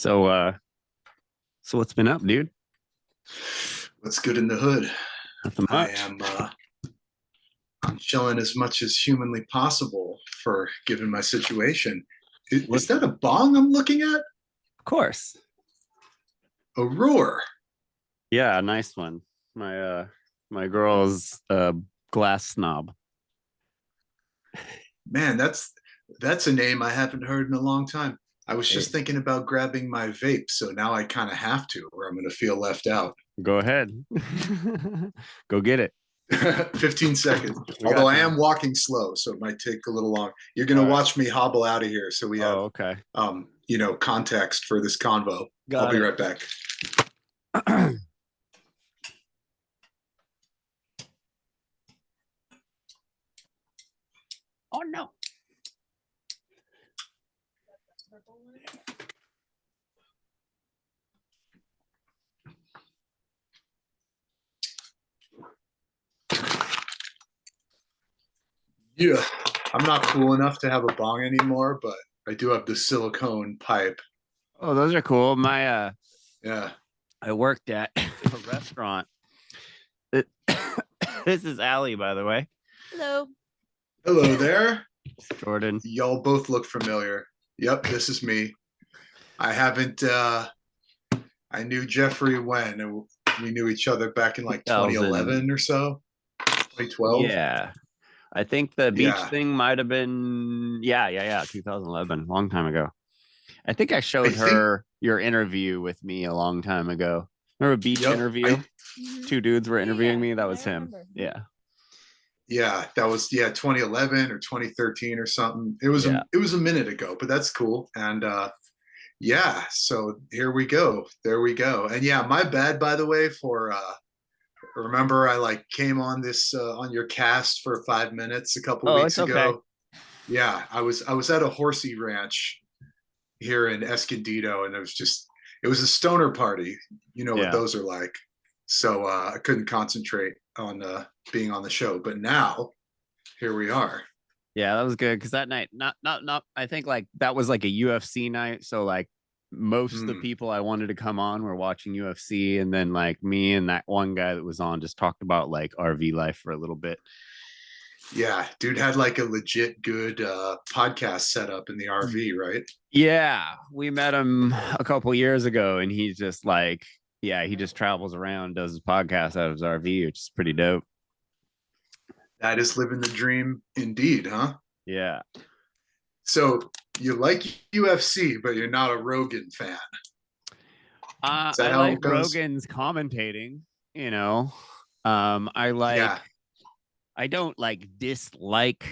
So what's been up, dude? What's good in the hood? Nothing I much. am I'm chilling as much as humanly possible for given my situation. Is What? that a bong I'm looking at? Of course. A roar. Yeah, a nice one. My girl's a glass snob. Man, that's a name I haven't heard in a long time. I was just Hey, thinking about grabbing my vape, so now I kind of have to, or I'm going to feel left out. go ahead. Go get it. 15 seconds. We Although got I am time. walking slow, so it might take a little long. You're going All to right. watch me hobble out of here so we have Oh, okay. context for this convo. I'll Got be it. right back. Oh no. Yeah, I'm not cool enough to have a bong anymore, but I do have the silicone pipe. Oh, those are cool. My Yeah. I worked at a restaurant. It, this is Allie, by the way. Hello. Hello there. Jordan. Y'all both look familiar. Yep, this is me. I haven't I knew Jeffrey when we knew each other back in like 2000. 2011 or so, 2012. Yeah. I think the beach Yeah. thing might have been, yeah, 2011, long time ago. I think I I showed think her your interview with me a long time ago. Remember a beach yep. interview? I Two dudes were interviewing Yeah, me. That I was him. remember. Yeah. Yeah, that was 2011 or 2013 or something. Yeah. It was a minute ago, but that's cool. And yeah, so here we go. There we go. And yeah, my bad by the way for remember I like came on this on your cast for 5 minutes a couple Oh, weeks it's okay. ago. Yeah, I was at a horsey ranch here in Escondido, and it was a stoner party. You know what Yeah. those are like. So I couldn't concentrate on being on the show. But now here we are. Yeah, that was good because that night, not, I think like that was like a UFC night. So like most of the Hmm. people I wanted to come on were watching UFC. And then like me and that one guy that was on just talked about like RV life for a little bit. Yeah, dude had like a legit good podcast set up in the RV, right? Yeah, we met him a couple years ago, and he's just like, yeah, he just travels around, does his podcast out of his RV, which is pretty dope. That is living the dream indeed, huh? Yeah, So you like UFC, but you're not a Rogan fan. Is that I how like it goes? Rogan's commentating. You know, I Yeah. like, I don't like dislike.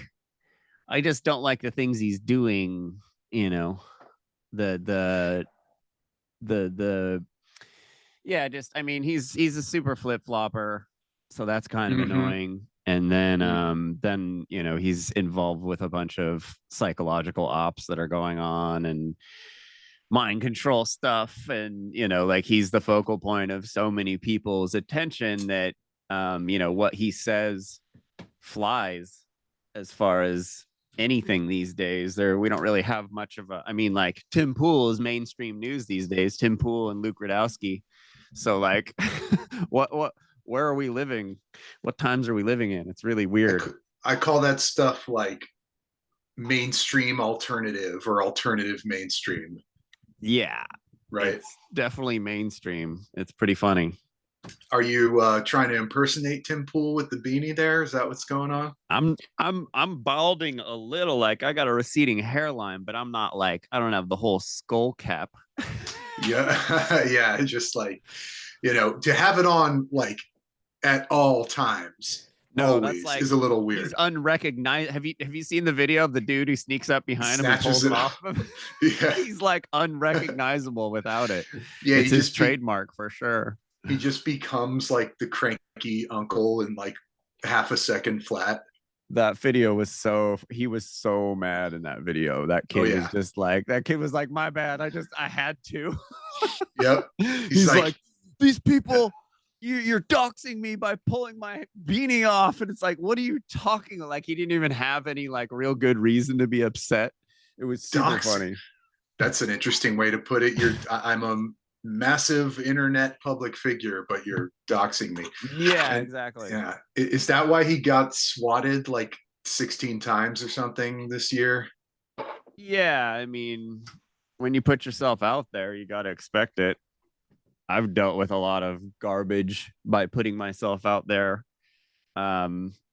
I just don't like the things he's doing. You know, the the the yeah, just I mean he's a super flip flopper, so that's kind of Mm-hmm. annoying. And then Mm. you know he's involved with a bunch of psychological ops that are going on and mind control stuff, and you know like he's the focal point of so many people's attention that you know what he says flies as far as anything these days. There we don't really have much of a, I mean like Tim Pool is mainstream news these days, Tim Pool and Luke Radowski. So like what where are we living? What times are we living in? It's really I, weird. I call that stuff like mainstream alternative or alternative mainstream, Yeah, right? it's definitely mainstream. It's pretty funny. Are you trying to impersonate Tim Pool with the beanie there? Is that what's going on? I'm balding a little, like I got a receding hairline, but I'm not like, I don't have the whole skull cap. Yeah. Yeah. Just like, to have it on like at all times, No, that's always like is a little he's weird. unrecognized. Have you seen the video of the dude who sneaks up behind him and Snatches pulls it it off off. of him? Yeah. He's like unrecognizable without it. Yeah. It's his trademark for sure. He just becomes like the cranky uncle in like half a second flat. That video was so, he was so mad in that video. That Oh kid was yeah. just like, that kid was like, my bad. I had to. Yep. He's He's like, like, these people, you're doxing me by pulling my beanie off. And it's like, what are you talking? Like, he didn't even have any like real good reason to be upset. It was super doxing. funny. That's an interesting way to put it. I'm a massive internet public figure, but you're doxing me. Yeah, And exactly. yeah, is that why he got swatted like 16 times or something this year? Yeah, I mean, when you put yourself out there, you got to expect it. I've dealt with a lot of garbage by putting myself out there. You Oh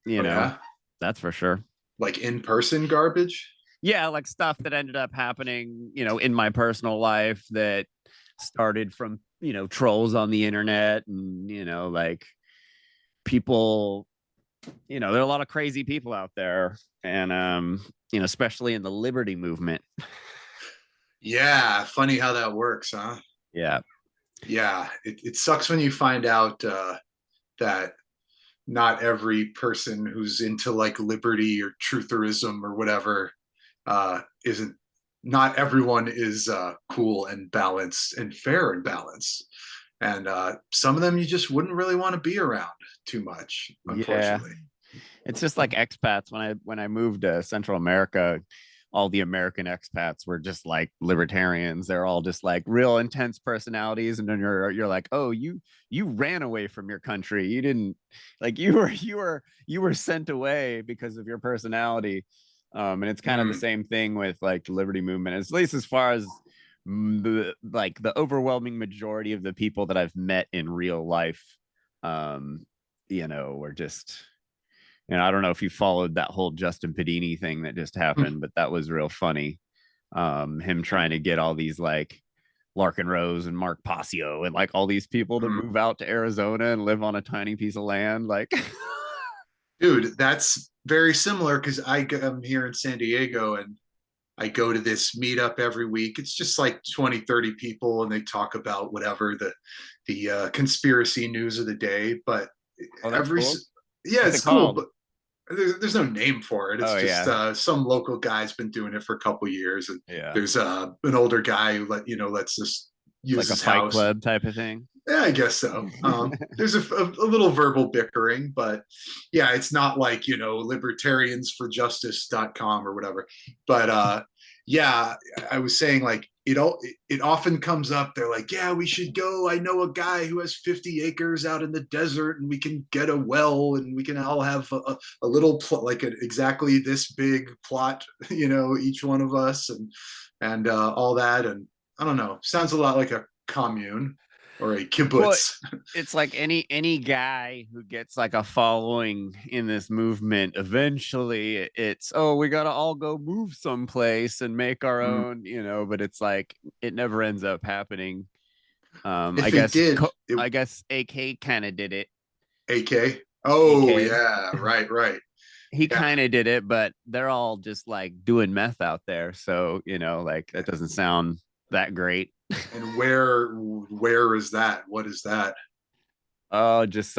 know, yeah, that's for sure. like in person garbage. Yeah, like stuff that ended up happening, in my personal life that started from, trolls on the internet and, like people, there are a lot of crazy people out there and especially in the liberty movement. Yeah, funny how that works, huh? Yeah. Yeah, it sucks when you find out that not every person who's into like liberty or trutherism or whatever isn't. Not everyone is cool and balanced and fair and balanced, and some of them you just wouldn't really want to be around too much, Yeah. unfortunately. It's just like expats. When I moved to Central America, all the American expats were just like libertarians. They're all just like real intense personalities, and then you're like, oh, you ran away from your country. You didn't like you were sent away because of your personality. And it's kind of the Mm. same thing with like the liberty movement, at least as far as the overwhelming majority of the people that I've met in real life. Um, were just I don't know if you followed that whole Justin Padini thing that just happened, but that was real funny. Him trying to get all these like Larkin Rose and Mark Passio and like all these people to move out to Arizona and live on a tiny piece of land. Like, Dude, that's very similar because I'm here in San Diego and I go to this meetup every week. It's just like 20, 30 people and they talk about whatever the conspiracy news of the day. But oh, that's every, cool. yeah, What's it it's cool. called? But there's no name for it. It's Oh just yeah, some local guy's been doing it for a couple years, and yeah. there's an older guy who lets us It's use like a his Fight house. Club type of thing. Yeah, I guess so. There's a little verbal bickering, but yeah, it's not like, libertariansforjustice.com or whatever. But yeah, I was saying like it often comes up. They're like, yeah, we should go. I know a guy who has 50 acres out in the desert and we can get a well and we can all have a little like exactly this big plot, each one of us and all that. And I don't know, sounds a lot like a commune or a Well, kibbutz. it's like any guy who gets like a following in this movement, eventually it's, oh, we gotta all go move someplace and make our own, but it's like it never ends up happening. I If it guess did, it I guess AK kind of did it. AK. Oh AK. yeah, right, right. He Yeah. kind of did it, but they're all just like doing meth out there. So, like that doesn't sound that great. And where is that? What is that? Oh, just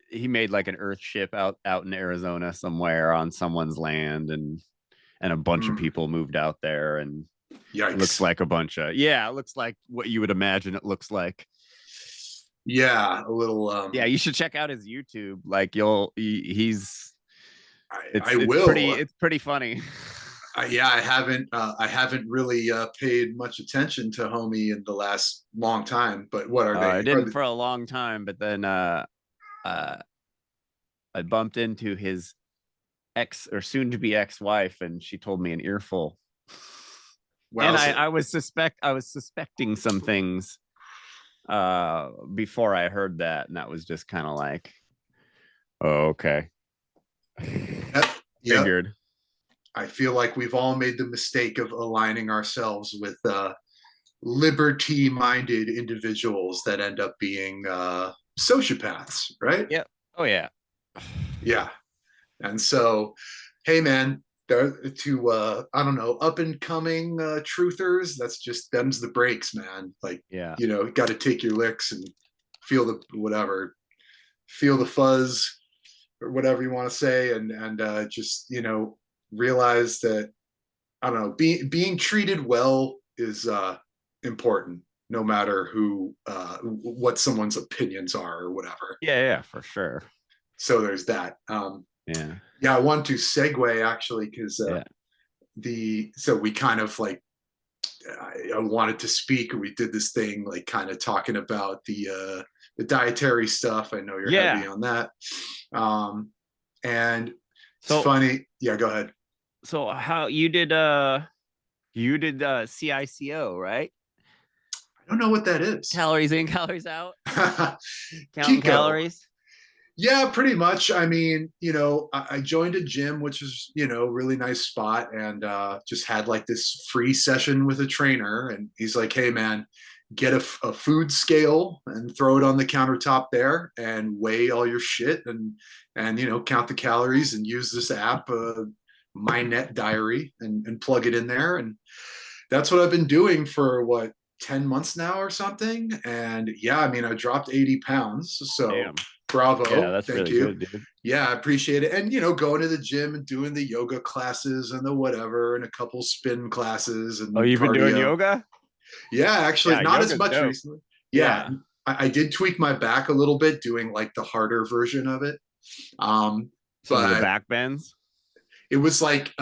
he made like an earth ship out in Arizona somewhere on someone's land, and a bunch of Hmm. people moved out there, and it looks Yikes. like a bunch of, yeah, it looks like what you would imagine it looks like. Yeah, a little Yeah, you should check out his YouTube. Like he's I will. it's pretty funny. Yeah, I haven't really paid much attention to Homie in the last long time, but what are I they? Are didn't they for a long time, but then uh I bumped into his ex or soon to be ex-wife, and she told me an earful. And well, I was suspecting some things before I heard that, and that was just kind of like, oh, okay. yep, yep. Figured. I feel like we've all made the mistake of aligning ourselves with liberty-minded individuals that end up being sociopaths, right? Yep. Oh yeah. Yeah. And so, hey, man, to I don't know, up and coming truthers, that's just them's the breaks, man. Like, Yeah. got to take your licks and feel the whatever, feel the fuzz or whatever you want to say, and just realize that I don't know, being treated well is important, no matter what someone's opinions are or whatever. Yeah, yeah, for sure. So there's that. Yeah. Yeah, I want to segue actually because Yeah. so we kind of like I wanted to speak. We did this thing like kind of talking about the dietary stuff. I know you're heavy Yeah. on that. And it's So funny. Yeah, go ahead. so how you did CICO, right? I don't know what that is. Calories in, calories out, counting Kiko. calories. Yeah, pretty much. I mean, I joined a gym, which is, really nice spot, and just had like this free session with a trainer. And he's like, hey, man, get a food scale and throw it on the countertop there and weigh all your shit and count the calories and use this app, My Net Diary, and plug it in there. And that's what I've been doing for what, 10 months now or something. And yeah, I mean, I dropped 80 pounds. So Damn. Yeah, bravo. that's Thank really you. good, dude. Yeah, I appreciate it. And, going to the gym and doing the yoga classes and the whatever, and a couple spin classes Oh, and you've been doing cardio. yoga? Yeah, actually, Yeah, not as yoga's much dope. recently. Yeah, Yeah. I did tweak my back a little bit doing like the harder version of it. Um, Some of the but back bends. it was like,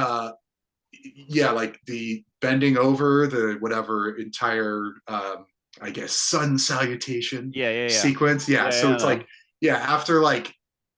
yeah, like the bending over the whatever entire, I guess, sun salutation Yeah, yeah, yeah. sequence. Yeah, Yeah, so yeah, it's like, no. yeah, after like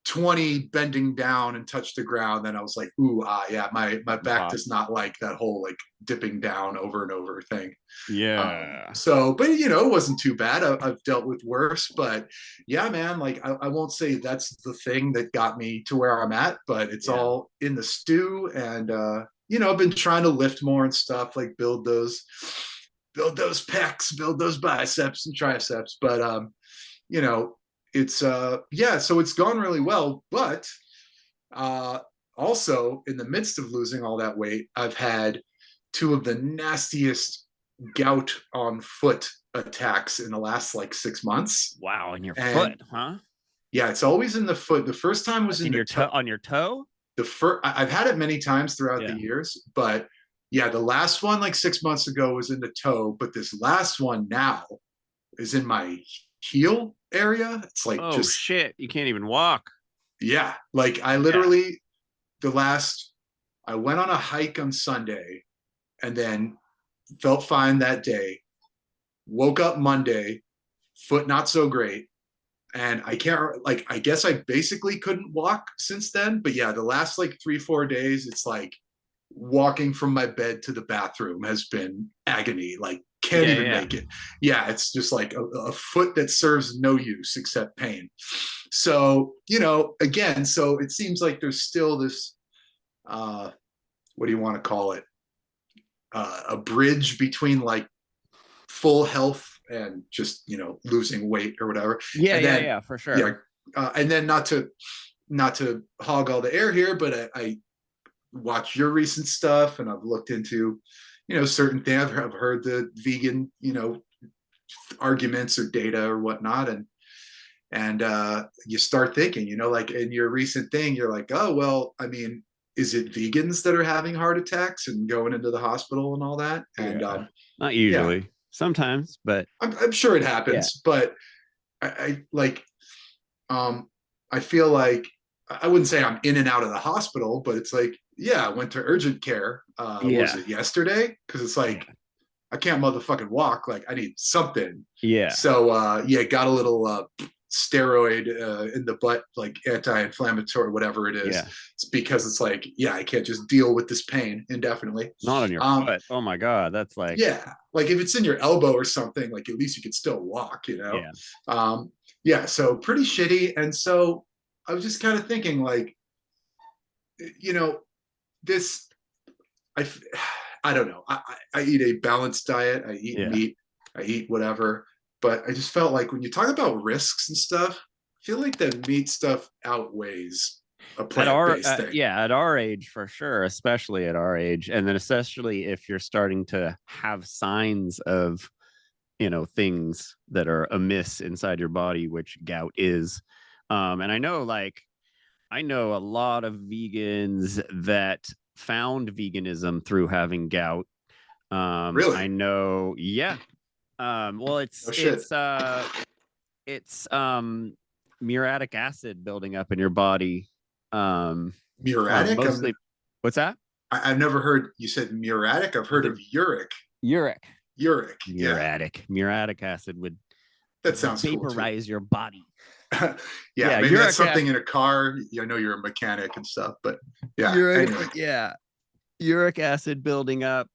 20 bending down and touch the ground, then I was like, ooh, yeah, my back Pop. does not like that whole like dipping down over and over thing. Yeah. So, but it wasn't too bad. I've dealt with worse, but yeah, man, like I won't say that's the thing that got me to where I'm at, but it's Yeah. all in the stew. And I've been trying to lift more and stuff, like build those pecs, build those biceps and triceps. But you know, it's yeah, so it's gone really well. But uh also in the midst of losing all that weight, I've had two of the nastiest gout on foot attacks in the last like 6 months. Wow, in your And foot, huh? yeah, it's always in the foot. The first time was Like in in the your toe toe. on your toe? The first, I've had it many times throughout the Yeah. years, but yeah, the last one like 6 months ago was in the toe, but this last one now is in my heel area. It's like Oh just, shit. You can't even walk. yeah, like I Yeah. literally, the last, I went on a hike on Sunday and then felt fine that day. Woke up Monday, foot not so great. And I can't, like, I guess I basically couldn't walk since then. But yeah, the last like 3, 4 days, it's like walking from my bed to the bathroom has been agony. Like, can't Yeah, even yeah. make it. Yeah, it's just like a foot that serves no use except pain. So, again, so it seems like there's still this, what do you want to call it? A bridge between like full health and just losing weight or whatever. Yeah, And yeah, then yeah, for yeah, sure. and then not to hog all the air here, but I watch your recent stuff and I've looked into certain things. I've heard the vegan arguments or data or whatnot, and you start thinking, like in your recent thing, you're like, oh well, I mean, is it vegans that are having heart attacks and going into the hospital and all that? And Yeah. Not yeah, usually. Sometimes, but I'm sure it yeah. happens, but I like um I feel like I wouldn't say I'm in and out of the hospital, but it's like, yeah, I went to urgent care. What was Yeah. it, yesterday? Because it's like Yeah. I can't motherfucking walk. Like I need something. Yeah. So yeah, got a little steroid in the butt, like anti-inflammatory, whatever it is. Yeah. It's because it's like, yeah, I can't just deal with this pain indefinitely. Not on your Um, foot. Oh my God. That's like, yeah, like if it's in your elbow or something, like at least you could still walk. yeah. um yeah, so pretty shitty. And so I was just kind of thinking like, you know this, i I don't know, I eat a balanced diet, I eat Yeah. meat, I eat whatever, but I just felt like when you talk about risks and stuff, I feel like the meat stuff outweighs a At our plant-based thing. yeah, at our age for sure, especially at our age, and then especially if you're starting to have signs of things that are amiss inside your body, which gout is. And I know a lot of vegans that found veganism through having gout. I Really? know, yeah. Well, No shit. it's muriatic acid building up in your body. Muriatic? Mostly, what's that? I've never heard, you said muriatic, I've heard The of uric. uric. Uric. Yeah, Muriatic acid that would sounds cool too. vaporize your body. Yeah, Yeah, maybe that's something in a car. I know you're a mechanic and stuff, but yeah. uric Anyway, yeah, uric acid building up.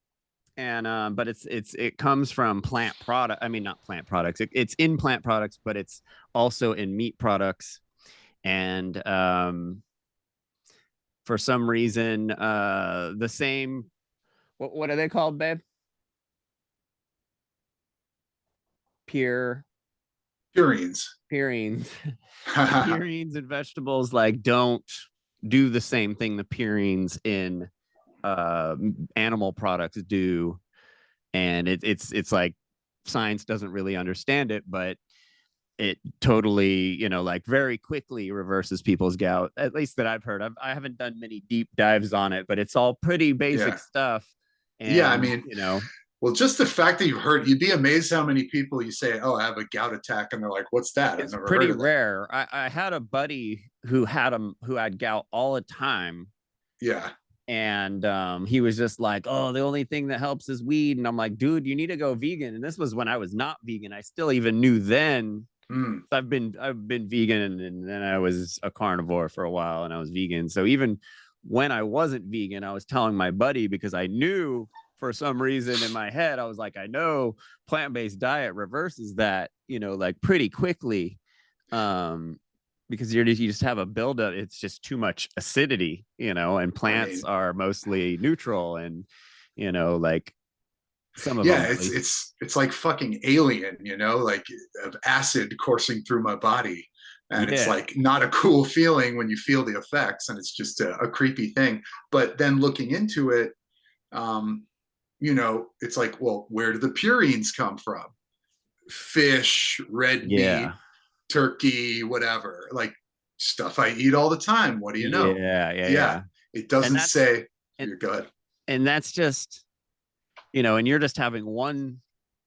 And but it comes from plant product. I mean, not plant products. It's in plant products, but it's also in meat products. And for some reason, the same. What are they called, babe? Pure purines. purines. The purines in vegetables like don't do the same thing the purines in uh animal products do. And it's like science doesn't really understand it, but it totally, like very quickly reverses people's gout, at least that I've heard. I haven't done many deep dives on it, but it's all pretty basic Yeah. stuff. Yeah, I And mean, well, just the fact that you've heard, you'd be amazed how many people you say, "Oh, I have a gout attack," and they're like, "What's that? I've it's never heard pretty of that." rare. I had a buddy who had gout all the time. Yeah. And he was just like, "Oh, the only thing that helps is weed." And I'm like, "Dude, you need to go vegan." And this was when I was not vegan. I still even knew then. Mm. I've been vegan, and then I was a carnivore for a while, and I was vegan. So even when I wasn't vegan, I was telling my buddy, because I knew for some reason in my head, I was like, I know plant-based diet reverses that, like pretty quickly. Um, because you just have a buildup. It's just too much acidity, and I plants mean, are mostly neutral, and like some of yeah, them at it's least. it's it's like fucking alien, like of acid coursing through my body. And it's Yeah, like not a cool feeling when you feel the effects, and it's just a creepy thing. But then looking into it, um, it's like, well, where do the purines come from? Fish, red meat, yeah, turkey, whatever, like stuff I eat all the time. What do you know? yeah, yeah, Yeah, yeah. it And doesn't that's say. and You're good. and that's just, and you're just having one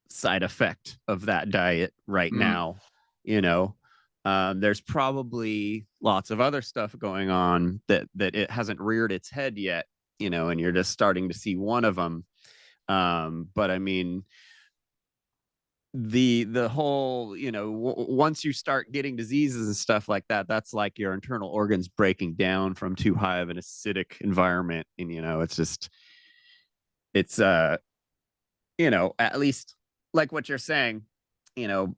side effect of that diet right Mm, now. you know there's probably lots of other stuff going on that it hasn't reared its head yet, and you're just starting to see one of them. But I mean, the whole, once you start getting diseases and stuff like that, that's like your internal organs breaking down from too high of an acidic environment. And it's just, it's at least like what you're saying, you know,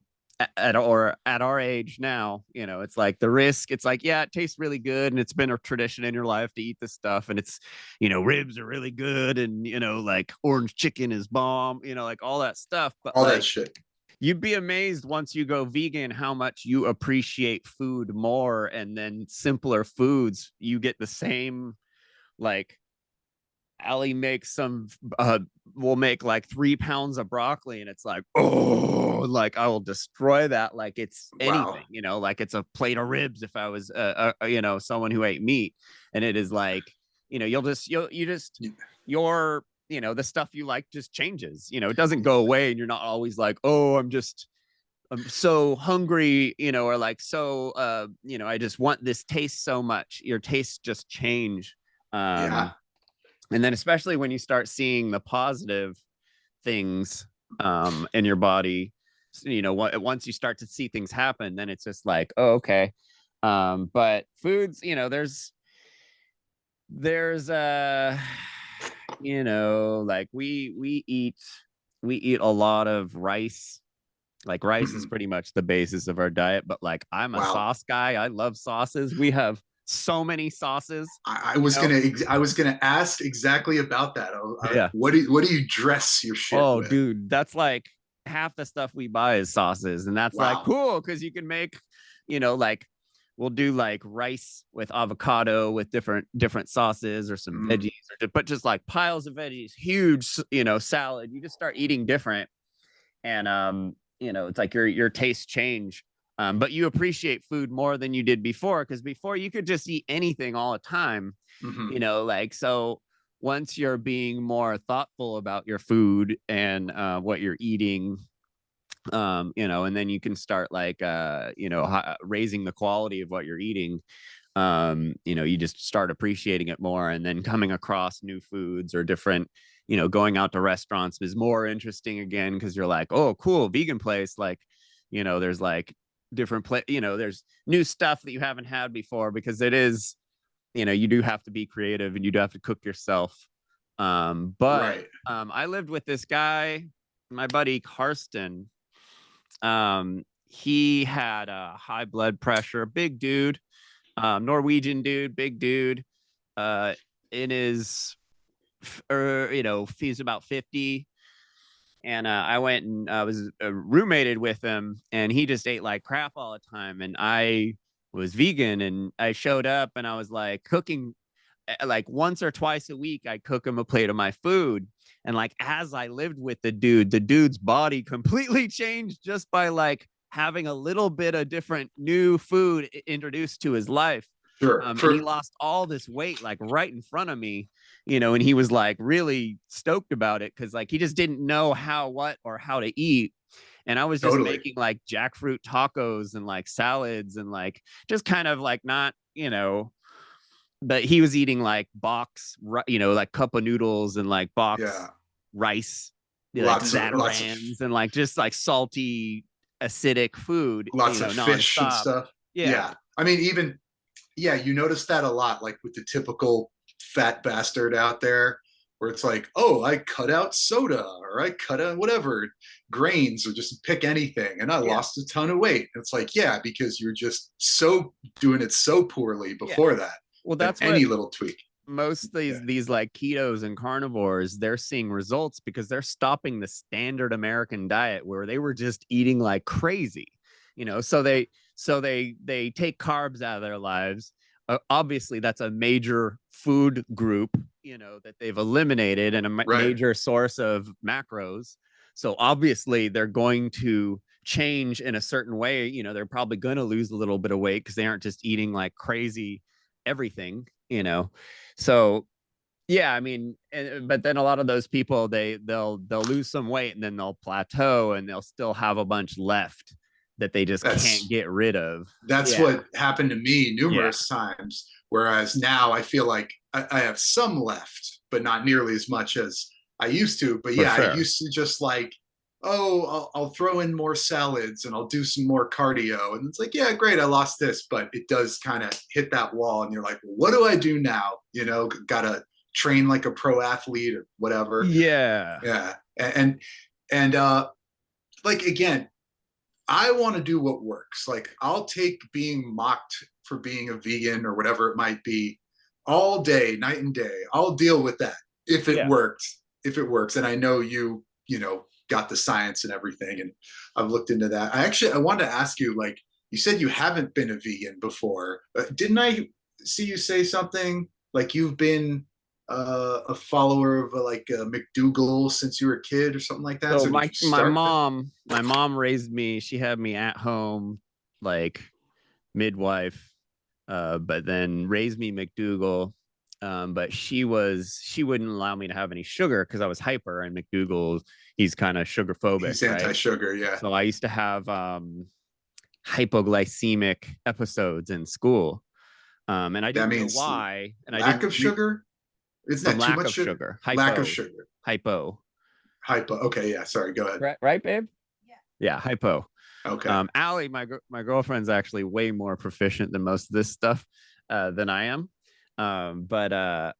at our age now, it's like the risk. It's like, yeah, it tastes really good, and it's been a tradition in your life to eat this stuff, and it's, ribs are really good, and like orange chicken is bomb, like all that stuff. But all that like, shit. you'd be amazed once you go vegan how much you appreciate food more, and then simpler foods, you get the same, like, Allie makes some will make like 3 pounds of broccoli, and it's like, oh, like I will destroy that like it's Wow. anything, like it's a plate of ribs if I was someone who ate meat. And it is like, you just your, the stuff you like just changes. It doesn't go away, and you're not always like, oh, I'm so hungry, or like, so I just want this taste so much. Your tastes just change. Yeah. um and then especially when you start seeing the positive things in your body, once you start to see things happen, then it's just like, oh, okay. But foods, there's like we eat a lot of rice. Like, rice is Mhm. pretty much the basis of our diet, but like, I'm a Wow. sauce guy. I love sauces. We have so many sauces, I you was know. gonna ask exactly about that. Yeah. What do you dress your shit Oh, with? dude, that's like half the stuff we buy is sauces, and that's like Wow. cool because you can make, like, we'll do like rice with avocado with different sauces, or some Mm, veggies, but just like piles of veggies, huge, salad. You just start eating different, and it's like your tastes change. But you appreciate food more than you did before, because before you could just eat anything all the time, mhm. like, so once you're being more thoughtful about your food and what you're eating, and then you can start like, raising the quality of what you're eating. You just start appreciating it more, and then coming across new foods or different, going out to restaurants is more interesting again, because you're like, oh, cool, vegan place. Like, there's like different there's new stuff that you haven't had before, because it is, you do have to be creative and you do have to cook yourself. But Right. I lived with this guy, my buddy Karsten. He had high blood pressure, big dude, Norwegian dude, big dude. Uh, in his, he's about 50. And I went and was roommated with him, and he just ate like crap all the time. And I was vegan, and I showed up, and I was like cooking like once or twice a week. I cook him a plate of my food. And like as I lived with the dude's body completely changed just by like having a little bit of different new food introduced to his life. Sure. And he lost all this weight like right in front of me, and he was like really stoked about it, because like he just didn't know what or how to eat. And I was just Totally. making like jackfruit tacos and like salads and like just kind of like not, but he was eating like like cup of noodles and like box Yeah. rice, like Lots of Zatarans and like just like salty, acidic food, fish and nonstop. stuff. Yeah. Yeah. I mean, even yeah, you notice that a lot, like with the typical fat bastard out there, where it's like, oh, I cut out soda or I cut out whatever grains or just pick anything, and I Yeah. lost a ton of weight. It's like, yeah, because you're just so doing it so poorly Yeah. before that Well, that that's what any little tweak. most of Yeah. these like ketos and carnivores, they're seeing results because they're stopping the standard American diet where they were just eating like crazy. So they take carbs out of their lives. Obviously that's a major food group, that they've eliminated, and a Right. major source of macros. So obviously they're going to change in a certain way. They're probably going to lose a little bit of weight because they aren't just eating like crazy everything. So yeah, I mean, but then a lot of those people, they'll lose some weight, and then they'll plateau, and they'll still have a bunch left that they just can't That's get rid of. that's Yeah. what happened to me Yeah, numerous times. Whereas now I feel like I have some left, but not nearly as much as I used to. But for yeah, I sure. used to just like, oh, I'll throw in more salads and I'll do some more cardio. And it's like, yeah, great, I lost this. But it does kind of hit that wall. And you're like, well, what do I do now? Got to train like a pro athlete or whatever. Yeah, Yeah. And like, again, I want to do what works. Like, I'll take being mocked for being a vegan or whatever it might be all day, night and day. I'll deal with that if it yeah. worked. If it works, and I know got the science and everything, and I've looked into that. I wanted to ask you, like, you said you haven't been a vegan before. Didn't I see you say something like you've been a follower of like McDougal since you were a kid or something like that? So So did my you my start that? mom my mom raised me. She had me at home, like midwife, but then raised me McDougal. But she wouldn't allow me to have any sugar because I was hyper, and McDougal, he's kind of sugar phobic, He's right? anti-sugar, yeah. So I used to have hypoglycemic episodes in school. And I That didn't know means why, and I lack didn't of sugar. Isn't from that too lack much of sugar? sugar. Lack of Hypo, sugar. hypo. Hypo. Okay, yeah. Sorry. Go ahead. Right, babe? Yeah, hypo. Okay. Allie, my girlfriend's actually way more proficient than most of this stuff than I am. But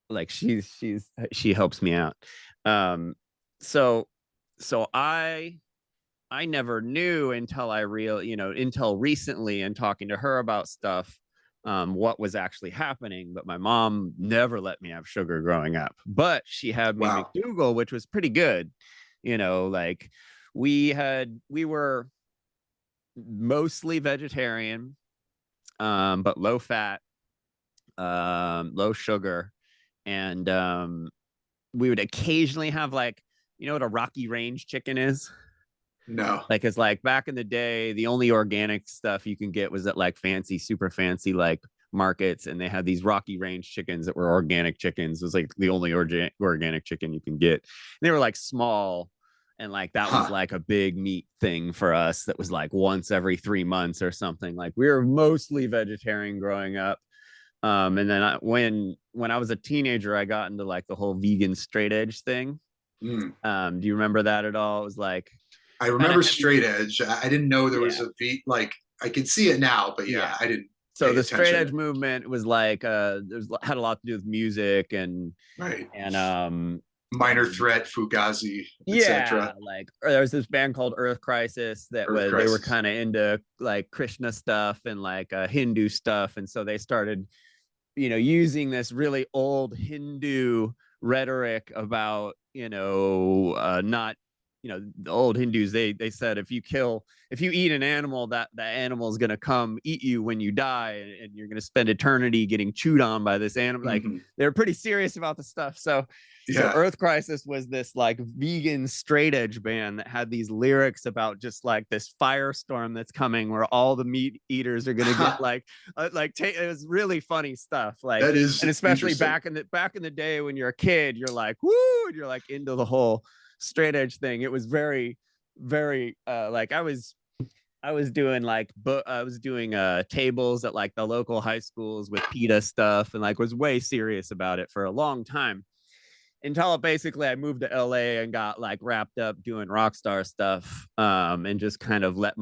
like she helps me out. Um, so so I never knew until until recently, and talking to her about stuff, what was actually happening. But my mom never let me have sugar growing up, but she had me Wow. McDougal, which was pretty good. Like we were mostly vegetarian, but low fat, low sugar, and we would occasionally have like, what a Rocky Range chicken is. No. Like, it's like back in the day, the only organic stuff you can get was at like fancy, super fancy like markets, and they had these Rocky Range chickens that were organic chickens. It was like the only organic chicken you can get. And they were like small, And like that was Huh. like a big meat thing for us that was like once every 3 months or something. Like we were mostly vegetarian growing up. And then when I was a teenager, I got into like the whole vegan straight edge thing. Mm. Do you remember that at all? It was like I kind of remember heavy. straight edge. I didn't know there was Yeah, a V. Like I can see it now, but yeah, yeah. I didn't So pay the straight attention. edge movement was like there's had a lot to do with music Right. and Minor and Threat, Fugazi, yeah, etc. like there was this band called Earth Crisis that Earth was they were Crisis. kind of into like Krishna stuff and like Hindu stuff, and so they started using this really old Hindu rhetoric about not the old Hindus. They said if you eat an animal, that animal is going to come eat you when you die, and you're going to spend eternity getting chewed on by this animal. Like Hmm. they're pretty serious about the stuff. So Yeah. Earth Crisis was this like vegan straight edge band that had these lyrics about just like this firestorm that's coming where all the meat eaters are gonna get it was really funny stuff. Like, That is and especially interesting. back in the day when you're a kid, you're like, woo, and you're like into the whole straight edge thing. It was very, very like I was doing like I was doing tables at like the local high schools with PETA stuff and like was way serious about it for a long time until basically I moved to LA and got like wrapped up doing rock star stuff and just kind of let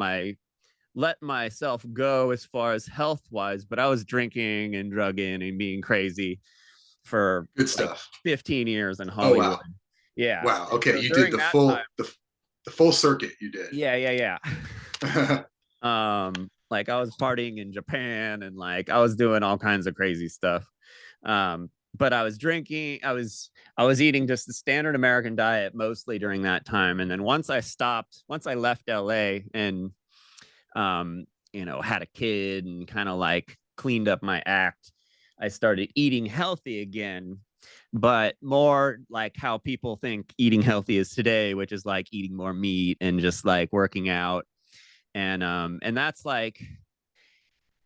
myself go as far as health wise. But I was drinking and drugging and being crazy for Good like stuff. 15 years in Oh Hollywood. wow. Yeah. Wow. And Okay, so you did during the that time, the full circuit. You did. yeah, yeah, yeah. Like I was partying in Japan and like I was doing all kinds of crazy stuff. But I was drinking, I was eating just the standard American diet mostly during that time. And then once I left LA and had a kid and kind of like cleaned up my act, I started eating healthy again, but more like how people think eating healthy is today, which is like eating more meat and just like working out. And that's like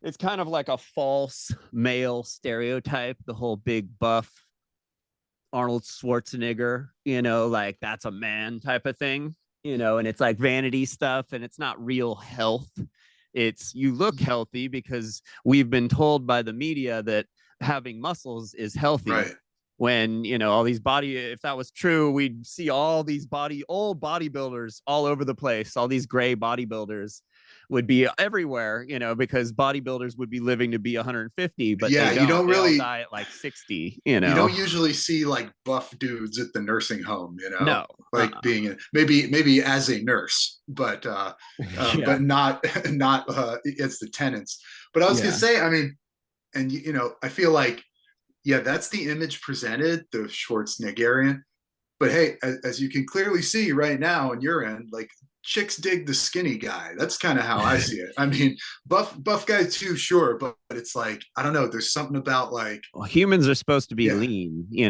it's kind of like a false male stereotype, the whole big buff Arnold Schwarzenegger, like that's a man type of thing, and it's like vanity stuff and it's not real health. It's you look healthy because we've been told by the media that having muscles is healthy. Right. When, all these if that was true, we'd see all these old bodybuilders all over the place, all these gray bodybuilders would be everywhere, because bodybuilders would be living to be 150, but Yeah, you don't they all really die at like 60, you don't usually see like buff dudes at the nursing home, No. like being maybe as a nurse, Yeah. but not not it's the tenants. But I was gonna Yeah. say, I mean, and I feel like yeah, that's the image presented, the Schwarzeneggerian. But hey, as you can clearly see right now on your end, like chicks dig the skinny guy. That's kind of how I see it. I mean, buff guy too, sure, but it's like I don't know. There's something about like Well, humans are supposed to be yeah, lean, yeah,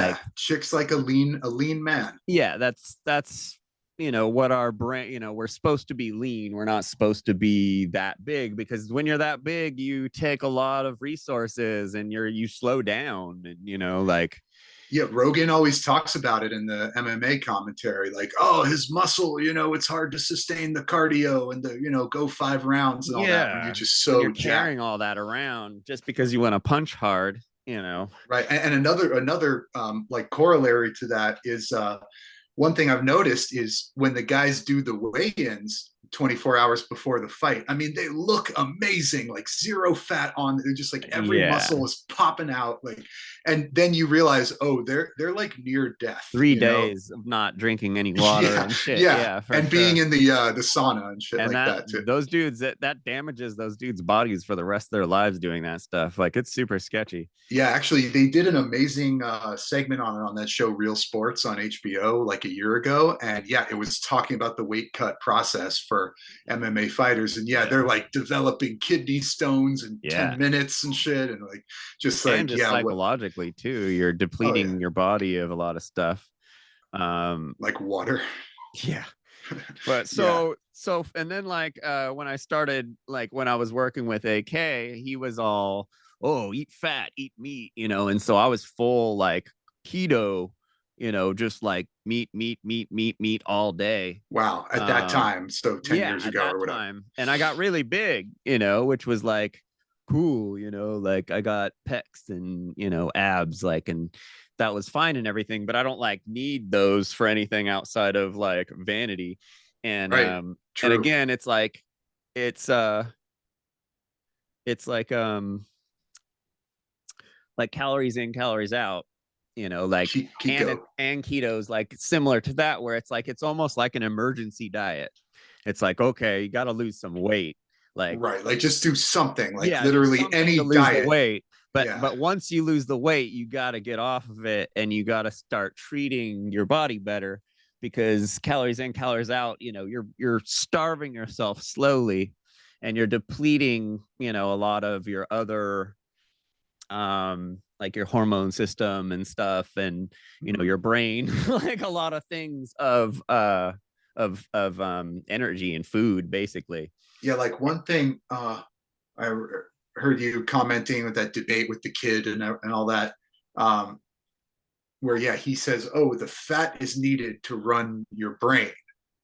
like chicks like a lean man. yeah, that's what our brain, we're supposed to be lean. We're not supposed to be that big because when you're that big, you take a lot of resources and you slow down and like Yeah, Rogan always talks about it in the MMA commentary, like, oh, his muscle, it's hard to sustain the cardio and the, go 5 rounds and all that when you're yeah, just when you're so jacked. carrying all that around just because you want to punch hard. Right. And another like corollary to that is one thing I've noticed is when the guys do the weigh-ins 24 hours before the fight, I mean, they look amazing, like zero fat on. They're just like every Yeah. muscle is popping out, like, and then you realize, oh, they're like near death, 3 days of not drinking any water Yeah, and shit. yeah, Yeah, for and being sure. in the sauna and shit And like that that too. those dudes that damages those dudes' bodies for the rest of their lives doing that stuff. Like it's super sketchy. Yeah, actually, they did an amazing segment on it on that show, Real Sports, on HBO, like a year ago. And yeah, it was talking about the weight cut process for MMA fighters. And yeah, they're Yeah. like developing kidney stones in Yeah. 10 minutes and shit. And like, just And like, just yeah, what? psychologically too. You're Oh, yeah, depleting your body of a lot of stuff. Um like water. yeah. But Yeah. so and then like when I started like when I was working with AK, he was all, oh, eat fat, eat meat, and so I was full like keto, just like meat all day. Wow. At that Um, time, so 10 yeah, years at ago that or whatever. time. And I got really big, which was like cool, like I got pecs and, abs, like, and that was fine and everything, but I don't like need those for anything outside of like vanity. And Right. and True. again, it's it's like calories in, calories out, like and Kiko. and keto's like similar to that, where it's like it's almost like an emergency diet. It's like, okay, you got to lose some weight. Like, Right. Like just do something, like yeah, do literally something to any lose the diet. weight. But Yeah. but once you lose the weight, you got to get off of it and you got to start treating your body better, because calories in, calories out, you're starving yourself slowly, and you're depleting, a lot of your other like your hormone system and stuff, and Mhm. your brain, like a lot of things of energy and food, basically. Yeah. Like one thing I heard you commenting with that debate with the kid and all that. Um, where yeah, he says, "Oh, the fat is needed to run your brain,"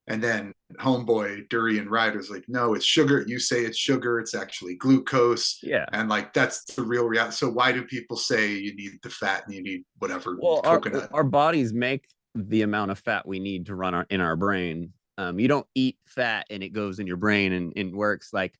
and then homeboy Durian Ryder's like, "No, it's sugar. You say it's sugar. It's actually glucose." Yeah. And like that's the real reality. So why do people say you need the fat and you need whatever Well, our coconut? our bodies make the amount of fat we need to run in our brain. You don't eat fat and it goes in your brain and works. Like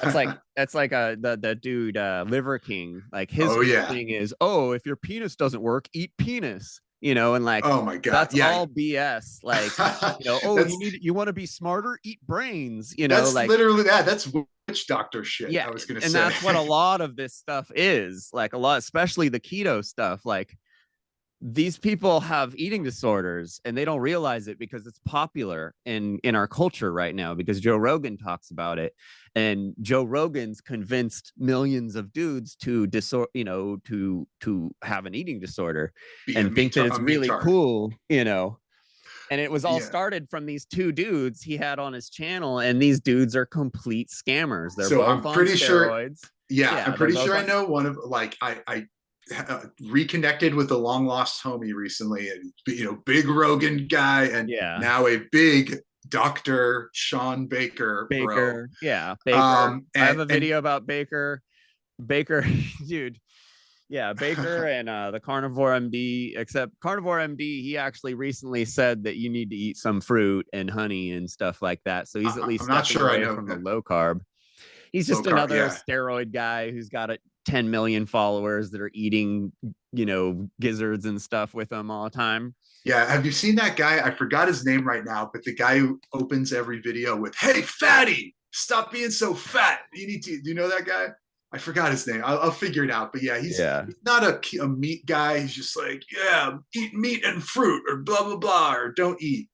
that's like the dude, Liver King. Like his Oh whole yeah. thing is, oh, if your penis doesn't work, eat penis. And like Oh my god. that's Yeah. all BS. Like, oh, that's you want to be smarter, eat brains. that's Like, literally that. That's witch doctor shit. yeah, I was gonna and say. that's what a lot of this stuff is. Like a lot, especially the keto stuff. Like these people have eating disorders and they don't realize it because it's popular in our culture right now, because Joe Rogan talks about it, and Joe Rogan's convinced millions of dudes to have an eating disorder Be and think that a it's really meatard. cool. And it was all Yeah. started from these two dudes he had on his channel, and these dudes are complete scammers. They're So both I'm on pretty sure. steroids. Yeah, I'm Yeah, they're pretty both sure I on. know one of like I reconnected with a long lost homie recently, and big Rogan guy, and Yeah, now a big Dr. Sean Baker bro. Baker. Yeah, Baker. I have a And video about Baker, dude. Yeah, Baker and the Carnivore MD. Except Carnivore MD, he actually recently said that you need to eat some fruit and honey and stuff like that. So he's at I'm least not stepping sure I away know from the low carb. He's low just carb. another Yeah, steroid guy who's got 10 million followers that are eating, gizzards and stuff with him all the time. yeah. Have you seen that guy? I forgot his name right now, but the guy who opens every video with "Hey, fatty, stop being so fat. You need to." Do you know that guy? I forgot his name. I'll figure it out. But yeah, Yeah. he's not a meat guy. He's just like, yeah, eat meat and fruit or blah blah blah or don't eat.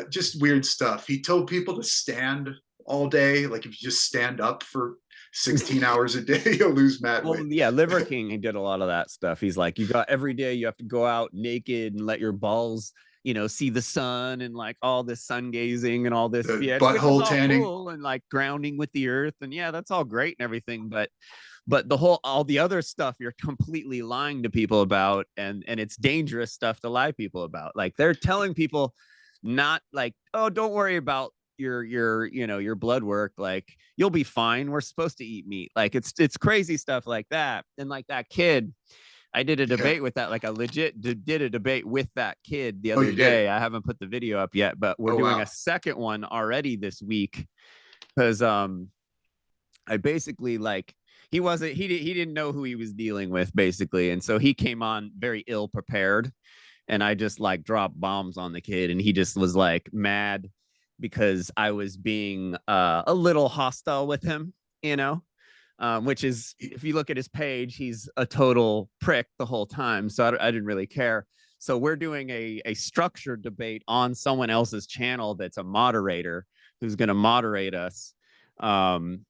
Just weird stuff. He told people to stand all day. Like if you just stand up for 16 hours a day, you'll lose mad Well, weight. yeah, Liver King, he did a lot of that stuff. He's like, you got every day you have to go out naked and let your balls, see the sun, and like all this sun gazing and all this The BS, which is butthole all tanning. cool, and like grounding with the earth. And yeah, that's all great and everything. But all the other stuff you're completely lying to people about, and it's dangerous stuff to lie people about. Like they're telling people not like, oh, don't worry about your blood work, like you'll be fine, we're supposed to eat meat. Like it's crazy stuff like that. And like that kid, I did a Yeah. debate with that, like I legit did a debate with that kid the Oh, other you did. day. I haven't put the video up yet, but we're Oh doing a wow. second one already this week, because I basically, like, he didn't know who he was dealing with, basically, and so he came on very ill prepared, and I just like dropped bombs on the kid, and he just was like mad because I was being a little hostile with him, which is, if you look at his page, he's a total prick the whole time. So I didn't really care. So we're doing a structured debate on someone else's channel that's a moderator who's going to moderate us. Um,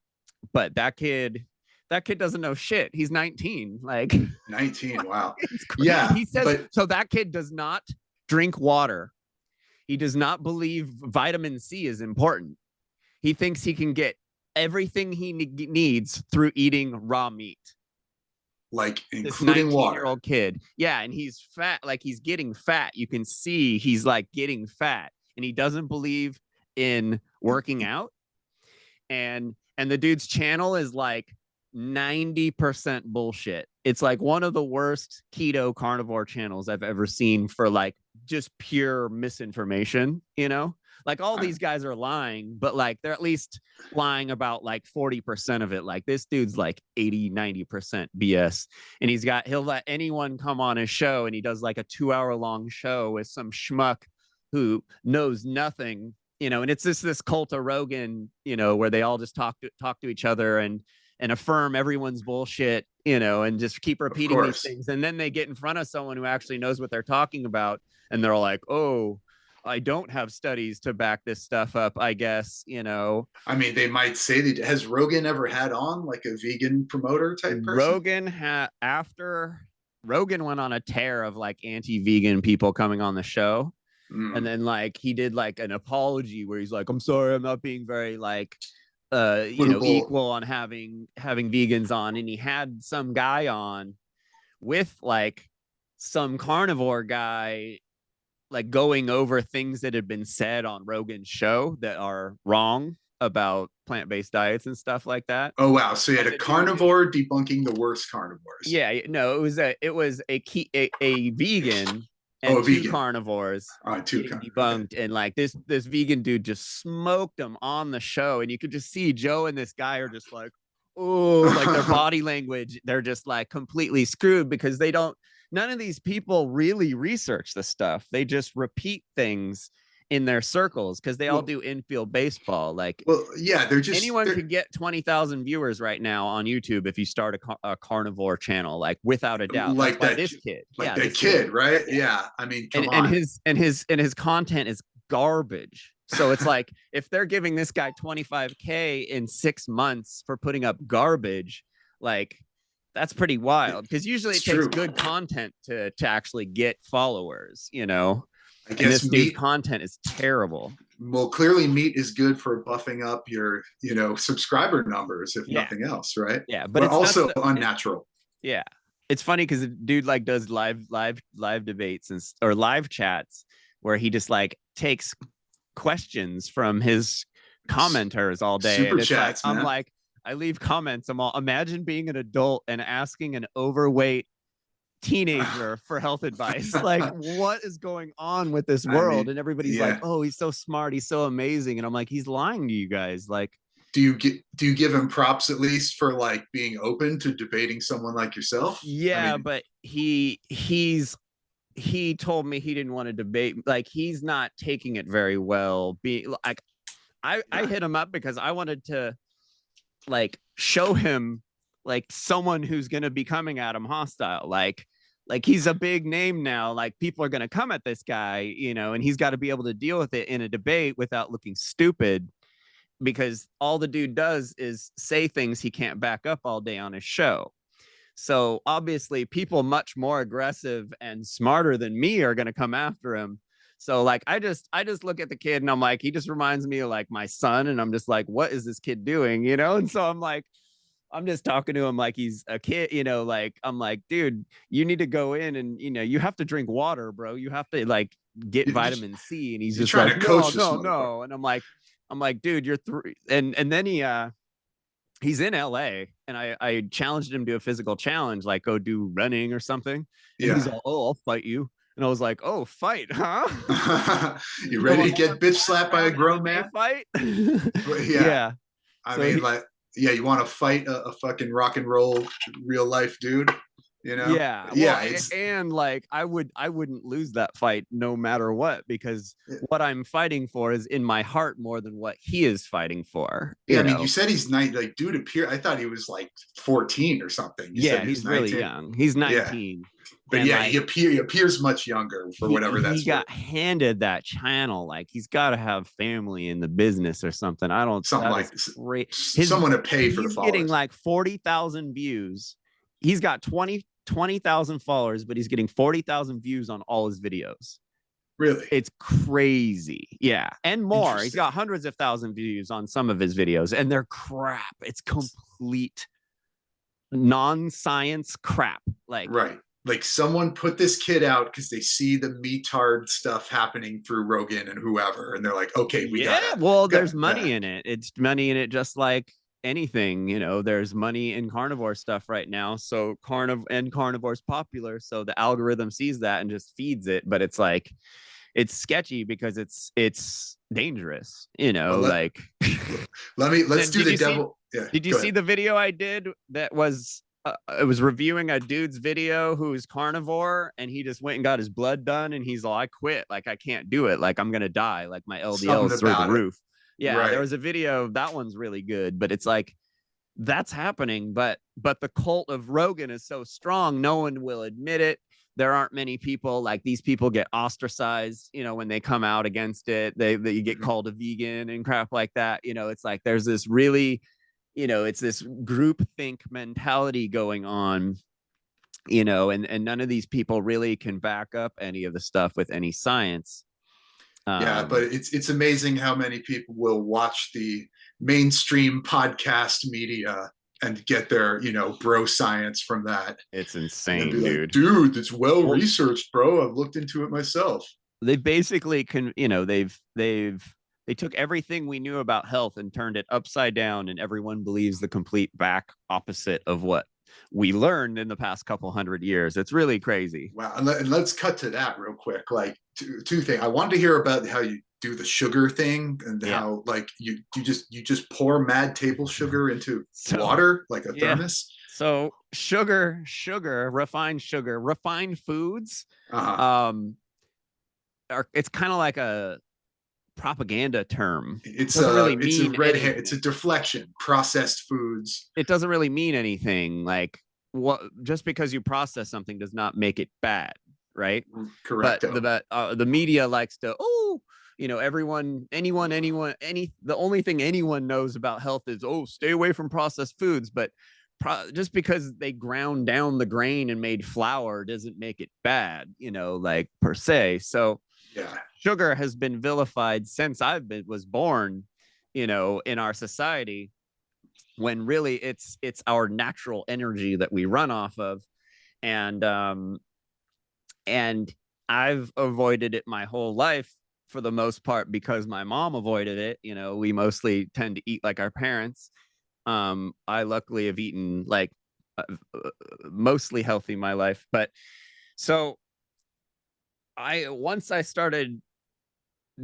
but that kid doesn't know shit. He's 19. Like, 19. Wow. it's Yeah, he says but so. That kid does not drink water. He does not believe vitamin C is important. He thinks he can get everything he needs through eating raw meat. like This including water. 19-year-old kid. Yeah, and he's fat, like he's getting fat. You can see he's like getting fat, and he doesn't believe in working out. And the dude's channel is like 90% bullshit. It's like one of the worst keto carnivore channels I've ever seen for like just pure misinformation, you know? Like all these guys are lying, but like they're at least lying about like 40% of it. Like this dude's like 80-90% BS. And he'll let anyone come on his show, and he does like a 2 hour long show with some schmuck who knows nothing, and it's this cult of Rogan, where they all just talk to each other and affirm everyone's bullshit, and just keep Of repeating these course. things. And then they get in front of someone who actually knows what they're talking about, and they're like, oh, I don't have studies to back this stuff up, I guess. I mean, they might say that. Has Rogan ever had on like a vegan promoter type person? After Rogan went on a tear of like anti-vegan people coming on the show. And Mm. then like he did like an apology where he's like, I'm sorry, I'm not being very like Equitable. equal on having vegans on. And he had some guy on with like some carnivore guy, like going over things that had been said on Rogan's show that are wrong about plant-based diets and stuff like that. Oh wow! So you had And a the dude is, carnivore debunking the worst carnivores. yeah, no, it was a vegan Oh, and a two vegan. carnivores Two getting kind. Okay. debunked, and like this vegan dude just smoked them on the show, and you could just see Joe and this guy are just like, oh, like their body language, they're just like completely screwed because none of these people really research the stuff. They just repeat things in their circles because they all well, do infield baseball. Like yeah, anyone could get 20,000 viewers right now on YouTube if you start a carnivore channel, like without a doubt. That's like why that, this kid, like yeah, that this kid, kid, right? yeah, Yeah. I mean, and come and on. his content is garbage. So it's like if they're giving this guy 25K in 6 months for putting up garbage, like that's pretty wild. Because usually It's it takes true. good content to actually get followers. I And guess this dude's meat. content is terrible. Well, clearly, meat is good for buffing up your, subscriber numbers, if Yeah, nothing else, right? yeah, but But it's nuts. also unnatural. Yeah, it's funny because the dude like does live debates or live chats where he just like takes questions from his commenters all day, Super and it's like chats, I'm man. like I leave comments. I'm all imagine being an adult and asking an overweight teenager for health advice. Like, what is going on with this I world? mean, And everybody's like, yeah. oh, he's so smart, he's so amazing, and I'm like, he's lying to you guys. Like, Do you give him props at least for like being open to debating someone like yourself? I yeah, mean, but he told me he didn't want to debate. Like he's not taking it very well. Being like, I yeah, hit him up because I wanted to like show him like someone who's going to be coming at him hostile. Like he's a big name now. Like people are going to come at this guy, and he's got to be able to deal with it in a debate without looking stupid, because all the dude does is say things he can't back up all day on his show. So obviously, people much more aggressive and smarter than me are going to come after him. So like, I just look at the kid and I'm like, he just reminds me of like my son, and I'm just like, what is this kid doing? And so I'm like, I'm just talking to him like he's a kid. Like I'm like, dude, you need to go in and you have to drink water, bro. You have to like get vitamin C. And he's you're just trying like, to no, coach this no, motherfucker. no. And I'm like, dude, you're three. And then he's in LA, and I challenged him to a physical challenge, like go do running or something. And he's Yeah. all, oh, I'll fight you. And I was like, oh, fight, huh? You Go ready a to get bitch slapped by a five-round grown MMA man? fight? Yeah. Yeah. I So mean, like, yeah, you want to fight a fucking rock and roll real life dude, you know? yeah. Well, Yeah, it's and like I wouldn't lose that fight no matter what, because what I'm fighting for is in my heart more than what he is fighting for, yeah. you I mean, you know. said he's like, dude, appear. I thought he was like 14 or something. You said Yeah, he was he's really 19. young. He's Yeah, 19. but And yeah, like he appears much younger for whatever he that's worth. got handed that channel. Like he's got to have family in the business or something. I don't Something That like is great. his someone to pay for the He's getting followers. like 40,000 views. He's got 20,000 followers, but he's getting 40,000 views on all his videos. Really It's crazy. Yeah, and more. He's interesting. got hundreds of thousand views on some of his videos, and they're crap. It's complete non-science crap. Like, Right. Like someone put this kid out because they see the metard stuff happening through Rogan and whoever, and they're like, okay, we yeah, gotta, well, got there's money yeah. in it. It's money in it, just like anything. There's money in carnivore stuff right now. So carnivore's popular. So the algorithm sees that and just feeds it. But it's like, it's sketchy because it's dangerous. Well, Like. let's And do the devil. Yeah, did you go see ahead. the video I did that was it was reviewing a dude's video who's carnivore, and he just went and got his blood done, and he's all, I quit, like I can't do it, like I'm gonna die, like my LDL Something is through the about it. roof. Yeah, there Right. was a video, that one's really good, but it's like that's happening, but the cult of Rogan is so strong, no one will admit it. There aren't many people, like these people get ostracized, when they come out against it. They get Mhm. called a vegan and crap like that. It's like there's this really, it's this group think mentality going on, and none of these people really can back up any of the stuff with any science. Yeah, but um it's amazing how many people will watch the mainstream podcast media and get their, bro science from that it's and then be insane, like, dude. dude, it's well Well, researched, bro. I've looked into it myself. they basically can, they took everything we knew about health and turned it upside down, and everyone believes the complete back opposite of what we learned in the past couple hundred years. It's really crazy. Wow. And let's cut to that real quick. Like two things. I wanted to hear about how you do the sugar thing and Yeah. how like you just pour mad table sugar into So, water like a yeah. thermos. So refined sugar, refined foods, Uh-huh. um, it's kind of like a propaganda term. It It's doesn't a really it's a mean red hair. It's a anything. deflection. Processed foods. It doesn't really mean anything. Like, what, just because you process something does not make it bad, right? But Correcto. the media likes to, everyone, the only thing anyone knows about health is, stay away from processed foods. But just because they ground down the grain and made flour doesn't make it bad, like per se. So Yeah. sugar has been vilified since was born, in our society, when really it's our natural energy that we run off of. And um and I've avoided it my whole life, for the most part, because my mom avoided it. We mostly tend to eat like our parents. I luckily have eaten like mostly healthy my life. But so I once I started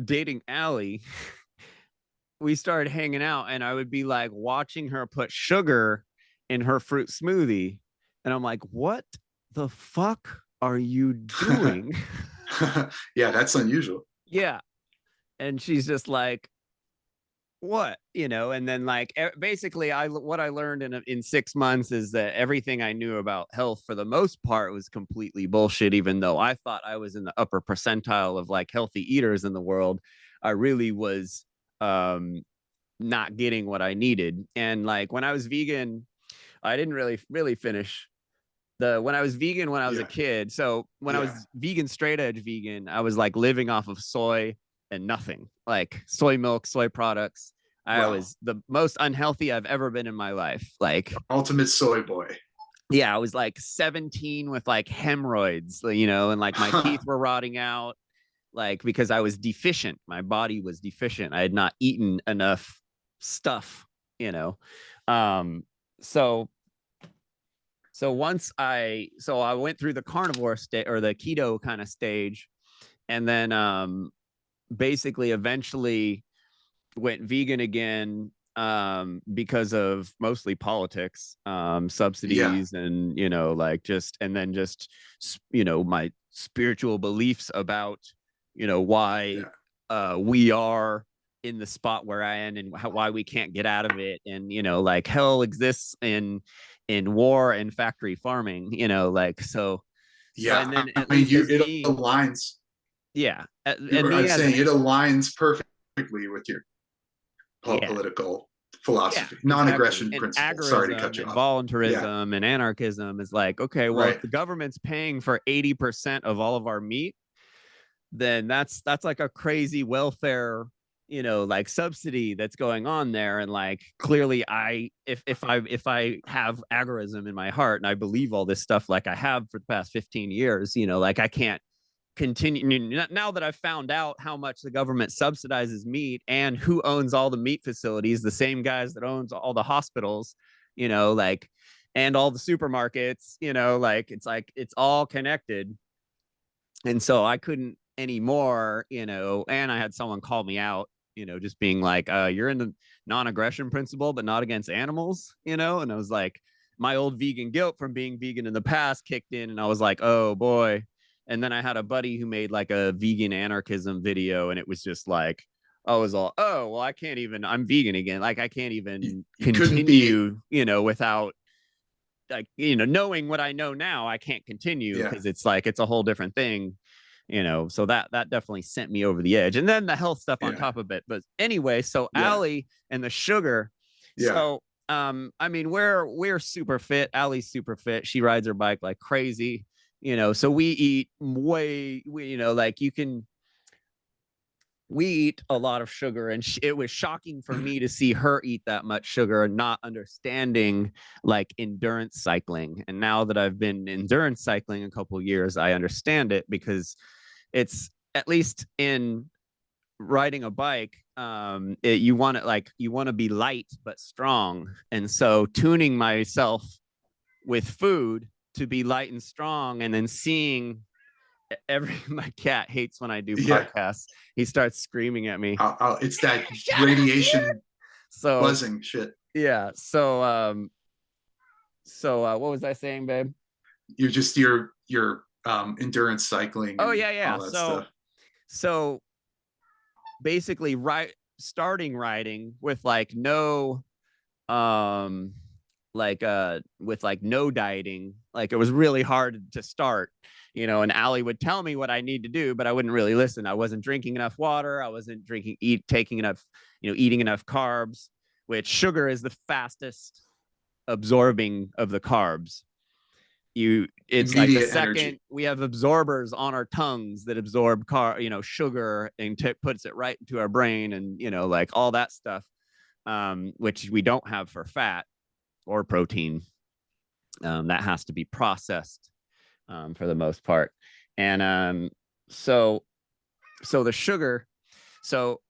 dating Allie, we started hanging out, and I would be like watching her put sugar in her fruit smoothie. And I'm like, what the fuck are you doing? Yeah, that's unusual. Yeah. And she's just like, what? And then like basically what I learned in 6 months is that everything I knew about health for the most part was completely bullshit. Even though I thought I was in the upper percentile of like healthy eaters in the world, I really was um not getting what I needed. And like when I was vegan, I didn't really finish the when I was vegan when I was a Yeah. kid. So when I Yeah. was vegan, straight edge vegan, I was like living off of soy and nothing, like soy milk, soy products. I Well, was the most unhealthy I've ever been in my life. Like, ultimate soy boy. yeah, I was like 17 with like hemorrhoids, and like my teeth were rotting out, like because I was deficient. My body was deficient. I had not eaten enough stuff, you know. Um, so so I went through the carnivore state, or the keto kind of stage, and then basically eventually went vegan again, because of mostly politics, Yeah. subsidies, and like just, and then just my spiritual beliefs about why Yeah. we are in the spot we're in, and why we can't get out of it, and like hell exists in war and factory farming, like so Yeah. and then I at mean, least as it me. aligns. Yeah, and I'm me as an saying it aligns perfectly with your yeah. political Yeah, philosophy, exactly. non-aggression And principle. Sorry to cut agorism you and off. Yeah. voluntarism and anarchism is like, okay, well, if Right. the government's paying for 80% of all of our meat, then that's like a crazy welfare like subsidy that's going on there. And like clearly if I have agorism in my heart and I believe all this stuff like I have for the past 15 years, like I can't continue now that I've found out how much the government subsidizes meat and who owns all the meat facilities, the same guys that owns all the hospitals, like, and all the supermarkets, like it's all connected. And so I couldn't anymore, and I had someone call me out, just being like, you're in the non-aggression principle, but not against animals, and I was like, my old vegan guilt from being vegan in the past kicked in, and I was like, oh boy. And then I had a buddy who made like a vegan anarchism video, and it was just like, I was all, oh, well, I'm vegan again. Like, I can't even You couldn't be. continue, without like knowing what I know now. I can't continue Yeah, because it's like it's a whole different thing, so that definitely sent me over the edge, and then the health stuff on yeah, top of it. But anyway, so yeah, Allie and the sugar. yeah. So I mean, we're super fit. Allie's super fit. She rides her bike like crazy, so we eat like you can we eat a lot of sugar, and it was shocking for me to see her eat that much sugar and not understanding like endurance cycling. And now that I've been endurance cycling a couple years, I understand it, because it's, at least in riding a bike, you want to be light but strong. And so tuning myself with food to be light and strong, and then seeing my cat hates when I do Yeah. podcasts. He starts screaming at me. It's that Shut up, you. radiation So buzzing shit. yeah. What was I saying, babe? You're just your endurance cycling Oh and yeah, yeah. all that stuff. So basically, starting riding with like no um with like no dieting, like it was really hard to start, and Allie would tell me what I need to do, but I wouldn't really listen. I wasn't drinking enough water. I wasn't taking enough, eating enough carbs, which sugar is the fastest absorbing of the carbs. It's like the Immediate second energy. we have absorbers on our tongues that absorb sugar, and puts it right into our brain, and like all that stuff, which we don't have for fat or protein. That has to be processed, for the most part. And so the sugar, so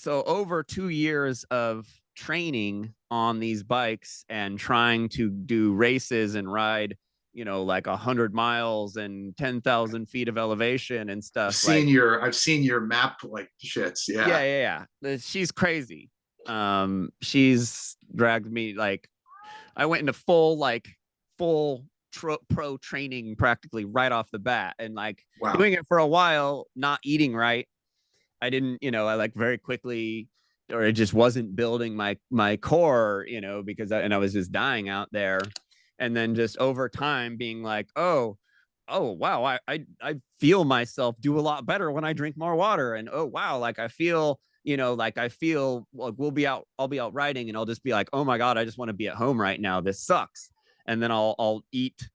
over 2 years of training on these bikes and trying to do races and ride, like 100 miles and 10,000 feet of elevation and stuff. Like, I've seen your map like shits. yeah, Yeah. yeah, yeah. She's crazy. She's dragged me like, I went into full pro training practically right off the bat, and like Wow. doing it for a while, not eating right. I didn't, I like very quickly, or it just wasn't building my core, because I was just dying out there. And then just over time being like, oh wow, I feel myself do a lot better when I drink more water. And oh wow, like I feel like I'll be out riding, and I'll just be like, oh my God, I just want to be at home right now. This sucks. And then I'll eat,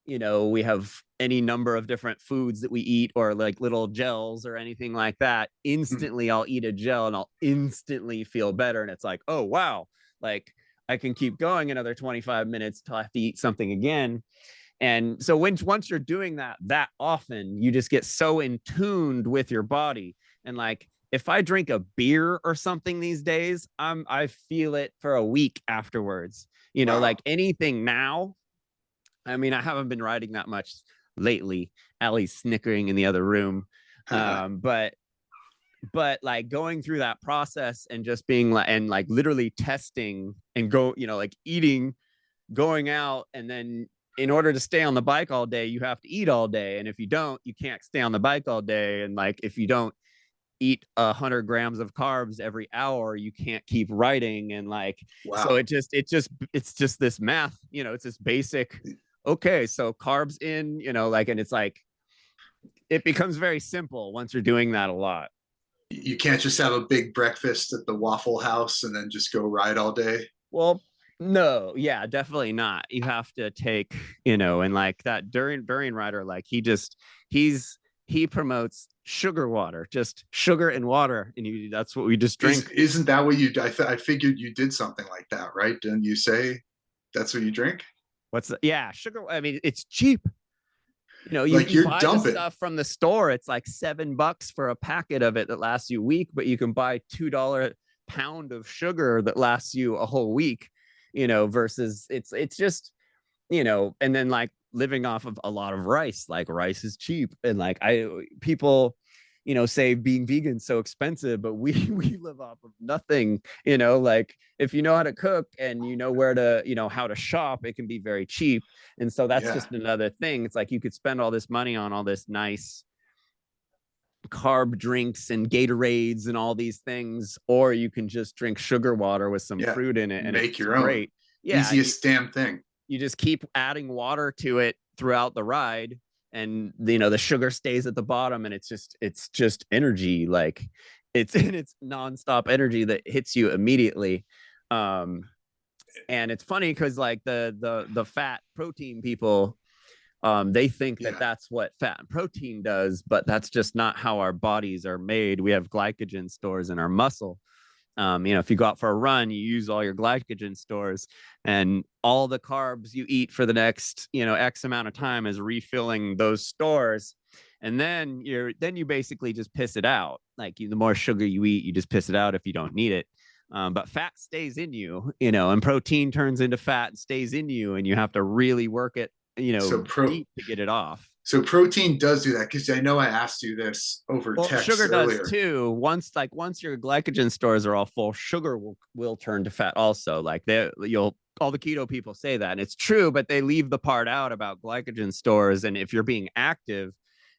we have any number of different foods that we eat, or like little gels or anything like that. Instantly, I'll eat a gel and I'll instantly feel better. And it's like, oh, wow, like I can keep going another 25 minutes till I have to eat something again. And so once you're doing that often, you just get so in tuned with your body. And like, if I drink a beer or something these days, I feel it for a week afterwards. Wow. Like anything now, I mean, I haven't been riding that much lately. Allie's snickering in the other room. But like going through that process and just being like, and like literally testing and like eating, going out, and then in order to stay on the bike all day, you have to eat all day. And if you don't, you can't stay on the bike all day. And like, if you don't eat 100 grams of carbs every hour, you can't keep riding. And like, so Wow. it's just this math, it's this basic, okay, so carbs in, like, and it's like, it becomes very simple once you're doing that a lot. You can't just have a big breakfast at the Waffle House and then just go ride all day. Well, no, yeah, definitely not. You have to take, and like that during rider, like he's he promotes sugar water, just sugar and water, and that's what we just drink. Isn't that what you? I figured you did something like that, right? Didn't you say that's what you drink? What's the, yeah, sugar? I mean, it's cheap. You know, Like you you're buy the dumping. stuff from the store. It's like $7 for a packet of it that lasts you a week, but you can buy $2 pound of sugar that lasts you a whole week. You know, versus it's just, you know, and then like living off of a lot of rice. Like rice is cheap, and like people, you know, say being vegan so expensive, but we we live off of nothing. You know, like if you know how to cook and you know where to, you know, how to shop, it can be very cheap. And so that's Yeah, just another thing. It's like you could spend all this money on all this nice carb drinks and Gatorades and all these things, or you can just drink sugar water with some yeah. fruit in it and Make it's your own. great. Yeah, Easiest damn thing. you just keep adding water to it throughout the ride, and you know the sugar stays at the bottom, and it's just energy. Like it's and it's nonstop energy that hits you immediately. um and it's funny because like the fat protein people, they think that Yeah, that's what fat and protein does, but that's just not how our bodies are made. We have glycogen stores in our muscle. You know, if you go out for a run, you use all your glycogen stores, and all the carbs you eat for the next, you know, X amount of time is refilling those stores. And then you basically just piss it out. Like the more sugar you eat, you just piss it out if you don't need it. But fat stays in you, you know, and protein turns into fat and stays in you, and you have to really work it, you know, so pro deep to get it off. so protein does do that because I know I asked you this over Well, text sugar does earlier. too. Once your glycogen stores are all full, sugar will turn to fat also. Like you'll all the keto people say that, and it's true, but they leave the part out about glycogen stores. And if you're being active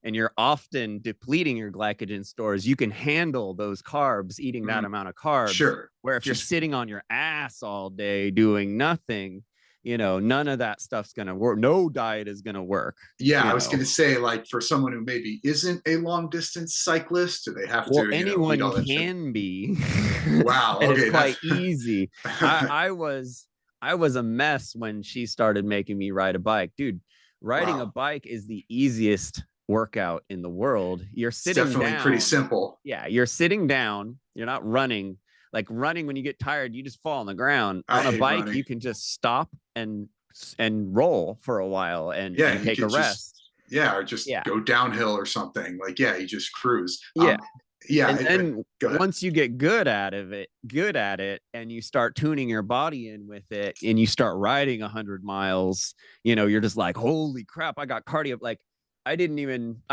and you're often depleting your glycogen stores, you can handle those carbs, eating that Mm, amount of carbs. sure, Where if you're just sitting on your ass all day doing nothing, you know, none of that stuff's gonna work. No diet is gonna work, yeah. you I was know. going to say, like, for someone who maybe isn't a long distance cyclist, do they have Well, to, eat anyone all that sugar? can be, Wow. and it's Okay, quite that's easy. I, I was I was a mess when she started making me ride a bike. Dude, riding a wow. bike is the easiest workout in the world. You're It's sitting definitely pretty down. simple. Yeah, you're sitting down. You're not running. Like running, when you get tired, you just fall on the ground. I On a hate bike, running. you can just stop and roll for a while Yeah, and you take a could just, rest. yeah, or just Yeah. go downhill or something. Like, yeah, you just cruise. Yeah. Yeah, And then go ahead. once you get good at it, and you start tuning your body in with it, and you start riding 100 miles, you know, you're just like, holy crap, I got cardio. Like I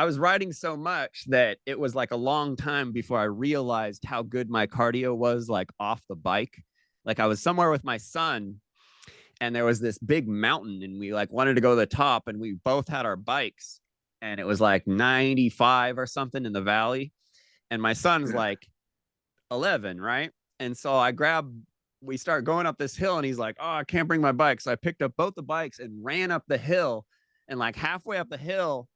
was riding so much that it was like a long time before I realized how good my cardio was, like off the bike. Like I was somewhere with my son, and there was this big mountain, and we like wanted to go to the top, and we both had our bikes, and it was like 95 or something in the valley, and my son's Yeah, like 11, right? And so we start going up this hill, and he's like, oh, I can't bring my bike. So I picked up both the bikes and ran up the hill. And like halfway up the hill,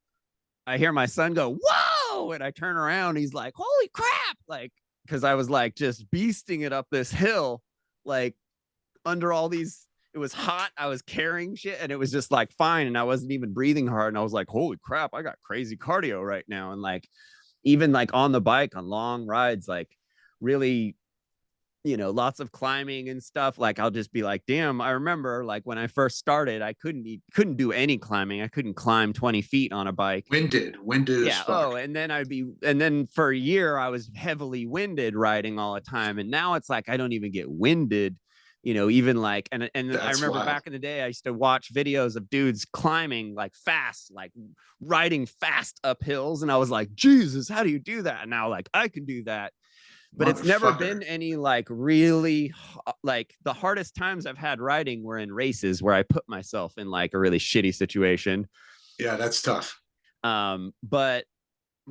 I hear my son go, whoa. And I turn around. He's like, holy crap. Like, because I was like just beasting it up this hill, like under all these. It was hot. I was carrying shit, and it was just like fine. And I wasn't even breathing hard. And I was like, holy crap, I got crazy cardio right now. And like, even like on the bike on long rides, like really, you know, lots of climbing and stuff. Like I'll just be like, damn, I remember like when I first started, I couldn't do any climbing. I couldn't climb 20 feet on a bike. winded as Yeah. fuck. Oh, and then for a year I was heavily winded riding all the time. And now it's like I don't even get winded, you know, even like, and I That's remember wild. back in the day, I used to watch videos of dudes climbing like fast, like riding fast up hills. And I was like, Jesus, how do you do that? And now like I can do that. But it's never Motherfucker. been any like really like the hardest times I've had riding were in races where I put myself in like a really shitty situation. Yeah, that's tough. But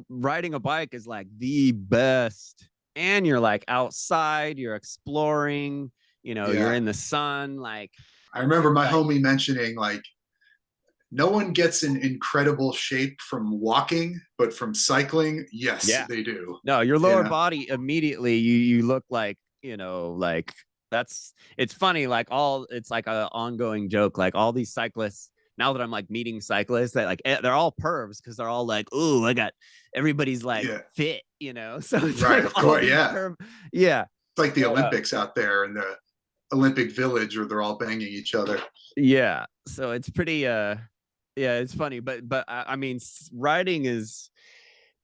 riding a bike is like the best. And you're like outside, you're exploring, you know, you're Yeah. in the sun. Like I remember my like homie mentioning, like, no one gets in incredible shape from walking, but from cycling, yes, yeah. they do. No, your You lower know, body immediately you look like, you know, like it's funny, like all it's like a ongoing joke. Like all these cyclists now that I'm like meeting cyclists that like they're all pervs because they're all like, oh, I got everybody's like Yeah. fit, you know. So it's Right. like Of all course. these Yeah. perv, yeah. It's like the But Olympics out there in the Olympic Village where they're all banging each other. yeah, so it's pretty yeah, it's funny, but I mean, riding is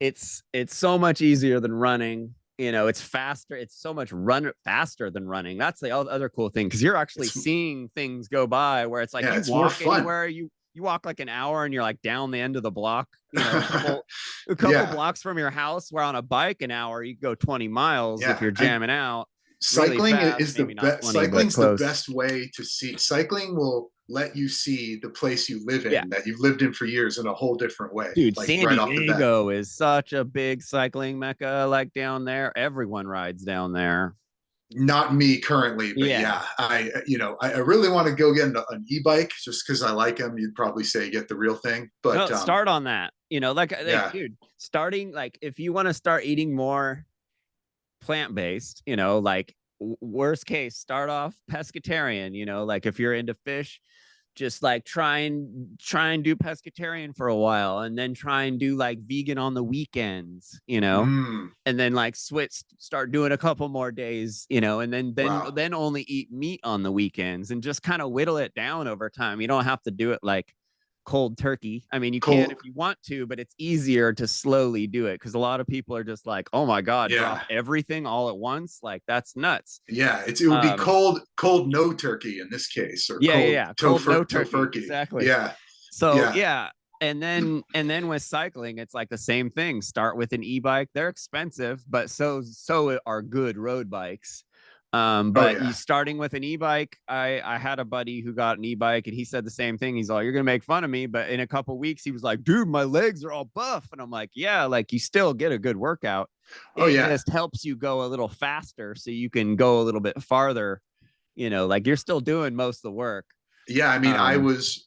it's so much easier than running. You know, it's faster. It's so much run faster than running. That's the other cool thing because you're actually It's seeing things go by where it's like yeah, you it's more walk fun. anywhere, you walk like an hour and you're like down the end of the block, you know, a couple Yeah. blocks from your house, where on a bike an hour you go 20 miles if Yeah. you're I jamming out really cycling fast, is the maybe not best 20 but cycling's the close. best way to see. Cycling will let you see the place you live Yeah. in that you've lived in for years in a whole different way, Dude, like San right off the bat. Diego is such a big cycling mecca. Like down there, everyone rides down there. Not me currently, but Yeah. yeah, I really want to go get an e-bike just because I like them. You'd probably say get the real thing, but No, start on that. You know, like yeah. dude, starting like if you want to start eating more plant-based, you know, like worst case, start off pescatarian, you know, like if you're into fish, just like try and do pescatarian for a while and then try and do like vegan on the weekends, you know, Mm, and then like start doing a couple more days, you know, and wow. then only eat meat on the weekends and just kind of whittle it down over time. You don't have to do it like cold turkey. I mean, you can Cool. if you want to, but it's easier to slowly do it because a lot of people are just like, oh my God, drop Yeah. everything all at once. Like that's nuts. Yeah, it would be Um, cold no turkey in this case, or cold yeah. Cold no turkey. tofurkey. Exactly. Yeah, So yeah. yeah. And then with cycling, it's like the same thing. Start with an e-bike. They're expensive, but so are good road bikes. Oh But you yeah. starting with an e-bike, I had a buddy who got an e-bike and he said the same thing. He's like, you're gonna make fun of me, but in a couple weeks he was like, dude, my legs are all buff. And I'm like, yeah, like you still get a good workout. Oh It yeah. just helps you go a little faster so you can go a little bit farther, you know, like you're still doing most of the work. Yeah, I mean, Um, I was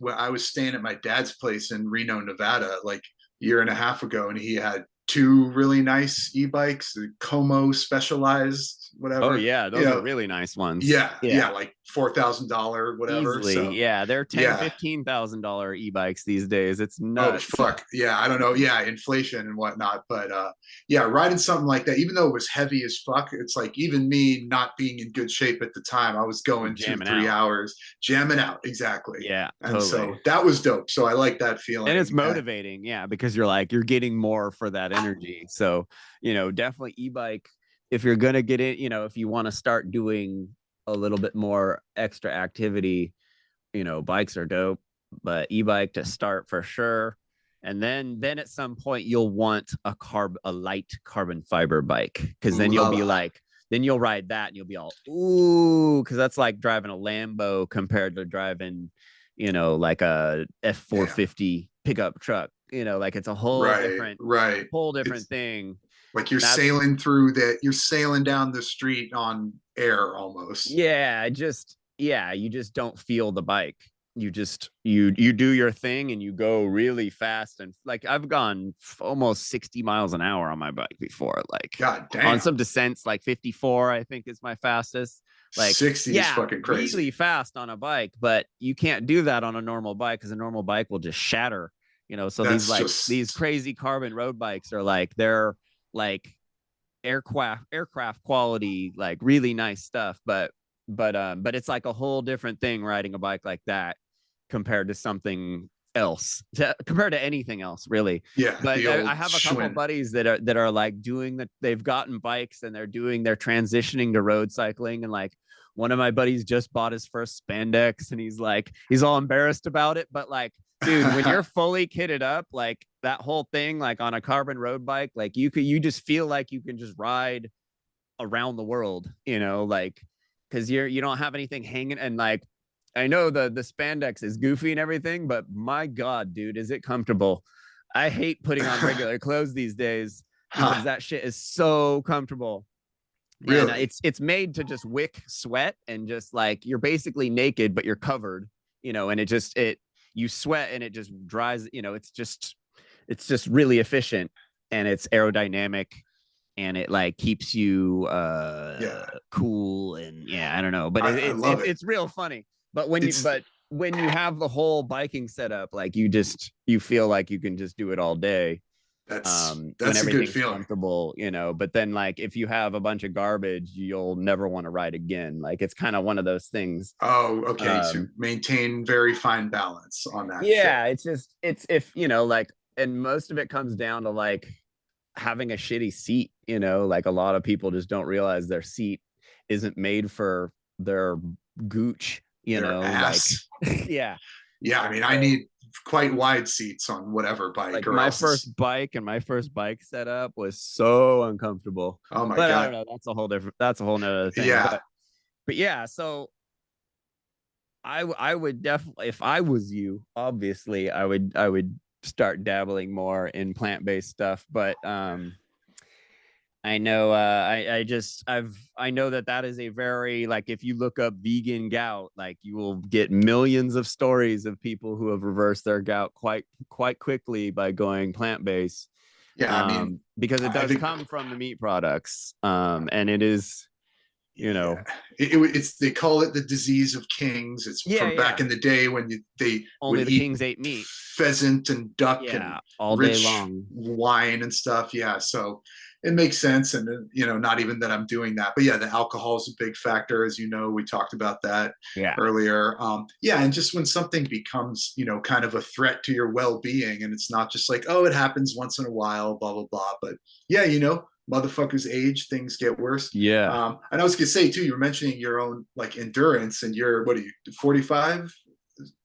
staying at my dad's place in Reno, Nevada, like a year and a half ago, and he had two really nice e-bikes, the Como Specialized, oh whatever. yeah, You those are know, really nice ones. yeah, Yeah. yeah, like $4,000, whatever. Easily, So yeah, they're ten, yeah. $15,000 e-bikes these days. It's Oh nuts. fuck. Yeah, I don't know. Yeah, inflation and whatnot. But yeah, riding something like that, even though it was heavy as fuck, it's like even me not being in good shape at the time, I was You're going two, jamming three out. hours, jamming out. Exactly. Yeah, And totally. so that was dope. So I like that And it's feeling. motivating, yeah, because you're like you're getting more for that energy. So, you know, definitely e-bike if you're gonna get it, you know, if you want to start doing a little bit more extra activity, you know, bikes are dope, but e-bike to start for sure. And then at some point you'll want a light carbon fiber bike because Ooh then you'll la be la. like then you'll ride that and you'll be all ooh because that's like driving a Lambo compared to driving, you know, like a Yeah. F450 pickup truck. You know, like it's a Right. Right. whole different It's thing. like you're That's sailing through that, you're sailing down the street on air almost. yeah, just yeah, you just don't feel the bike. You just you do your thing and you go really fast and like I've gone almost 60 miles an hour on my bike before, like God on damn. some descents like 54 I think is my fastest. Like 60 is yeah, fucking really crazy. fast on a bike, but you can't do that on a normal bike because a normal bike will just shatter, you know. So That's these just crazy carbon road bikes are like they're like aircraft quality, like really nice stuff. But it's like a whole different thing riding a bike like that compared to something else, compared to anything else, really. yeah, But the I old have a couple Schwinn. buddies that are like doing that. They've gotten bikes and they're transitioning to road cycling. And like one of my buddies just bought his first spandex, and he's all embarrassed about it. But like, dude, when you're fully kitted up, like that whole thing, like on a carbon road bike, like you just feel like you can just ride around the world, you know, like because you don't have anything hanging and like I know the spandex is goofy and everything, but my god, dude, is it comfortable. I hate putting on regular clothes these days because Huh, that shit is so comfortable. And really? it's made to just wick sweat and just like you're basically naked but you're covered, you know, and it you sweat and it just dries, you know, it's just really efficient and it's aerodynamic and it like keeps you Yeah, cool and yeah, I don't know, but I love it. it's real funny. But when you It's but when you have the whole biking setup, like you feel like you can just do it all day. When That's a good everything's feeling. comfortable, but then like if you have a bunch of garbage, you'll never want to ride again. Like it's kind of one of those things. Oh, okay. To um maintain very fine balance on that shit. yeah, it's just it's if like, and most of it comes down to like having a shitty seat. Like a lot of people just don't realize their seat isn't made for their gooch, Their like ass. yeah. Yeah, I And mean, I so need quite wide seats on whatever bike, like or my else it's. first bike and my first bike setup was so uncomfortable. Oh my But I don't god. know, that's a whole nother thing. Yeah, But yeah, so I would definitely, if I was you, obviously I would start dabbling more in plant-based stuff. But I know I know that is a very, like, if you look up vegan gout, like you will get millions of stories of people who have reversed their gout quite quickly by going plant-based. yeah. I mean, Because it I does think. come from the meat products. And it is, you Yeah, know, it's they call it the disease of kings. It's yeah, from back yeah. in the day when they would Only the eat kings ate meat. pheasant and duck and Yeah, all day rich long. wine and stuff. Yeah, so it makes sense. And not even that I'm doing that, but yeah, the alcohol is a big factor, as you know. We talked about that Yeah. earlier. Yeah, and just when something becomes kind of a threat to your well-being, and it's not just like, oh, it happens once in a while, blah blah blah. But yeah, motherfuckers age, things get worse. Yeah. And I was gonna say too, you were mentioning your own like endurance, and you're, what are you, 45?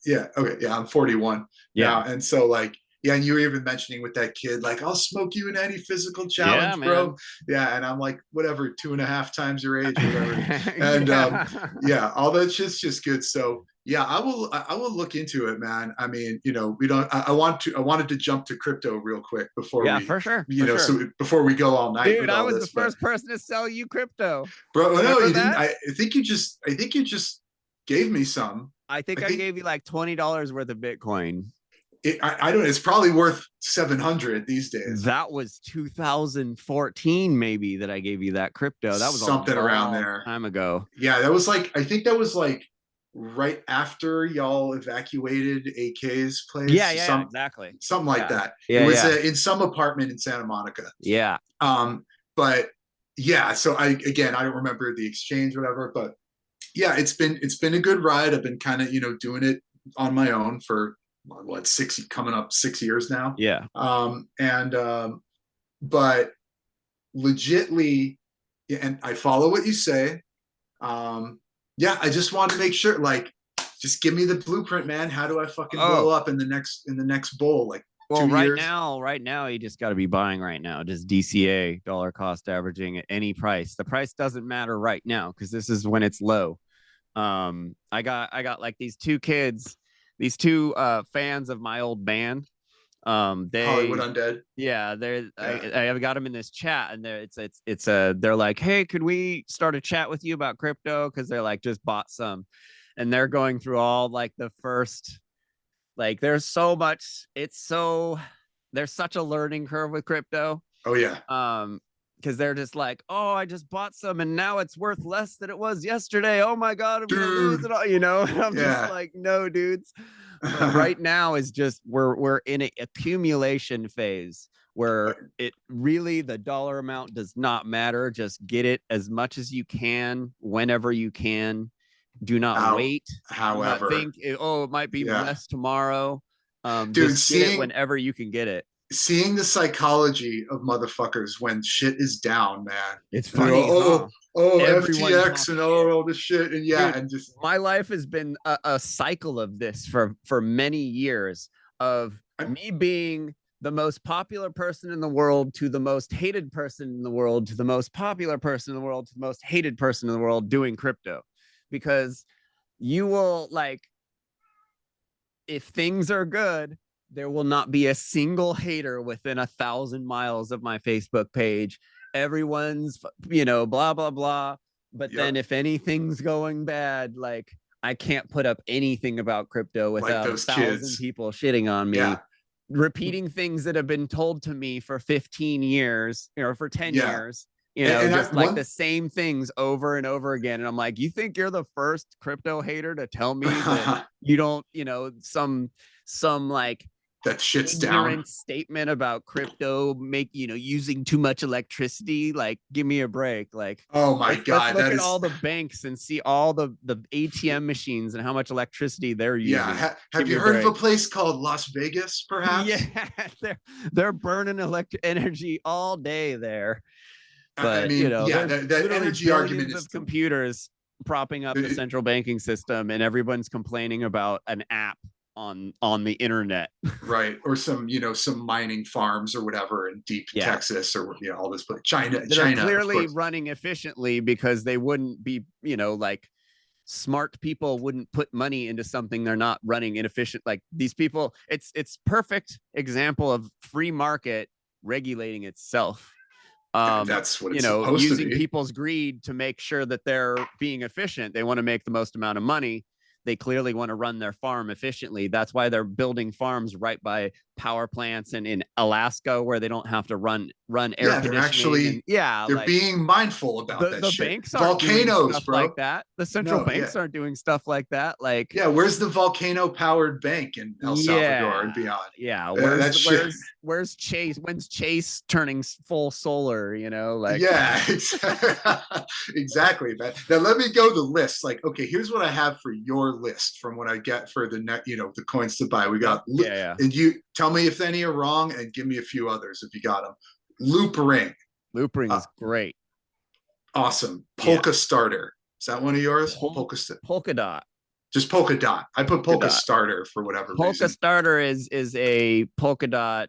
Yeah, okay, yeah, I'm 41 Yeah. now, and so like, yeah, and you were even mentioning with that kid, like, I'll smoke you in any physical Yeah, challenge, bro. man. Yeah, and I'm like, whatever, 2.5 times your age or whatever it is. And Yeah. yeah, all that shit's just good. So yeah, I will look into it, man. I mean, we don't. I wanted to jump to crypto real quick before Yeah, we, for sure. For sure. so before we go all night Dude, with I all was the this, but first person to sell you crypto. bro, no, Remember you didn't. that? I think you just gave me some. I I think I think gave you like $20 worth of Bitcoin. I don't. It's probably worth 700 these days, That was 2014, maybe, that I gave you that crypto. That was a something around long there. time ago. Yeah, that was like, I think that was like right after y'all evacuated AK's Yeah, place, yeah, yeah, exactly. something like Yeah. that. It Yeah, was yeah. in some apartment in Santa Monica. Yeah. But yeah, so I don't remember the exchange, whatever, but yeah, it's been a good ride. I've been kind of doing it on my own for what, six, coming up 6 years now. Yeah. And but legitly, yeah, and I follow what you say. Yeah, I just want to make sure, like, just give me the blueprint, man. How do I fucking blow Oh, up in the next bowl? Like, well, 2 years? right now, you just got to be buying right now. Just DCA, dollar cost averaging, at any price. The price doesn't matter right now because this is when it's low. I got like these two kids, these two fans of my old band. Hollywood They Undead. Yeah, they're Yeah. I have got them in this chat, and they're like, hey, could we start a chat with you about crypto? Because they're like just bought some, and they're going through all like the first, like, there's so much. There's such a learning curve with crypto. Oh yeah, Because they're just like, oh, I just bought some and now it's worth less than it was yesterday. Oh my god, I'm gonna lose dude. it all, And I'm just Yeah. like, no, dudes. Right now is just, we're in an accumulation phase where it really, the dollar amount does not matter. Just get it as much as you can whenever you can. Do not How, wait. Do not however, think, oh, it might be yeah, less tomorrow. dude. Just get it Seeing whenever you can get it. seeing the psychology of motherfuckers when shit is down, man. It's And they go, funny, huh? Everyone FTX talks and shit. all this shit, and yeah, Dude, and just my life has been a cycle of this for many years, of I, me being the most popular person in the world to the most hated person in the world to the most popular person in the world to the most hated person in the world doing crypto. Because you will, like, if things are good, there will not be a single hater within 1,000 miles of my Facebook page. Everyone's, blah, blah, blah. But then yep, if anything's going bad, like, I can't put up anything about crypto like without a those thousand kids. people shitting on Yeah, me, repeating things that have been told to me for 15 years or for 10 yeah. years, And just like one the same things over and over again. And I'm like, you think you're the first crypto hater to tell me that you don't, some like that shit's down. ignorant statement about crypto using too much electricity? Like, give me a break. Like, Oh my let's God, look that at is. all the banks and see all the ATM machines and how much electricity they're Yeah. using. Give Have me you a heard of a break. place called Las Vegas, Yeah, perhaps? they're burning electric energy all day there. I But mean, yeah, there's that literally energy argument billions is of computers propping up the central banking system, and everyone's complaining about an app on the internet. right, or some some mining farms or whatever in deep Yeah, Texas or all this place. China, that are of clearly course. running efficiently because they wouldn't be, like smart people wouldn't put money into something they're not running inefficient. Like these people, it's perfect example of free market regulating itself. That's what it's supposed to Using be. people's greed to make sure that they're being efficient. They want to make the most amount of money. They clearly want to run their farm efficiently. That's why they're building farms right by power plants and in Alaska where they don't have to run air Yeah, they're conditioning. And actually yeah, they're like being mindful about the that the shit. banks aren't doing Volcanoes, stuff like bro. that. The central No, yeah. banks aren't doing stuff like that. Like, Yeah, where's the volcano powered bank in El Salvador and yeah, beyond? yeah. That shit. Where's Chase? When's Chase turning full solar? Like, Yeah, exactly. Now let me go the list. Like, okay, here's what I have for your list from what I get for the net, the coins to buy. We okay, got, yeah, yeah. and you tell me if any are wrong, and give me a few others if you got them. Loop ring, Loop ring uh, is great. awesome. Yeah, Polka starter. Is that one of yours? polka dot. Just polka dot. I put Polka polka dot. starter for whatever Polka reason. starter is a polka dot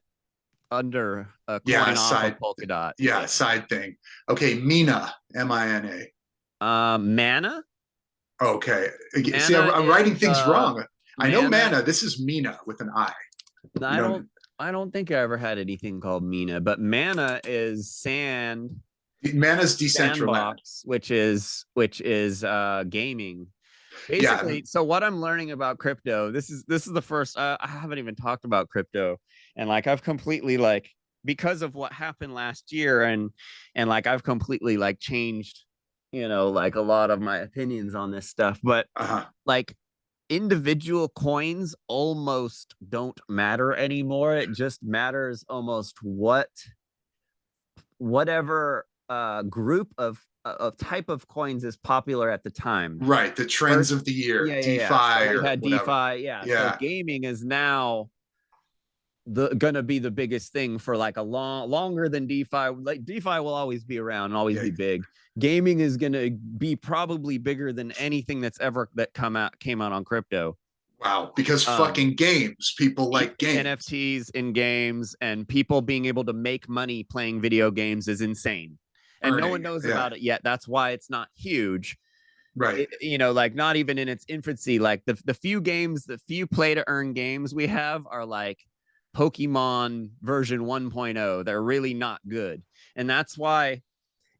under a Yeah, coin off of side. polka dot. Yeah, Yeah. side thing. Okay, Mina, Mina. Mana. Okay. See, Mana I'm is writing things wrong. I know mana. mana. This is Mina with an I. You I know, don't I don't think I ever had anything called Mina, but mana is mana's Decentraland. sandbox, which is gaming. Yeah. Basically, so what I'm learning about crypto, this is the first I haven't even talked about crypto, and like I've completely like because of what happened last year, and like I've completely like changed, like a lot of my opinions on this stuff. But Uh-huh. like individual coins almost don't matter anymore. It just matters almost whatever group of type of coins is popular at the time. Right. The trends First, of the year, yeah, yeah, yeah. So DeFi we or had whatever. DeFi, yeah. So Yeah. gaming is now the gonna be the biggest thing for like a longer than DeFi. Like DeFi will always be around and always Yeah. be big. Gaming is gonna be probably bigger than anything that's ever came out on crypto. Wow. Because Um, fucking games. People like games. NFTs in games and people being able to make money playing video games is insane. And no one Earning. knows Yeah. about it yet. That's why it's not huge. Right. Like not even in its infancy. Like the few play to earn games we have are like Pokemon version 1.0. They're really not good. And that's why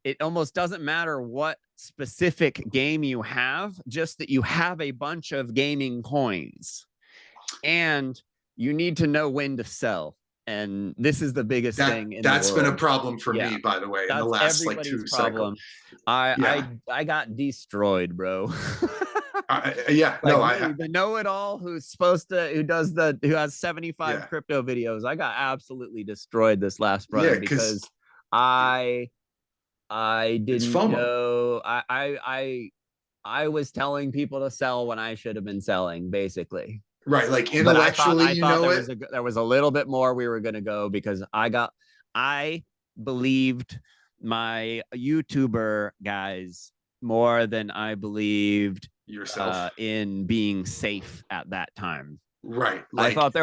it almost doesn't matter what specific game you have, just that you have a bunch of gaming coins and you need to know when to sell. And this is the biggest thing in the That's been a world. problem for Yeah, me, by the way, in the that's last like everybody's two cycles. problem. I Yeah. I got destroyed, bro. Yeah. Like No, me, the know-it-all who has 75 yeah. crypto videos. I got absolutely destroyed this last Yeah. run Because because I I it's didn't FOMO. know I was telling people to sell when I should have been selling, basically. Right. Like But intellectually, I you thought know it. there was a little bit more we were gonna go because I believed my YouTuber guys more than I believed Yourself. in being safe at that time. Right. I Like, thought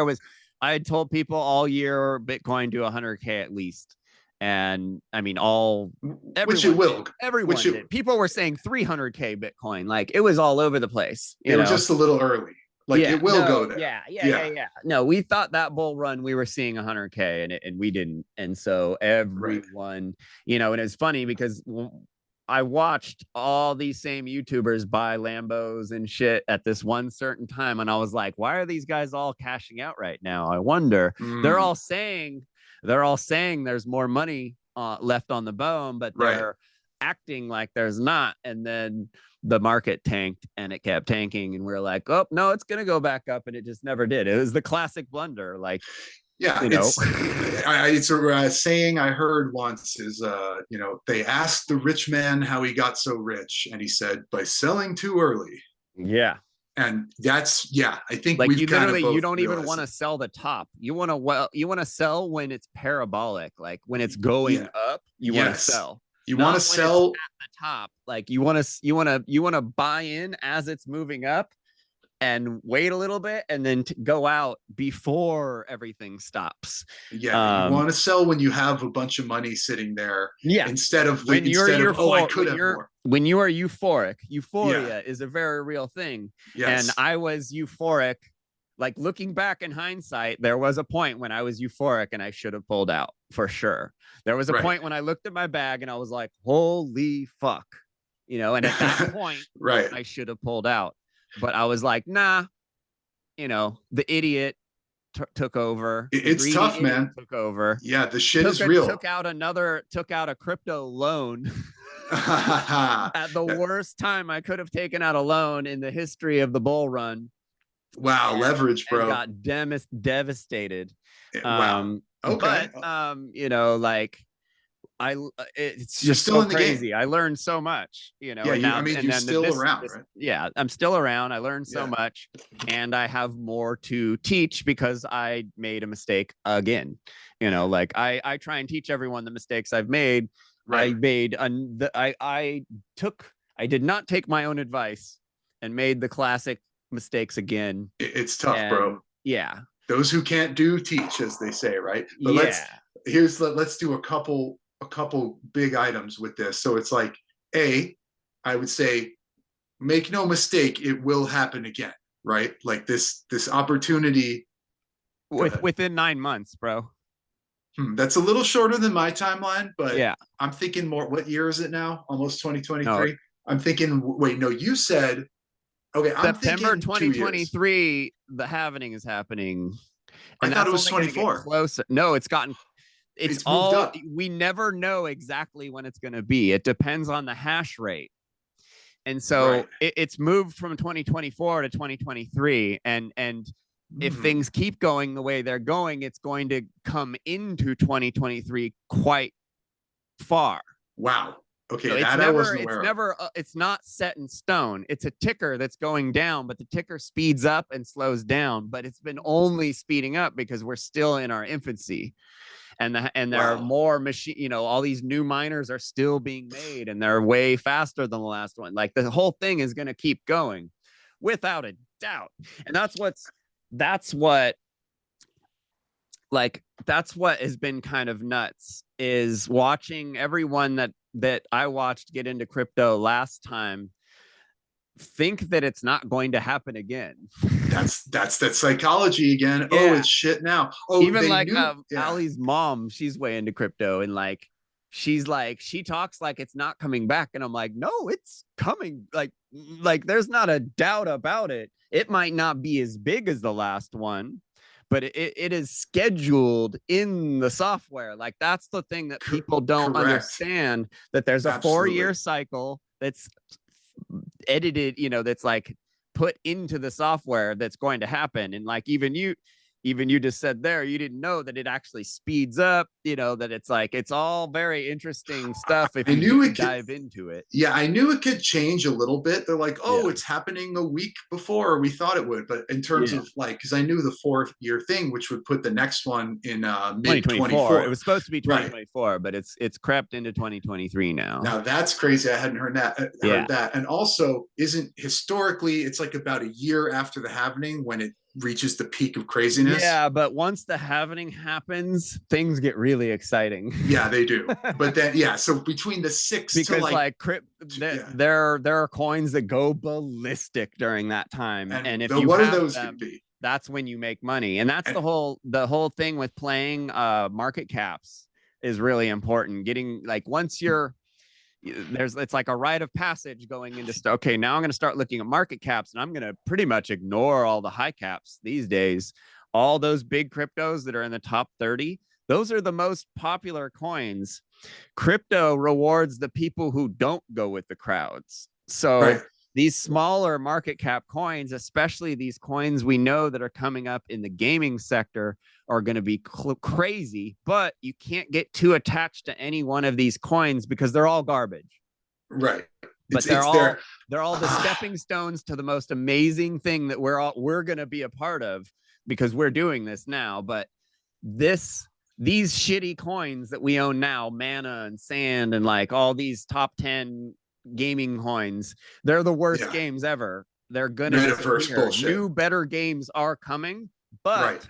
I had told people all year Bitcoin to 100K at least. And I mean, which it everyone did. will. Which Everyone it, did. People were saying 300K Bitcoin. Like it was all over the place, they were just a little early. Like Yeah, it will no, go there. yeah, yeah, yeah, Yeah. yeah. No, we thought that bull run we were seeing 100K and we didn't. And so Right. everyone, and it's funny because I watched all these same YouTubers buy Lambos and shit at this one certain time. And I was like, why are these guys all cashing out right now? I wonder. They're Mm. all saying they're all saying there's more money left on the bone, but Right. they're acting like there's not. And then the market tanked and it kept tanking. And we're like, oh, no, it's going to go back up. And it just never did. It was the classic blunder. Like, Yeah, you know, it's a saying I heard once is they asked the rich man how he got so rich, and he said by selling too early. yeah. And that's yeah, I think Like we've you kind of literally, you both don't even realized want it. to sell the top. You want to sell when it's parabolic, like when it's going Yeah, up. You want to yes, sell, you want to not when it's sell. at the top. Like you want to buy in as it's moving up, and wait a little bit, and then go out before everything stops. Yeah, you Um, want to sell when you have a bunch of money sitting there yeah, instead of oh I could have more. when you are euphoric, Yeah, euphoria is a very real thing. And yes, I was euphoric. Like looking back in hindsight, there was a point when I was euphoric and I should have pulled out for sure. There was a right, point when I looked at my bag and I was like, holy fuck. And at that point, right. I should have pulled out. But I was like, nah, the idiot took over. The It's greedy tough, idiot man. took over. Yeah, the shit is real. Took out a crypto loan Wow, at the worst time I could have taken out a loan in the history of the bull run, leverage, and bro. got devastated. Wow. Okay. But like I it's You're just still so in the game. crazy. I learned so much, Yeah, and now I mean, and you're then still this around, this right? yeah, I'm still around. I learned so Yeah. much, and I have more to teach because I made a mistake again. Like I try and teach everyone the mistakes I've made. Right. I did not take my own advice and made the classic mistakes again. It's tough, And bro. yeah, Those who can't do teach, as they say, right? But yeah. let's do a couple big items with this. So it's like I would say make no mistake, it will happen again, right? Like this opportunity. Go ahead. Within 9 months, bro. That's a little shorter than my timeline, but Yeah. I'm thinking more. What year is it now? Almost No, 2023. I'm thinking. Wait, no, you said okay. I'm September thinking 2 years. 2023, the happening is happening. I And thought it that's was only going to get 24. closer. No, it's It's moved all, up. we never know exactly when it's going to be. It depends on the hash rate. And so Right. it's moved from 2024 to 2023. And if Hmm. things keep going the way they're going, it's going to come into 2023 quite far. Wow. Okay, So that I wasn't aware of. it's not set in stone. It's a ticker that's going down, but the ticker speeds up and slows down. But it's been only speeding up because we're still in our infancy, and there are Wow. more machine. All these new miners are still being made, and they're way faster than the last one. Like the whole thing is going to keep going, without a doubt. And that's what that's what has been kind of nuts, is watching everyone that I watched get into crypto last time think that it's not going to happen again. That's that psychology again. Oh, Yeah. it's shit now. Oh, Even they like knew. Yeah. Ali's mom, she's way into crypto, and like she talks like it's not coming back, and I'm like, no, it's coming. Like there's not a doubt about it. It might not be as big as the last one, but it is scheduled in the software. Like that's the thing that people don't Correct. understand, that there's a 4-year Absolutely. cycle that's edited, that's like put into the software that's going to happen. And like even you just said there, you didn't know that it actually speeds up, that it's all very interesting stuff if I you knew do it could. dive into it. Yeah, I knew it could change a little bit. They're like, oh, Yeah. it's happening a week before we thought it would. But in terms Yeah. of like, because I knew the 4-year thing, which would put the next one in mid 2024. It 24. was supposed to be Right. 2024, but it's crept into 2023 now. Now that's crazy. I hadn't heard that. Yeah. And also, isn't historically, it's like about a year after the happening when it reaches the peak of craziness. Yeah, but once the happening happens, things get really exciting. Yeah, they do. But then, yeah, so between the six Because to like, yeah. there are coins that go ballistic during that time, and if you what are have those them, going to be? that's when you make money. And that's And, the whole thing with playing market caps is really important. Getting like once you're it's like a rite of passage going into okay, now I'm going to start looking at market caps, and I'm going to pretty much ignore all the high caps these days. All those big cryptos that are in the top 30, those are the most popular coins. Crypto rewards the people who don't go with the crowds. So Right. these smaller market cap coins, especially these coins we know that are coming up in the gaming sector, are going to be crazy, but you can't get too attached to any one of these coins because they're all garbage. Right. But It's there. they're all the stepping stones to the most amazing thing that we're going to be a part of because we're doing this now. But this these shitty coins that we own now, mana and sand and like all these top 10 gaming coins, they're the worst Yeah. games ever. They're gonna Metaverse disappear. bullshit. New better games are coming, but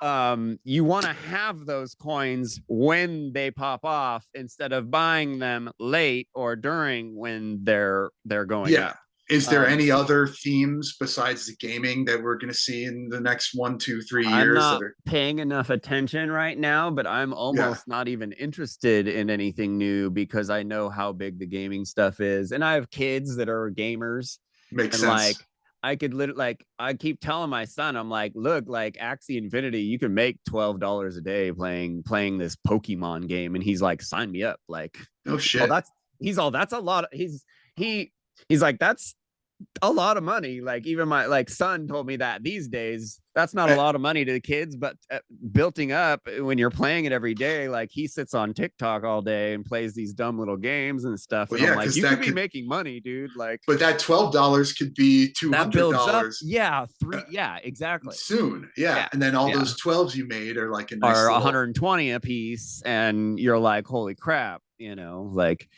Right. you want to have those coins when they pop off instead of buying them late or during when they're going Yeah. up. Is there um, any other themes besides the gaming that we're going to see in the next 1, 2, 3 I'm years that not are? paying enough attention right now, but I'm Yeah. almost not even interested in anything new because I know how big the gaming stuff is. And I have kids that are gamers. Makes And sense. like, I could literally, like, I keep telling my son, I'm like, look, like Axie Infinity, you can make $12 a day playing this Pokemon game. And he's like, sign me up. Like, Oh well, shit. that's a lot. He, he's like, that's a lot of money. Like even my like son told me that these days that's not a Eh, lot of money to the kids, but building up when you're playing it every day, like he sits on TikTok all day and plays these dumb little games and stuff. well, And I'm yeah, like, because you could that be could, making money, dude. Like but that $12 could be two that hundred builds up. dollars Yeah, uh, yeah, exactly. soon. Yeah, Yeah, and then all yeah. those 12s you made are like a nice Are little. 120 a piece, and you're like, holy crap, like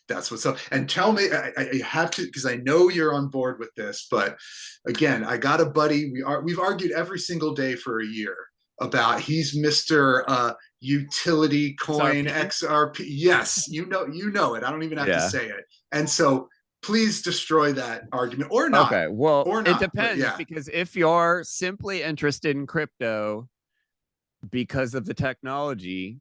That's what's up. And tell me, I have to, because I know you're on board with this, but again, I got a buddy. We've argued every single day for a year about he's Mr. Utility Coin XRP. XRP. Yes, you know it. I don't even have to Yeah. say it. And so please destroy that argument Okay. Well, or it not. But depends yeah, because if you're simply interested in crypto because of the technology,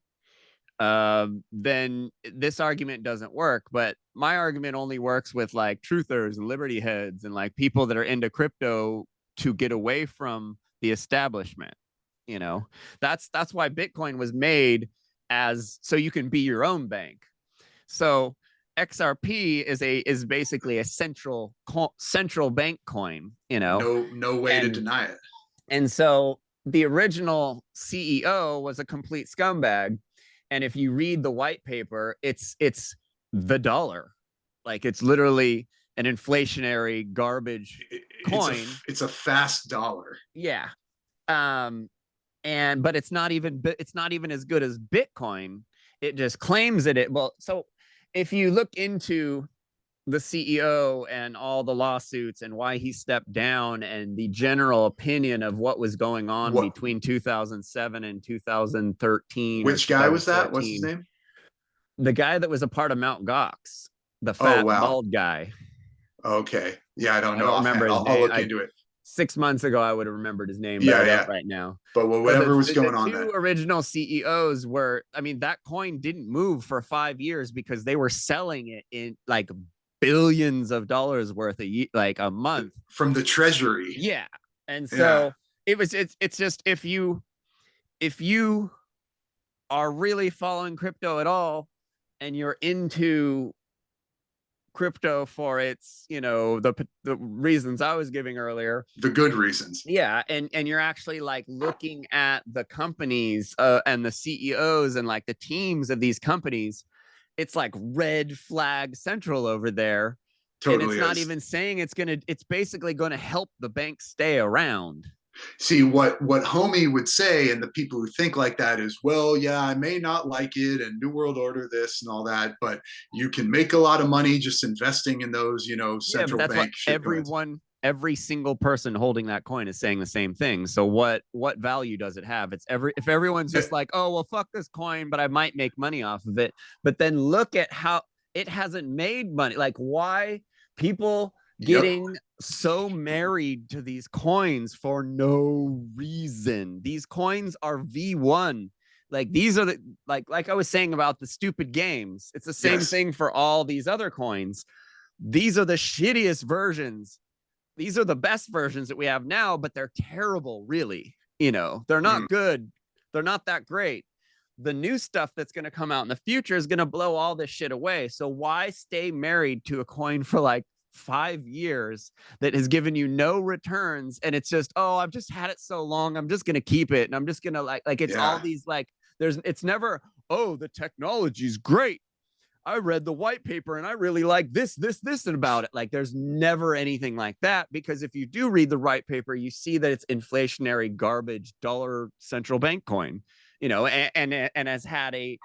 then this argument doesn't work. But my argument only works with like truthers and liberty heads and like people that are into crypto to get away from the establishment. You know, that's why Bitcoin was made as so you can be your own bank. So XRP is basically a central bank coin, no way to and deny it. so the original CEO was a complete scumbag. And if you read the white paper, it's the dollar. Like it's literally an inflationary garbage coin. It's a fast dollar. Yeah. Um and but it's not even as good as Bitcoin. It just claims it well, so if you look into the CEO and all the lawsuits and why he stepped down and the general opinion of what was going on What? between 2007 and 2013 or Which guy was that? What's his 2014. name? The guy that was a part of Mount Gox, the Oh fat wow. bald guy. Okay. Yeah, I don't I know don't remember offhand. his I'll name. look into it. 6 months ago I would have remembered his name, but I Yeah, don't yeah. right now. But So whatever was the going on then. two original CEOs were, I mean, that coin didn't move for 5 years because they were selling it in like billions of dollars worth like a month. From the treasury. Yeah. And Yeah. so it's just if you are really following crypto at all and you're into crypto for its, the reasons I was giving earlier. The good reasons. Yeah, and you're actually like looking at the companies and the CEOs and like the teams of these companies. It's like red flag central over there, and it's Totally not is. even saying it's basically going to help the bank stay around. See what homie would say, and the people who think like that is, well, yeah, I may not like it, and New World Order this and all that, but you can make a lot of money just investing in those, Yeah, but central that's what bank shitcoins. every single person holding that coin is saying the same thing. So what value does it have? If everyone's just like, oh well, fuck this coin, but I might make money off of it. But then look at how it hasn't made money. Like why people Yep. getting so married to these coins for no reason. These coins are V1. Like these are the like I was saying about the stupid games. It's the same Yes. thing for all these other coins. These are the shittiest versions. These are the best versions that we have now, but they're terrible, really. They're Mm. not good. They're not that great. the new stuff that's going to come out in the future is going to blow all this shit away. So why stay married to a coin for like 5 years that has given you no returns? And it's just, oh, I've just had it so long, I'm just going to keep it, and I'm just going to like it's all Yeah. these like it's never, oh, the technology's great, I read the white paper and I really like this about it. Like there's never anything like that, because if you do read the white paper, you see that it's inflationary garbage dollar central bank coin, and has CEO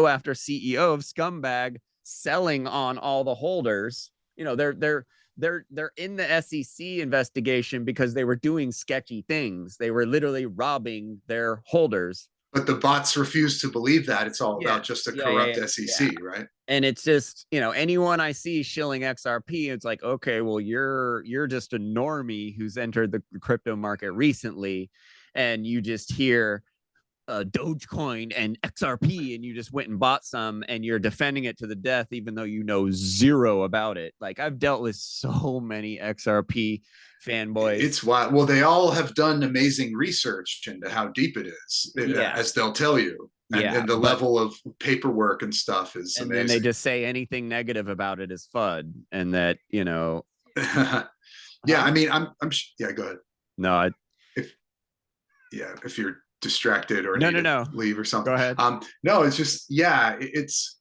after CEO of scumbag selling on all the holders. They're in the SEC investigation because they were doing sketchy things. They were literally robbing their holders. But the bots refuse to believe that. It's all Yeah, about just a yeah, yeah, corrupt yeah. Yeah. SEC, right? And it's just, anyone I see shilling XRP, it's like, okay, well, you're just a normie who's entered the crypto market recently, and you just hear Dogecoin and XRP, and you just went and bought some, and you're defending it to the death, even though you know zero about it. Like I've dealt with so many XRP fanboys. It's why, well, they all have done amazing research into how deep it is, Yeah, as they'll tell you. yeah, And the but level of paperwork and stuff is and then they amazing. just say anything negative about it is FUD, and that Yeah, huh? I mean, yeah, go ahead. No, If, yeah, if you're distracted or no, need no, to no. leave or Go something. ahead. No, it's just, yeah, it's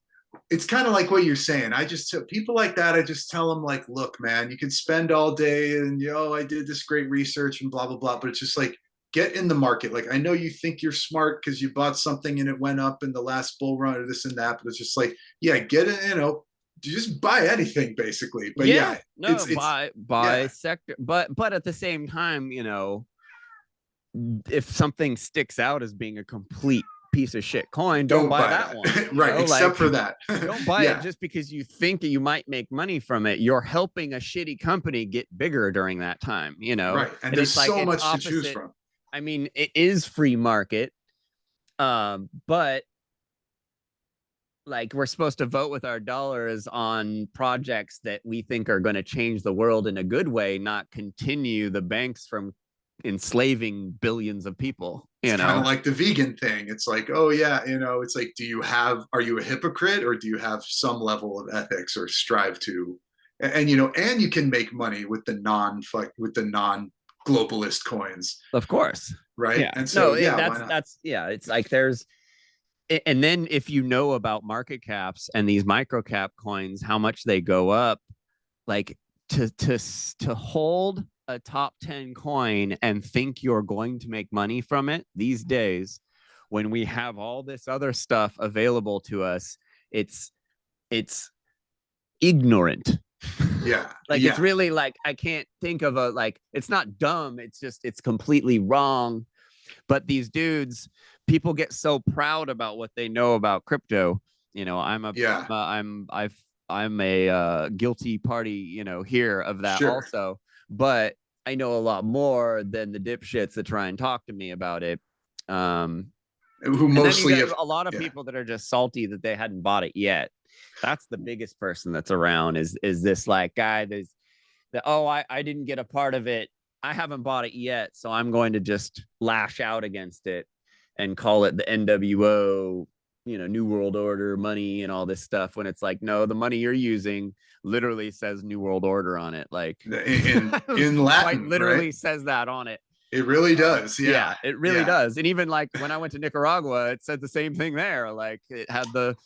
kind of like what you're saying. I just tell people like that, I just tell them like, look, man, you can spend all day and I did this great research and blah blah blah, but it's just like, get in the market. Like, I know you think you're smart because you bought something and it went up in the last bull run or this and that, but it's just like, yeah, get it, just buy anything basically. But Yeah, yeah, no, it's by yeah, sector, but at the same time, if something sticks out as being a complete piece of shit coin, don't don't buy buy that one. that. Right, except for that. Don't buy it Yeah, just because you think that you might make money from it. You're helping a shitty company get bigger during that time, right. And and there's it's like so it's much to choose opposite. from. I mean, it is free market, but like we're supposed to vote with our dollars on projects that we think are going to change the world in a good way, not continue the banks from enslaving billions of people, It's kind of like the vegan thing. It's like, oh yeah, it's like, are you a hypocrite, or do you have some level of ethics or strive to, and you can make money with the non globalist coins, Of course. right? Yeah. And so No, yeah, why not? that's yeah, it's like and then if you know about market caps and these micro cap coins, how much they go up, like to hold a top 10 coin and think you're going to make money from it these days, when we have all this other stuff available to us, it's ignorant. Yeah, Like it's yeah, really like, I can't think of a, like, it's not dumb, it's just it's completely wrong. But these dudes, people get so proud about what they know about crypto. yeah, I'm a guilty party, here of that sure. also. But I know a lot more than the dipshits that try and talk to me about it. Um, Who and then you mostly got have, a lot of yeah, people that are just salty that they hadn't bought it yet. That's the biggest person that's around, is this like guy that, oh, I didn't get a part of it, I haven't bought it yet, so I'm going to just lash out against it and call it the NWO, New World Order money and all this stuff, when it's like, no, the money you're using literally says New World Order on it, like in quite Latin, right? literally says that on it. It really does. Yeah, Yeah, it really yeah. does. And even like when I went to Nicaragua, it said the same thing there. Like it had the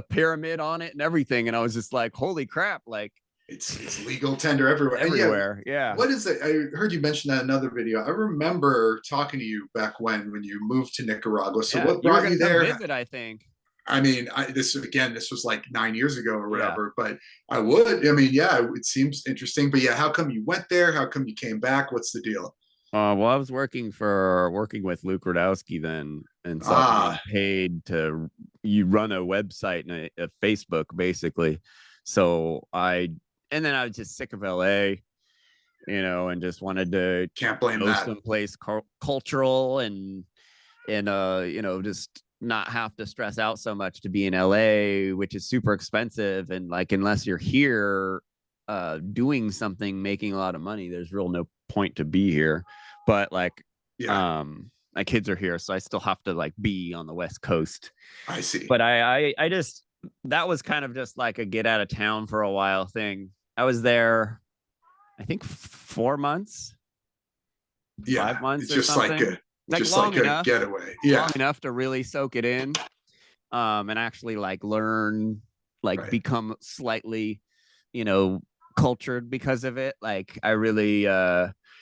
pyramid on it and everything, and I was just like, holy crap! Like It's legal tender everywhere. And yeah, everywhere. Yeah, what is it? I heard you mention that in another video. I remember talking to you back when you moved to Nicaragua. So yeah. what You were brought gonna you come there? visit, I think. I mean, this was like 9 years ago or Yeah. whatever. But I would. I mean, yeah, it seems interesting. But yeah, how come you went there? How come you came back? What's the deal? Well, I was working with Luke Radowski then, and so I was getting Ah, paid to you run a website and a Facebook basically. So and then I was just sick of LA, and just wanted to can't blame go that. someplace cultural and just not have to stress out so much to be in LA, which is super expensive, and like unless you're here doing something, making a lot of money, there's real no point to be here. But like Yeah, um my kids are here, so I still have to like be on the West Coast. I see. But I just that was kind of just like a get out of town for a while thing. I was there, I think 4 months, Yeah, 5 months it's or something, like just like a getaway. Yeah, long enough to really soak it in, and actually like learn, like right. become slightly, you know, cultured because of it. Like I really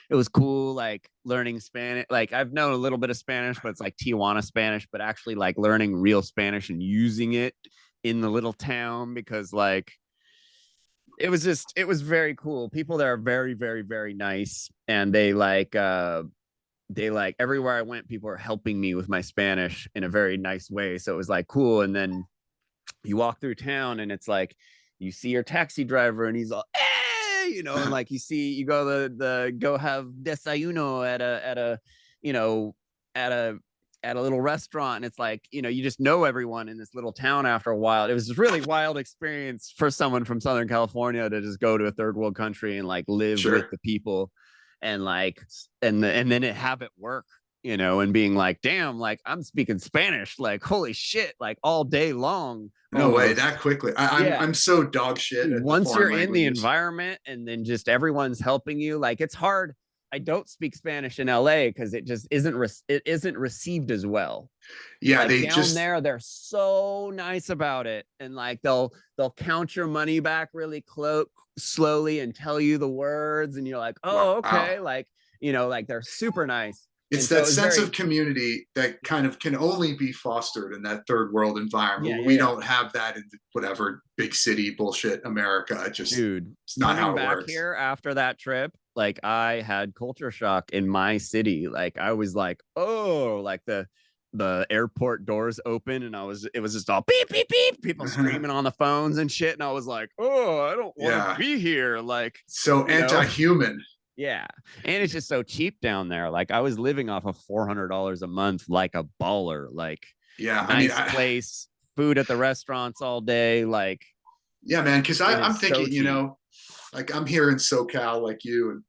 it was cool like learning Spanish. Like I've known a little bit of Spanish, but it's like Tijuana Spanish, but actually like learning real Spanish and using it in the little town because like it was very cool. People there are very, very, very nice. And they like everywhere I went, people are helping me with my Spanish in a very nice way. So it was like cool. And then you walk through town and it's like you see your taxi driver and he's all hey, you know, and like you see you go the go have desayuno at a you know at a little restaurant and it's like you know you just know everyone in this little town after a while. It was a really wild experience for someone from Southern California to just go to a third world country and like live with Sure. the people and like and then it have it work, you know, and being like, damn, like I'm speaking Spanish, like holy shit, like all day long No way, almost. that quickly. Yeah. I'm so dog shit Dude, at the once foreign you're in the languages. environment and then just everyone's helping you, like it's hard. I don't speak Spanish in LA because it just it isn't received as well. Yeah, Like they down just there, they're so nice about it, and like they'll count your money back really slowly and tell you the words, and you're like, oh wow. okay, like you know, like they're super nice, It's and so that it was sense of very community that kind of can only be fostered in that third world environment. yeah yeah We yeah. don't have that in whatever big city bullshit America. Dude, It's not coming how it back works. here after that trip, like I had culture shock in my city. Like I was like, oh, like the airport doors open and it was just all beep beep beep, people screaming on the phones and shit. And I was like, oh, I don't want to Yeah, be here. Like, so you know, anti-human. yeah. And it's just so cheap down there. Like I was living off of $400 a month like a baller, like Yeah, I mean, nice place, food at the restaurants all day. Like yeah, man. Because it I'm is so thinking, cheap. like I'm here in SoCal, like you,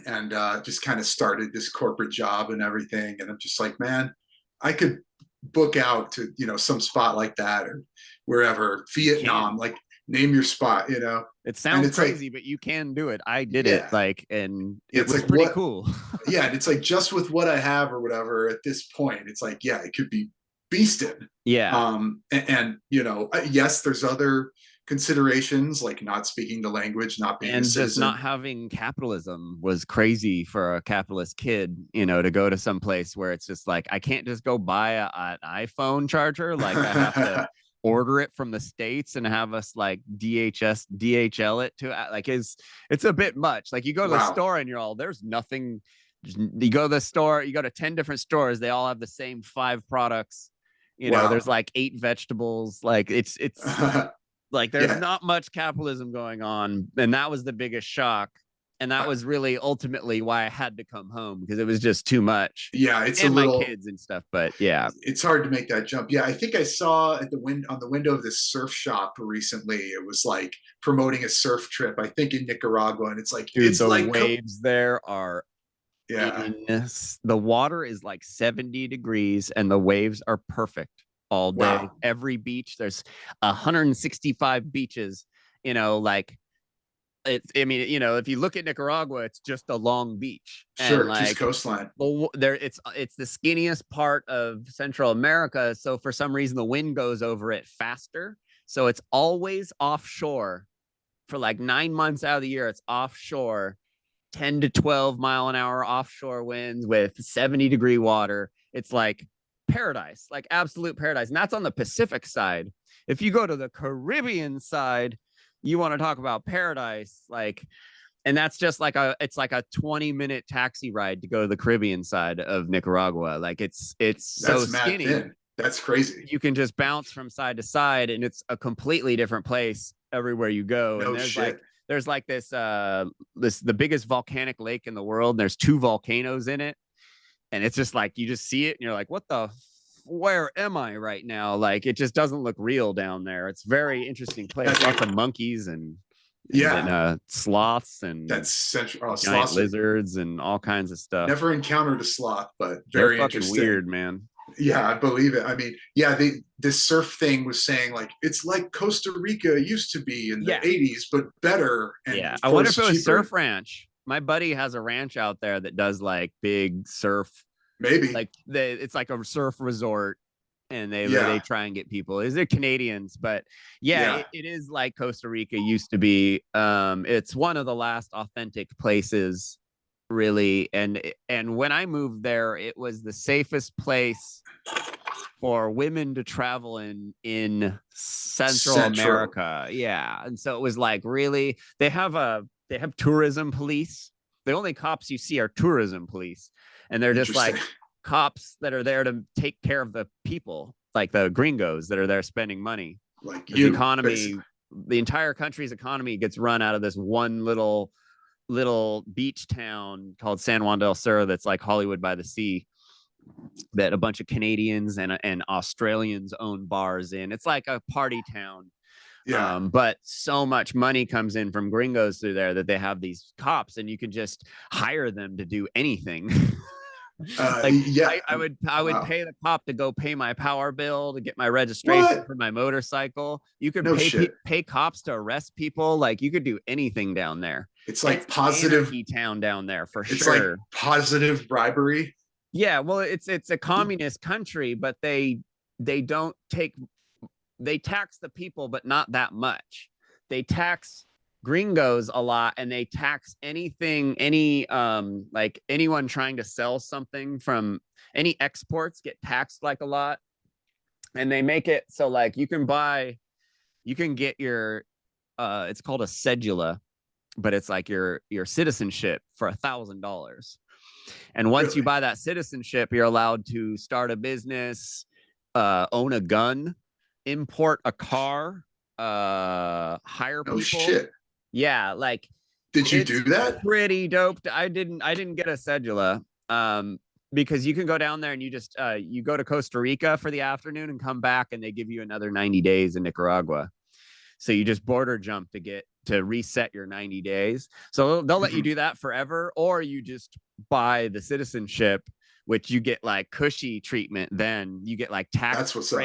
and just kind of started this corporate job and everything, and I'm just like, man, I could book out to some spot like that or wherever, You Vietnam, can. like name your spot, It and sounds it's like, crazy, but you can do it. I did it yeah, like, and yeah, it it's was like pretty what, cool. yeah, and it's like just with what I have or whatever at this point, it's like, yeah, it could be beasted. Yeah. And yes, there's other considerations like not speaking the language, not being a And just not citizen. having capitalism was crazy for a capitalist kid, you know, to go to some place where it's just like, I can't just go buy an iPhone charger. Like, I have to order it from the States and have us like DHL it to like, it's a bit much. Like, you go to the Wow. store and you're all, there's nothing. You go to the store, you go to 10 different stores, they all have the same 5 products. You know, Wow. there's like 8 vegetables. Like, it's, like there's Yeah. not much capitalism going on, and that was the biggest shock. And that was really ultimately why I had to come home because it was just too much, Yeah, it's a and my little, kids and stuff. But yeah, it's hard to make that jump. Yeah, I think I saw at on the window of this surf shop recently. It was like promoting a surf trip, I think in Nicaragua, and dude, the waves there are yeah, the water is like 70 degrees and the waves are perfect all day. wow, Every beach, there's 165 beaches, you know, like it's, I mean, you know, if you look at Nicaragua, it's just a long beach, and sure, just like coastline. there, it's the skinniest part of Central America. So for some reason, the wind goes over it faster. So it's always offshore for like 9 months out of the year. It's offshore, 10 to 12 mile an hour offshore winds with 70-degree water. It's like paradise, like absolute paradise. And that's on the Pacific side. If you go to the Caribbean side, you want to talk about paradise, like, and that's just like it's like a 20-minute taxi ride to go to the Caribbean side of Nicaragua. Like it's so That's mad skinny, thin. That's crazy. you can just bounce from side to side and it's a completely different place everywhere you go. And No shit. there's like this the biggest volcanic lake in the world, and there's 2 volcanoes in it, and it's just like you just see it and you're like, what the where am I right now? Like it just doesn't look real down there. It's very interesting place, That's lots of monkeys and and Yeah, then sloths and that's central. Oh, giant sloths are lizards and all kinds of stuff. never encountered a sloth, but They're very fucking interesting. weird, man. Yeah, I believe it. I mean, yeah, this surf thing was saying like it's like Costa Rica used to be in the Yeah. 80s, but better and Yeah. of I wonder if course it was cheaper. Surf Ranch. My buddy has a ranch out there that does like big surf, Maybe. like it's like a surf resort, and they Yeah. try and get people. Is it Canadians? But yeah, Yeah. it is like Costa Rica used to be. It's one of the last authentic places, really. And when I moved there, it was the safest place for women to travel in Central Central. America. Yeah. And so it was like really they have tourism police. The only cops you see are tourism police. And they're just Interesting. like cops that are there to take care of the people, like the gringos that are there spending money. Like Because the you, economy, basically. the entire country's economy gets run out of this one little beach town called San Juan del Sur that's like Hollywood by the sea, that a bunch of Canadians and Australians own bars in. It's like a party town. Yeah. But so much money comes in from gringos through there that they have these cops, and you can just hire them to do anything. Like Yeah. I would Wow. pay the cop to go pay my power bill to get my registration What? for my motorcycle. You could No shit. pay cops to arrest people. Like you could do anything down there. It's It's like positive. anarchy town down there for It's like sure. positive bribery. Yeah, well, it's a communist country, but they don't take they tax the people, but not that much. They tax gringos a lot, and they tax any like anyone trying to sell something from any exports get taxed like a lot, and they make it so like you can get your it's called a cedula, but it's like your citizenship for $1,000. And once you Really? buy that citizenship, you're allowed to start a business, own a gun, import a car, hire No people. shit. Yeah, like Did you do it's that? pretty dope. I didn't get a cedula. Because you can go down there and you go to Costa Rica for the afternoon and come back, and they give you another 90 days in Nicaragua. So you just border jump to reset your 90 days. So they'll let you Mhm. do that forever, or you just buy the citizenship, which you get like cushy treatment. Then you get like That's what's up.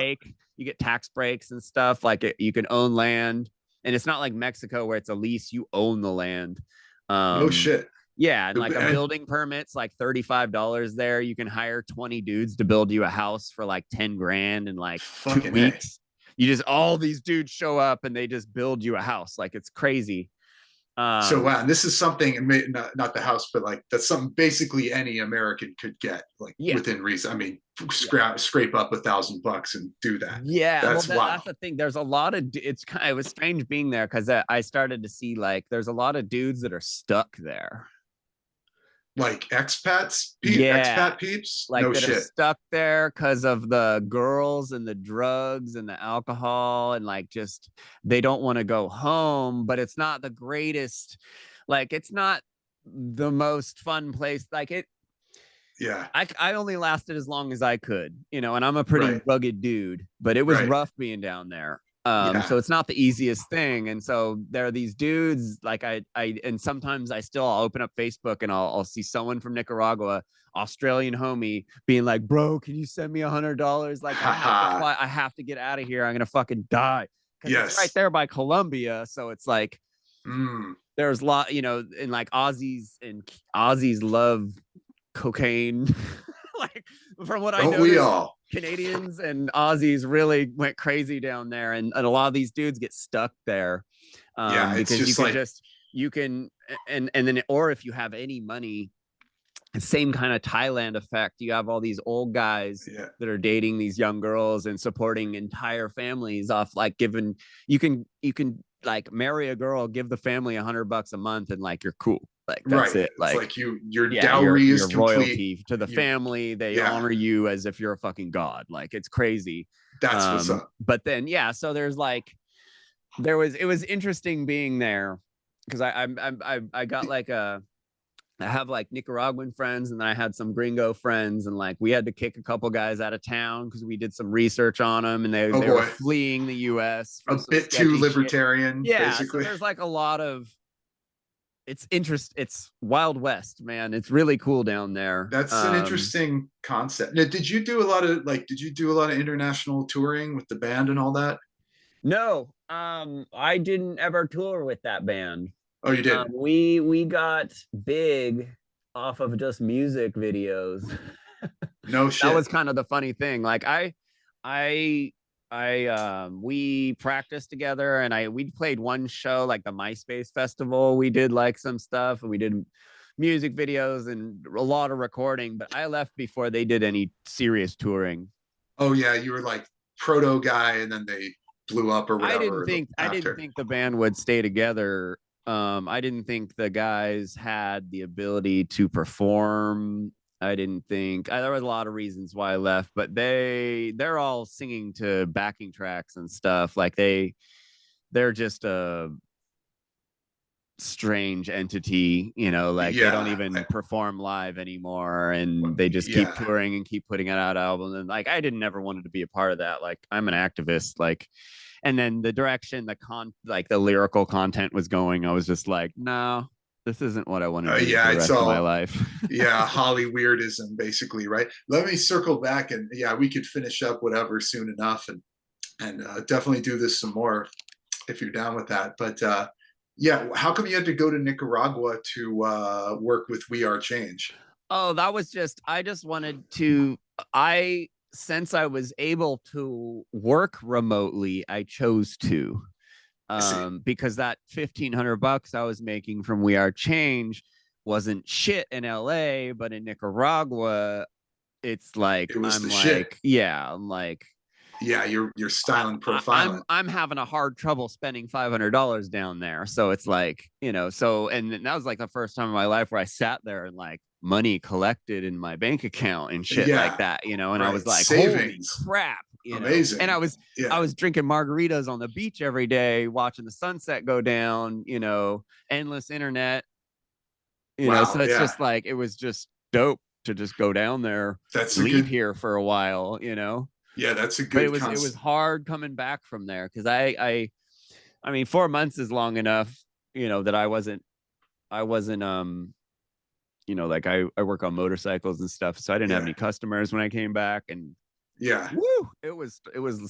you get tax breaks and stuff. Like you can own land, and it's not like Mexico where it's a lease. You own the land. No Um, shit. yeah, and like a And building permit's like $35 there. You can hire 20 dudes to build you a house for like 10 grand in like two fucking A. weeks. You just all these dudes show up and they just build you a house. Like it's crazy. So Um, wow, and this is something, not the house, but like that's something basically any American could get, like yeah. within reason. I mean, Yeah. scrape up $1,000 and do that. Yeah, well, That's that's wow. the thing. There's a lot of it was strange being there because I started to see like there's a lot of dudes that are stuck there. Like Yeah, expat peeps. like No that are shit. stuck there because of the girls and the drugs and the alcohol, and like just they don't want to go home, but it's not the greatest, like it's not the most fun place. Like Yeah. I only lasted as long as I could, and I'm a pretty Right. rugged dude, but it was Right. rough being down there. Yeah. So it's not the easiest thing. And so there are these dudes like and sometimes I'll open up Facebook and I'll see someone from Nicaragua, Australian homie, being like, bro, can you send me $100? Like Haha. I have to get out of here. I'm gonna fucking die. Because it's right Yes. there by Colombia. So it's like Mm. there's a lot, and like Aussies love cocaine. Like from what I Don't we noticed, all? Canadians and Aussies really went crazy down there, and a lot of these dudes get stuck there, Yeah. It's because just like, you can and then or if you have any money, same kind of Thailand effect. You have all these old guys yeah. that are dating these young girls and supporting entire families off like giving you can like marry a girl, give the family $100 a month, and like you're cool. Like that's Right. it. It's Like like your yeah, dowry is you're complete. royalty to the You. family. They Yeah. honor you as if you're a fucking god. Like it's crazy. That's what's up. But then yeah, so there's like it was interesting being there because I got like I have like Nicaraguan friends, and then I had some gringo friends, and like we had to kick a couple guys out of town because we did some research on them, and they Oh they were boy, fleeing the U.S. a for some bit too sketchy shit. libertarian, Yeah, so basically. there's like a lot of it's Wild West, man. It's really cool down there. That's an interesting concept. Now, did you do a lot of like? Did you do a lot of international touring with the band and all that? No, I didn't ever tour with that band. Oh, you didn't. We got big off of just music videos. No That was shit. kind of the funny thing. Like I we practiced together, and we played one show, like the MySpace festival. We did like some stuff, and we did music videos and a lot of recording, but I left before they did any serious touring. Oh yeah, you were like proto guy, and then they blew up or whatever I didn't after. think the band would stay together. I didn't think the guys had the ability to perform. I didn't think there was a lot of reasons why I left, but they're all singing to backing tracks and stuff. Like they're just a strange entity, like they don't Yeah, even perform live anymore, and they just keep yeah, touring and keep putting out albums. And like I didn't ever wanted to be a part of that. Like I'm an activist, like, and then the direction like the lyrical content was going, I was just like, no, this isn't what I want to do for yeah. the It's rest of my all life. yeah, Holly weirdism, basically, right? Let me circle back, and yeah, we could finish up whatever soon enough, and definitely do this some more if you're down with that. But yeah, how come you had to go to Nicaragua to work with We Are Change? Oh, that was just I just wanted to I since I was able to work remotely, I chose to. I see. Because that $1,500 I was making from We Are Change wasn't shit in LA, but in Nicaragua, it's like It was the shit. I'm like Yeah, your style and profiling. I'm having a hard trouble spending $500 down there. So it's like, and that was like the first time in my life where I sat there and like money collected in my bank account and shit like Yeah, that, and I was right. like, holy Savings, crap, and amazing. I Yeah. was drinking margaritas on the beach every day, watching the sunset go down, endless internet, so Wow. it's Yeah, just like, it was just dope to just go down there, that's a leave good. here for a while, Yeah, that's a but good it was concept. hard coming back from there because I mean 4 months is long enough, that I wasn't like I work on motorcycles and stuff, so I didn't have Yeah, any customers when I came back, and yeah. woo, it was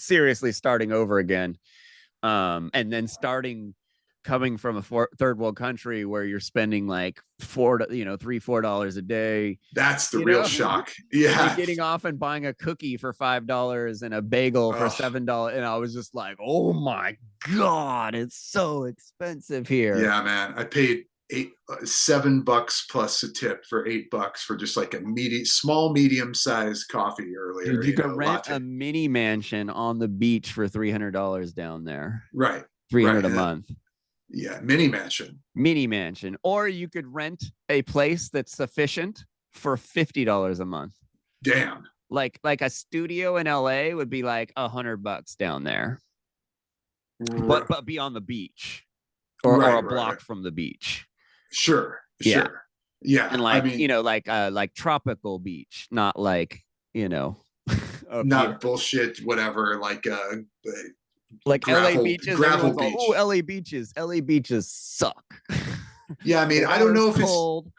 seriously starting over again. And then coming from a third world country where you're spending like $3-4 a day, That's the you real know shock. and then Yeah. getting off and buying a cookie for $5 and a bagel for Oh, $7, and I was just like, oh my god, it's so expensive here. yeah, man. I paid $7 plus a tip for $8 for just like a small, medium sized coffee Dude, earlier. you You could know, rent latte. a mini mansion on the beach for $300 down there. Right, 300 right. a month. Yeah, mini mansion. Mini mansion. Or you could rent a place that's sufficient for $50 a month. Damn. Like a studio in LA would be like $100 down there. R- But be on the beach, or a right, right, right. block from the beach. Sure, Yeah. sure. And Yeah, I like, mean, like tropical beach, not like, up not here. bullshit. Whatever, like Like LA gravel beaches, gravel everyone's all, oh, beach. LA beaches suck. Yeah, I The mean, I don't water's know if it's cold.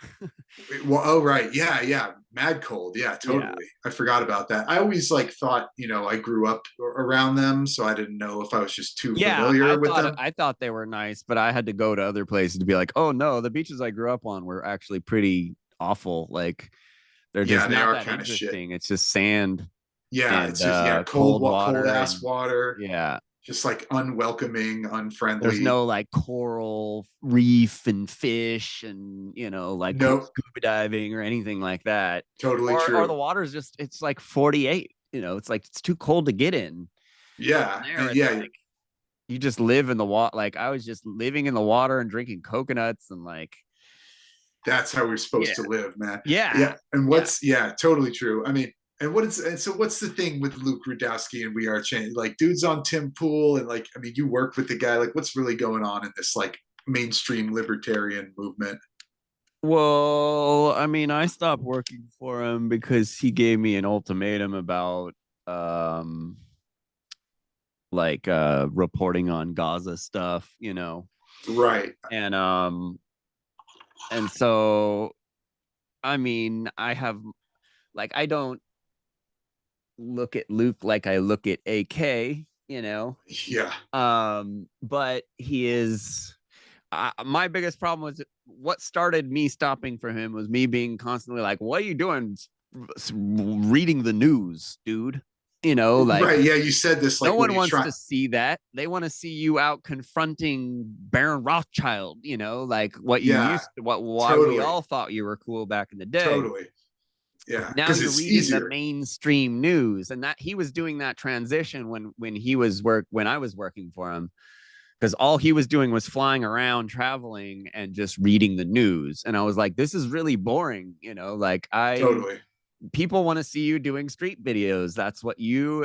well, oh right, yeah, yeah, mad cold, yeah, Yeah. totally. I forgot about that. I always like thought, I grew up around them, so I didn't know if I was just too Yeah, I familiar with thought them. I thought they were nice, but I had to go to other places to be like, oh no, the beaches I grew up on were actually pretty awful. Like they're Yeah, just they not are that kind of shit. interesting. It's just sand Yeah, and it's just yeah, cold cold water, ass and water, yeah, just like unwelcoming, there's unfriendly. no like coral reef and fish, and like cool Nope, scuba diving or anything like that. totally Or the true. water's just, it's like 48. It's like it's too cold to get in. Down Yeah, there, and it's yeah, like you just live in the water. Like I was just living in the water and drinking coconuts and like, that's how we're supposed yeah, to live, man. yeah, Yeah, and yeah. yeah, totally true. I mean, and so what's the thing with Luke Rudowski and We Are Change? Like, dude's on Tim Pool, and like, I mean, you work with the guy. Like, what's really going on in this like mainstream libertarian movement? Well, I mean, I stopped working for him because he gave me an ultimatum about um reporting on Gaza stuff, you know. Right. And so I mean, I don't look at Luke like I look at AK, you know. Yeah. But he is my biggest problem was what started me stopping for him was me being constantly like, "What are you doing? Reading the news, dude?" You know, like Right. Yeah. You said this no like when one you wants try. to see that. They want to see you out confronting Baron Rothschild. You know, like what you Yeah. used to, what why we Totally. all thought you were cool back in the day. Totally. Yeah. Now Because you're it's reading the easier. mainstream news, and that he was doing that transition when I was working for him, because all he was doing was flying around, traveling, and just reading the news. And I was like, this is really boring. You know, like Totally. people want to see you doing street videos. That's you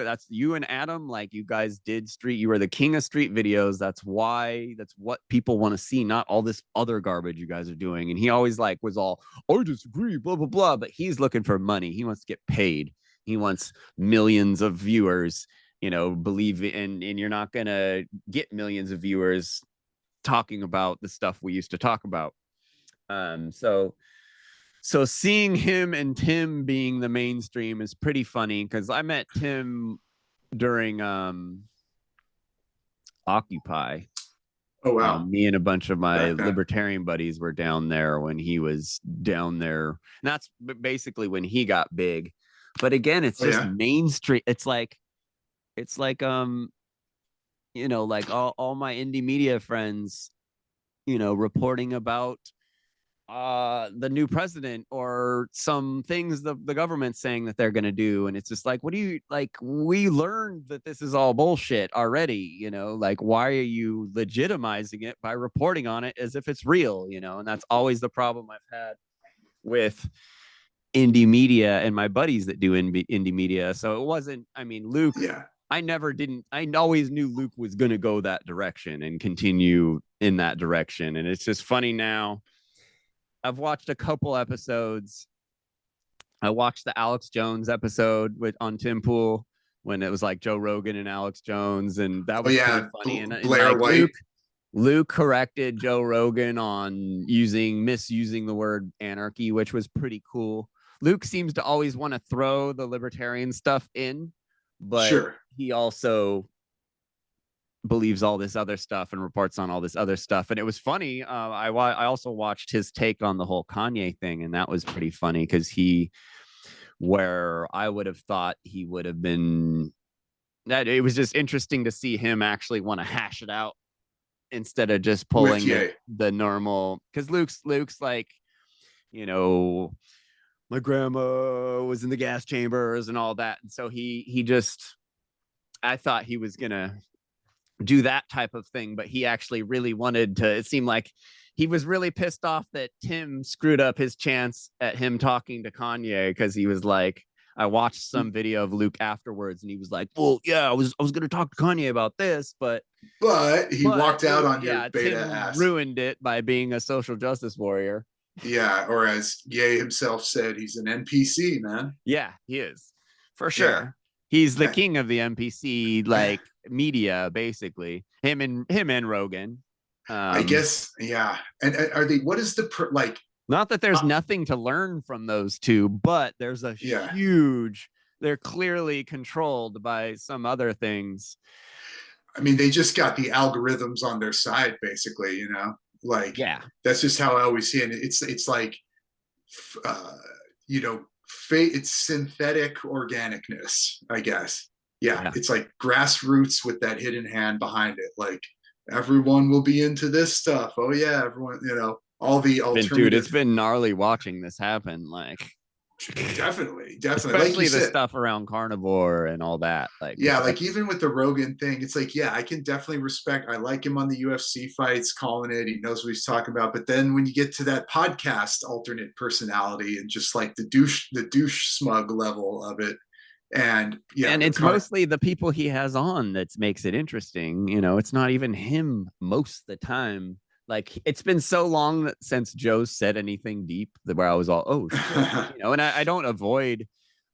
and Adam, like you guys did street, you were the king of street videos. That's what people want to see, not all this other garbage you guys are doing. And he always like was all, I disagree, blah, blah, blah. But he's looking for money. He wants to get paid. He wants millions of viewers, you know, believe in, and you're not gonna get millions of viewers talking about the stuff we used to talk about. So seeing him and Tim being the mainstream is pretty funny because I met Tim during Occupy. Oh wow. Me and a bunch of my Back then. libertarian buddies were down there when he was down there. And that's basically when he got big. But again, it's Oh just yeah. mainstream. It's like you know, like all my indie media friends, you know, reporting about the new president or some things the government's saying that they're going to do, and it's just like, what do you like, we learned that this is all bullshit already, you know, like why are you legitimizing it by reporting on it as if it's real, you know. And that's always the problem I've had with indie media and my buddies that do indie media. So it wasn't, I mean, Luke, Yeah. I always knew Luke was going to go that direction and continue in that direction. And it's just funny now. I've watched a couple episodes. I watched the Alex Jones episode on Tim Pool when it was like Joe Rogan and Alex Jones, and that Oh was pretty yeah. funny. And Blair like White. Luke corrected Joe Rogan on misusing the word anarchy, which was pretty cool. Luke seems to always want to throw the libertarian stuff in, but Sure. he also believes all this other stuff and reports on all this other stuff. And it was funny. I also watched his take on the whole Kanye thing, and that was pretty funny because where I would have thought he would have been, that it was just interesting to see him actually want to hash it out instead of just With pulling Ye. the normal. Because Luke's like, you know, my grandma was in the gas chambers and all that, and so he just, I thought he was gonna do that type of thing, but he actually really wanted to. It seemed like he was really pissed off that Tim screwed up his chance at him talking to Kanye because he was like, I watched some video of Luke afterwards, and he was like, "Well, yeah, I was going to talk to Kanye about this, But he walked out on your yeah, beta Tim ass. ruined it by being a social justice warrior." Yeah. Or as Ye himself said, he's an NPC, man. Yeah, he is for Yeah. sure. He's the king of the NPC like media, basically. Him and Rogan. I Um, guess. Yeah. And are they? What is the like? Not that there's Uh, nothing to learn from those two, but there's a yeah. huge, they're clearly controlled by some other things. I mean, they just got the algorithms on their side, basically. Like Yeah. that's just how I always see it. It's like, uh, it's synthetic organicness, I guess. Yeah, Yeah. it's like grassroots with that hidden hand behind it. Like everyone will be into this stuff. Oh yeah, everyone. All the Dude, alternative. it's been gnarly watching this happen. Like, Definitely, definitely. Like you especially the said, stuff around carnivore and all that. Like, yeah, because like that's, even with the Rogan thing, it's like, yeah, I can definitely respect. I like him on the UFC fights, calling it. He knows what he's talking about. But then when you get to that podcast alternate personality and just like the douche smug level of it, and yeah, and the it's car. mostly the people he has on that makes it interesting. You know, it's not even him most of the time. Like it's been so long since Joe said anything deep that where I was all, oh shit, and I don't avoid,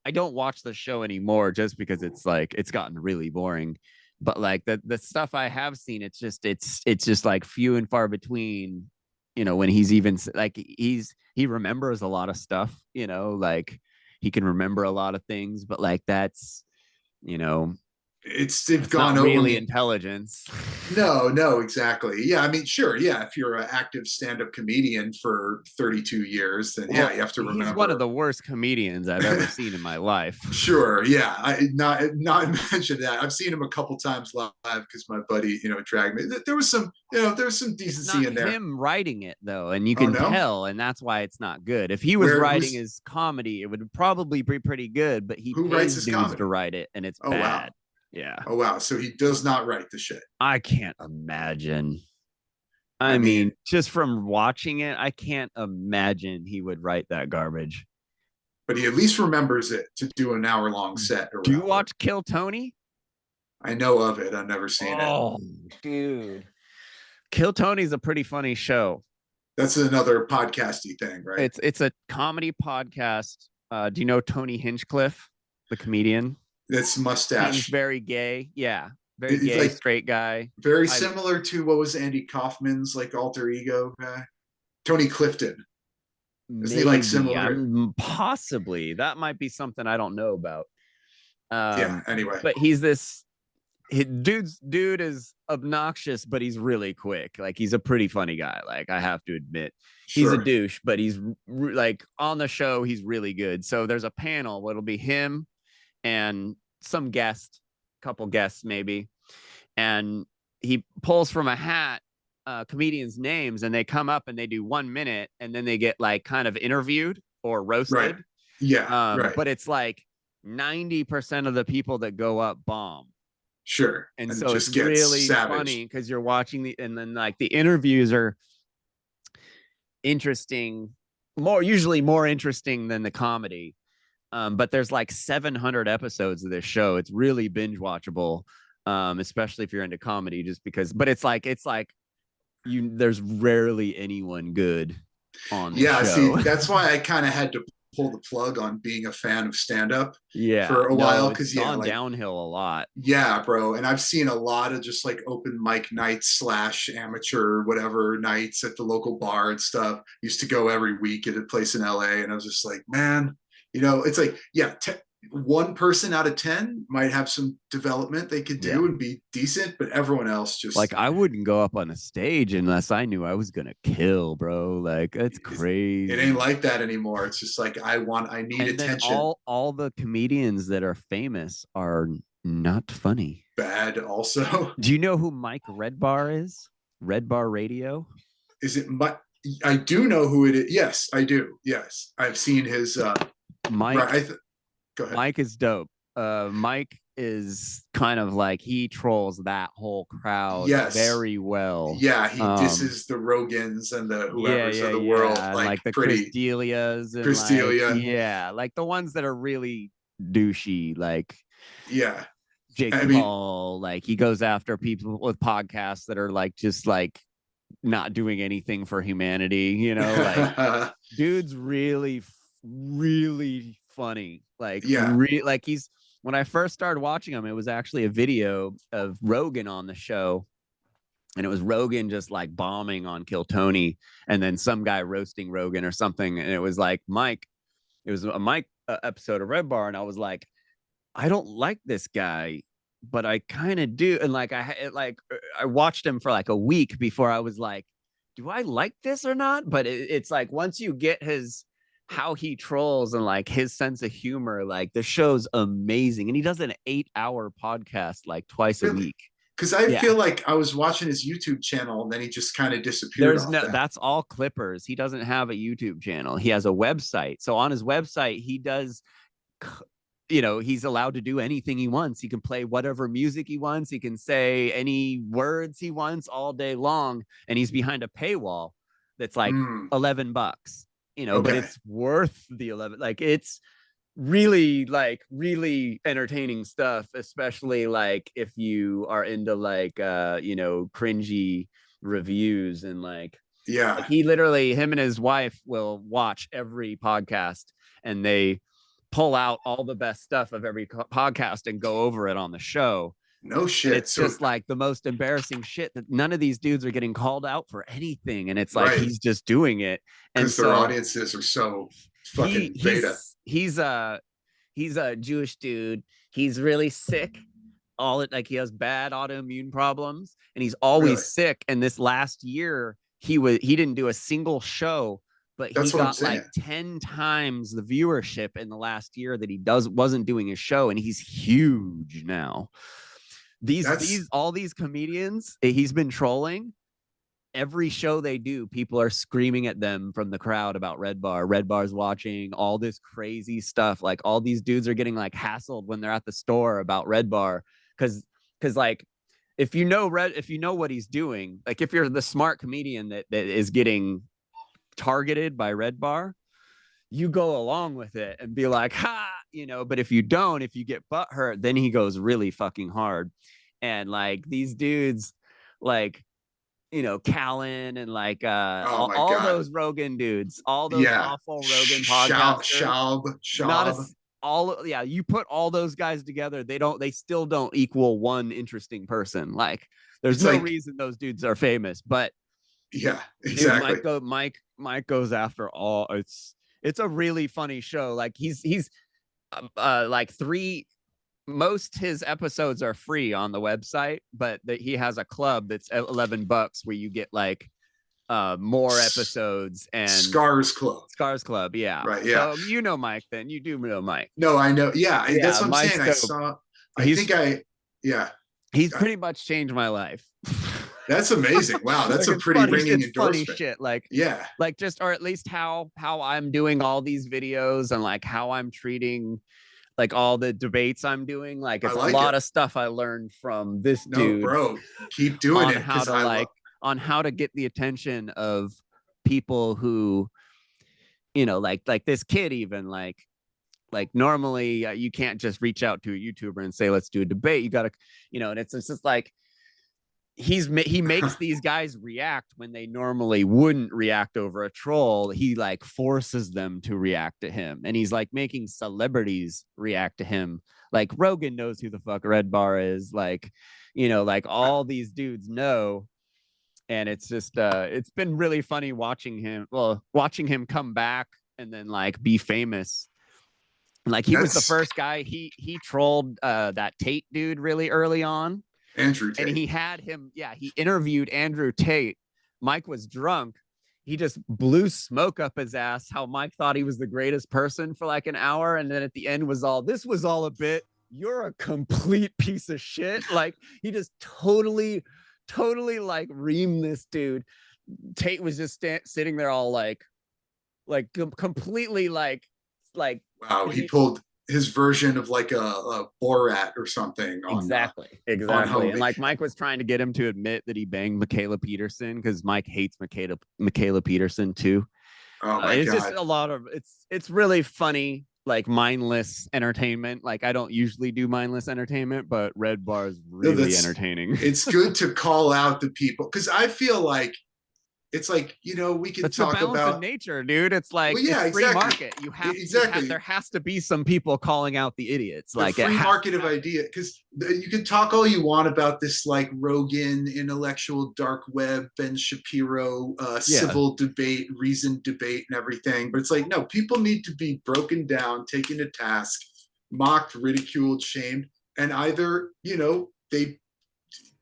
I don't watch the show anymore just because it's like it's gotten really boring. But like the stuff I have seen, it's just like few and far between. When he's even like he remembers a lot of stuff. Like he can remember a lot of things, but like you know They've that's not gone over. I really mean, intelligence. no, no, exactly. Yeah, I mean, sure. Yeah, if you're an active stand-up comedian for 32 years, then yeah, Well, you have to he's one of remember. the worst comedians I've ever seen in my life. Sure, yeah. I not mention that. I've seen him a couple times live because my buddy, dragged me. There was some, there was some It's decency not in there. him writing it though, and you Oh can no, tell, and that's why it's not good. If he was where writing who's his comedy, it would probably be pretty good, but he who writes pays his dudes to comedy? write it, and it's Oh wow, bad. Yeah. oh wow. So he does not write the shit. I can't imagine. I I mean, mean, just from watching it, I can't imagine he would write that garbage. but he at least remembers it to do an hour-long set or Do you whatever. watch Kill Tony? I know of it. I've never seen it. Oh, dude. Kill Tony's a pretty funny show. That's another podcasty thing, right? It's a comedy podcast. Do you know Tony Hinchcliffe, the comedian? That's Seems mustache. very gay. Yeah, very It's gay, like straight guy. very I similar to what was Andy Kaufman's like alter ego guy, Tony Clifton. Isn't he like maybe similar? I'm possibly that might be something I don't know about. Yeah. Um, Anyway, but he's this dude is obnoxious, but he's really quick. Like he's a pretty funny guy. Like I have to admit, he's a sure. douche, but he's like on the show, he's really good. So there's a panel. It'll be him and some guest, couple guests maybe, and he pulls from a hat comedians' names, and they come up and they do 1 minute, and then they get like kind of interviewed or Right. roasted. Yeah. Right. But it's like 90% of the people that go up bomb. Sure. And And it so it's just gets really savage. funny because you're watching and then like the interviews are interesting, usually more interesting than the comedy. But there's like 700 episodes of this show. It's really binge watchable, especially if you're into comedy, just because. But it's like there's rarely anyone good on this Yeah. See, show. that's why I kind of had to pull the plug on being a fan of stand up Yeah, for a no, while. it's Cause yeah, gone like, downhill a lot. yeah, bro. And I've seen a lot of just like open mic nights slash amateur whatever nights at the local bar and stuff. Used to go every week at a place in LA. And I was just like, man, it's like, yeah, one person out of 10 might have some development they could Yeah, do and be decent, but everyone else like just, I wouldn't go up on a stage unless I knew I was gonna kill, bro. Like that's it ain't crazy. like that anymore. It's just like, I need And then attention. all the comedians that are famous are not funny. Bad also. Do you know who Mike Redbar is? Red Bar Radio. Is it my, I do know who it is. Yes, I do. Yes. I've seen his, right. Mike Go ahead. Mike is dope. Mike is kind of like he trolls that whole crowd Yes. very well. Yeah, he disses the Rogans and the Yeah, whoever's yeah, of the world yeah. And like like the Chris pretty. Delias and like Christelia. yeah, like the ones that are really douchey, like Yeah. Jake I mean, Paul. Like he goes after people with podcasts that are like just like not doing anything for humanity, like dude's really really funny, like yeah. like he's when I first started watching him, it was actually a video of Rogan on the show, and it was Rogan just like bombing on Kill Tony, and then some guy roasting Rogan or something, and it was like Mike, it was a Mike episode of Red Bar, and I was like, I don't like this guy, but I kind of do. And like I watched him for like a week before I was like, do I like this or not? But it's like once you get his how he trolls and like his sense of humor, like the show's amazing. And he does an 8-hour podcast like twice a Really? week. Because I Yeah. feel like I was watching his YouTube channel and then he just kind of disappeared There's off no that. that's all clippers. He doesn't have a YouTube channel. He has a website. So on his website, he does he's allowed to do anything he wants. He can play whatever music he wants. He can say any words he wants all day long. And he's behind a paywall that's like Mm, $11, but okay. it's worth the 11. Like it's really entertaining stuff, especially like if you are into like, cringy reviews and Yeah. he literally, him and his wife will watch every podcast and they pull out all the best stuff of every podcast and go over it on the show. No And shit. it's So just like the most embarrassing shit that none of these dudes are getting called out for anything. And it's like right, he's just doing it. And because their so audiences are so he fucking beta. he's a Jewish dude. He's really sick. All it like he has bad autoimmune problems and he's Really, always sick. And this last year he didn't do a single show, but he that's what I'm got like saying. 10 times the viewership in the last year that he wasn't doing his show, and he's huge now. These That's all these comedians he's been trolling, every show they do, people are screaming at them from the crowd about Red Bar. Red Bar's watching all this crazy stuff. Like all these dudes are getting like hassled when they're at the store about Red Bar. Cause like if you know what he's doing, like if you're the smart comedian that is getting targeted by Red Bar, you go along with it and be like, ha, but if you don't, if you get butt hurt, then he goes really fucking hard. And like these dudes, like Callan and like oh my all god. those Rogan dudes, all those Yeah, awful Rogan podcasters. Not a Schaub. all yeah, you put all those guys together, they still don't equal one interesting person. Like there's It's no like, reason those dudes are famous, but yeah, dude, exactly. Mike goes after all. It's a really funny show. Like he's like three most his episodes are free on the website, but he has a club that's $11 where you get like more episodes and Scars Club. Scars Club. Yeah. Right. Yeah. So Mike, then you do know Mike. No, I know. Yeah, that's Yeah, what I'm Mike's saying. I dope. saw. I He's think yeah. he's I, pretty much changed my life. that's amazing. Wow, that's Like a pretty ringing it's funny endorsement. shit. Yeah, Like just or at least how I'm doing all these videos and like how I'm treating like all the debates I'm doing. Like I it's a like lot it. of stuff I learned from this No, dude bro, keep doing on it how because to I love. on how to get the attention of people who like this kid even like normally you can't just reach out to a YouTuber and say let's do a debate. You gotta and it's just like he makes these guys react when they normally wouldn't react over a troll. He like forces them to react to him, and he's like making celebrities react to him. Like Rogan knows who the fuck Red Bar is, like like all these dudes know. And it's just it's been really funny watching him come back and then like be famous. Like he was the That's first guy, he trolled that Tate dude really early on, Andrew and Tate. he interviewed Andrew Tate. Mike was drunk. He just blew smoke up his ass how Mike thought he was the greatest person for like an hour, and then at the end was all a bit. You're a complete piece of shit. Like he just totally like reamed this dude. Tate was just sitting there all completely like Wow, he he, pulled his version of like a Borat or something on exactly. And Homie. like Mike was trying to get him to admit that he banged Michaela Peterson because Mike hates Michaela Peterson too. Oh my It's just god, a lot of it's really funny, like mindless entertainment. Like I don't usually do mindless entertainment, but Red Bar is no, really entertaining. it's good to call out the people because I feel like it's like we can That's the talk balance of about. nature, dude. It's like Well, yeah, it's free exactly, market. exactly. There has to be some people calling out the idiots. The Like it free has market to of happen. idea because you can talk all you want about this like Rogan intellectual dark web Ben Shapiro Yeah. civil debate reasoned debate and everything, but it's like no, people need to be broken down, taken to task, mocked, ridiculed, shamed, and either they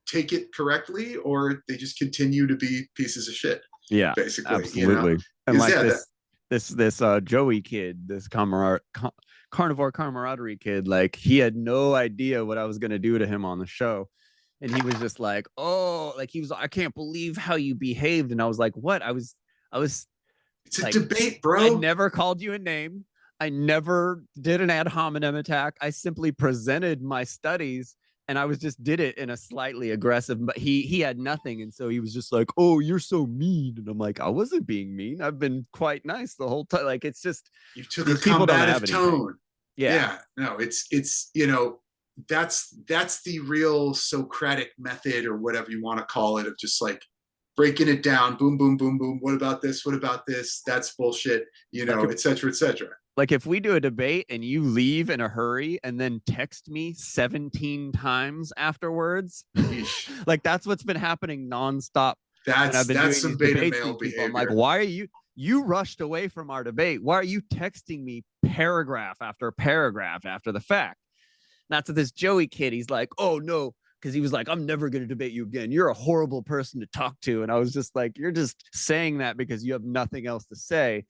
take it correctly or they just continue to be pieces of shit, Yeah, basically. absolutely. And Because like yeah, that this Joey kid, this carnivore camaraderie kid, like he had no idea what I was gonna do to him on the show. And he was just like, oh, like he was, I can't believe how you behaved. And I was like, what? I was it's a like, debate, I bro. never called you a name. I never did an ad hominem attack. I simply presented my studies and I was just did it in a slightly aggressive, but he had nothing. And so he was just like, oh, you're so mean. And I'm like, I wasn't being mean. I've been quite nice the whole time. Like, it's just, You took a these people don't have combative anything. tone. Yeah. Yeah, no, it's that's the real Socratic method or whatever you want to call it of just like breaking it down, boom, boom, boom, boom. What about this? What about this? That's bullshit, Like if, et cetera, et cetera. like if we do a debate and you leave in a hurry and then text me 17 times afterwards, Yeesh. like that's what's been happening nonstop when I've been That's doing some these beta debates male with people. I'm like, behavior. why are you rushed away from our debate? Why are you texting me paragraph after paragraph after the fact? Not to this Joey kid. He's like, oh no, because he was like, I'm never going to debate you again. You're a horrible person to talk to. And I was just like, you're just saying that because you have nothing else to say.